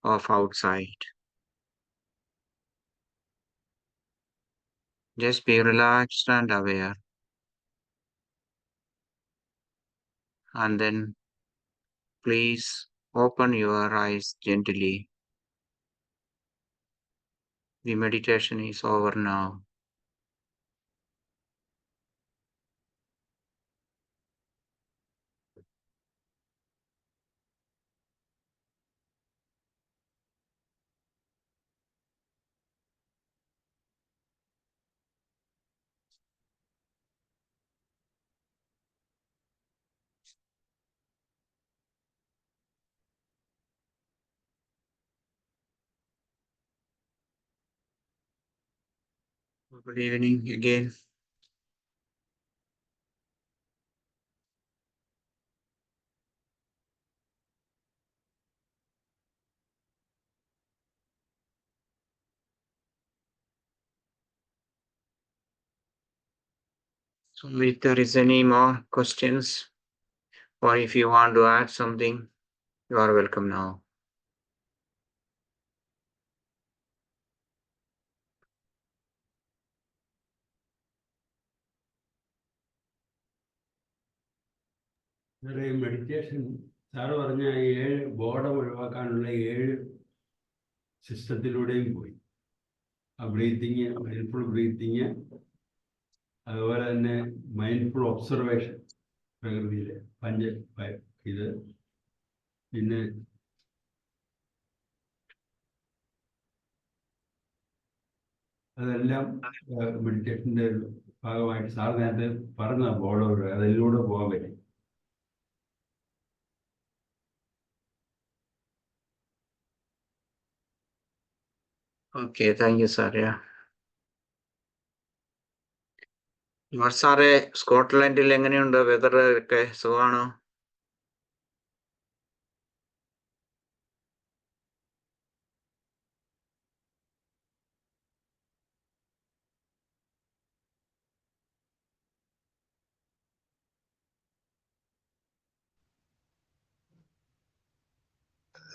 of outside. Just be relaxed and aware. And then please open your eyes gently. The meditation is over now. Good evening again. So if there is any more questions, or if you want to add something, you are welcome now. Meditation sir പറഞ്ഞ 7 boredom ഒഴിവാക്കാനുള്ള 7 സിസ്റ്റത്തിലൂടെയും പോയി. ആ breathing, mindful breathing, അതുപോലെ തന്നെ mindful observation പ്രകൃതിയിലെ ഇത്, പിന്നെ അതെല്ലാം മെഡിറ്റേഷൻ്റെ ഭാഗമായിട്ട് സാർ നേരത്തെ പറഞ്ഞ ബോർഡർ അതിലൂടെ പോകാൻ പറ്റും. Okay, thank you, sir. Yeah. സാറേ, സ്കോട്ട്ലൻഡിൽ എങ്ങനെയുണ്ട് വെതർ ഒക്കെ? സുഖമാണോ?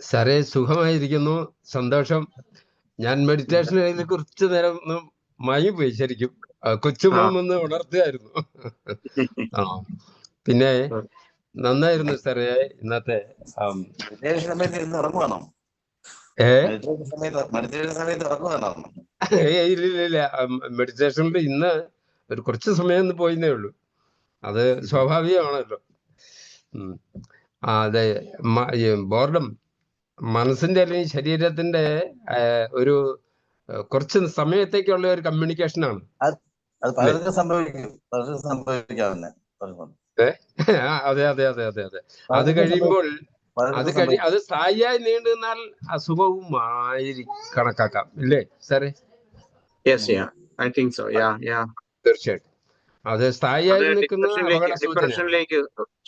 സാറേ, സുഖമായിരിക്കുന്നു, സന്തോഷം. ഞാൻ മെഡിറ്റേഷനിൽ കുറച്ചു നേരം ഒന്ന് മയങ്ങി പോയി ശരിക്കും. കൊച്ചുമോൻ ഒന്ന് ഉണർത്തുകയായിരുന്നു. ആ, പിന്നെ നന്നായിരുന്നു സാറേ ഇന്നത്തെ. ഇല്ല, മെഡിറ്റേഷനിൽ ഇന്ന് ഒരു കുറച്ച് സമയം ഒന്ന് പോയിന്നേ ഉള്ളൂ. അത് സ്വാഭാവികമാണല്ലോ. അതെ, ബോർഡം മനസ്സിന്റെ അല്ലെങ്കിൽ ശരീരത്തിന്റെ ഒരു കുറച്ച് സമയത്തേക്കുള്ള ഒരു കമ്മ്യൂണിക്കേഷൻ ആണ്. അതെ അതെ അതെ അതെ അതെ. അത് കഴിയുമ്പോൾ അത് സ്ഥായിയായി നീണ്ടു നിന്നാൽ അസുഖവുമായി കണക്കാക്കാം, ഇല്ലേ സാറേ? തീർച്ചയായിട്ടും അത് സ്ഥായിയായി നിൽക്കുന്ന അപകട ഡിപ്രഷനിലേക്ക്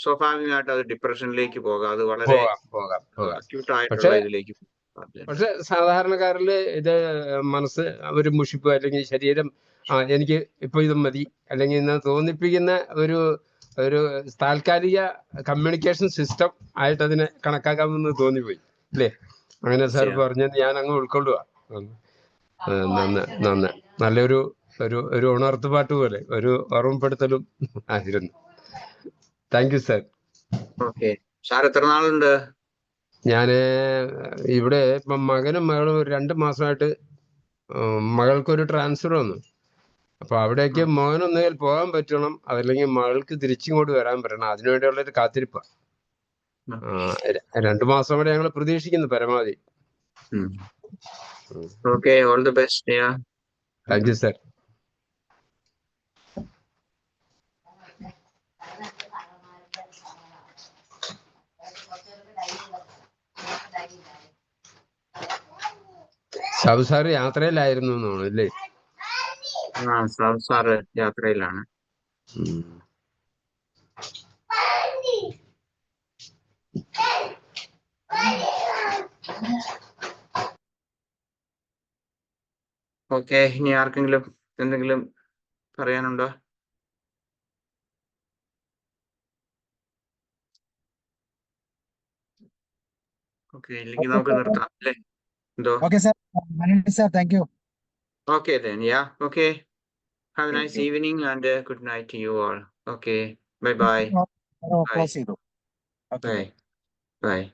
സ്വാഭാവികമായിട്ട് അത് ഡിപ്രഷനിലേക്ക് പോകാം. അത് വളരെ പോകാം. അക്യൂട്ടായിട്ടുള്ള ഇതിലേക്ക്. പക്ഷെ സാധാരണക്കാരില് ഇത് മനസ്സ് ഒരു മുഷിപ്പ് അല്ലെങ്കിൽ ശരീരം എനിക്ക് ഇപ്പൊ ഇത് മതി അല്ലെങ്കിൽ ഇന്ന് തോന്നിപ്പിക്കുന്ന ഒരു താൽക്കാലിക കമ്മ്യൂണിക്കേഷൻ സിസ്റ്റം ആയിട്ട് അതിനെ കണക്കാക്കാമെന്ന് തോന്നിപ്പോയി, അല്ലേ? അങ്ങനെ സാർ പറഞ്ഞത് ഞാൻ അങ്ങ് ഉൾക്കൊള്ളുക. നല്ലൊരു ഒരു ഉണർത്തുപാട്ട് പോലെ ഒരു ഓർമ്മപ്പെടുത്തലും ആയിരുന്നു. Thank you sir. Okay sir, എത്ര നാളുണ്ട്? ഞാന് ഇവിടെ ഇപ്പം മകനും മകളും 2 മാസമായിട്ട് മകൾക്കൊരു ട്രാൻസ്ഫർ വന്നു. അപ്പൊ അവിടേക്ക് മോനൊന്നുകിൽ പോകാൻ പറ്റണം, അതല്ലെങ്കിൽ മകൾക്ക് തിരിച്ചിങ്ങോട്ട് വരാൻ പറ്റണം. അതിനുവേണ്ടിയുള്ള ഒരു കാത്തിരിപ്പാണ്. 2 മാസം കൂടെ ഞങ്ങൾ പ്രതീക്ഷിക്കുന്നു പരമാവധി. Okay, all the best. Thank you sir. Shabu sir യാത്രയിലായിരുന്നു തോന്നുന്നു, അല്ലേ? സാറ് യാത്രയിലാണ്. ഓക്കെ, ഇനി ആർക്കെങ്കിലും എന്തെങ്കിലും പറയാനുണ്ടോ? ഓക്കെ, ഇല്ലെങ്കിൽ നമുക്ക് നിർത്താം, അല്ലേ? എന്തോ? Okay sir, thank U. Okay then, yeah, okay. Have a nice evening and good night to you all. Okay, bye-bye. Close ചെയ്തു. Bye. Bye.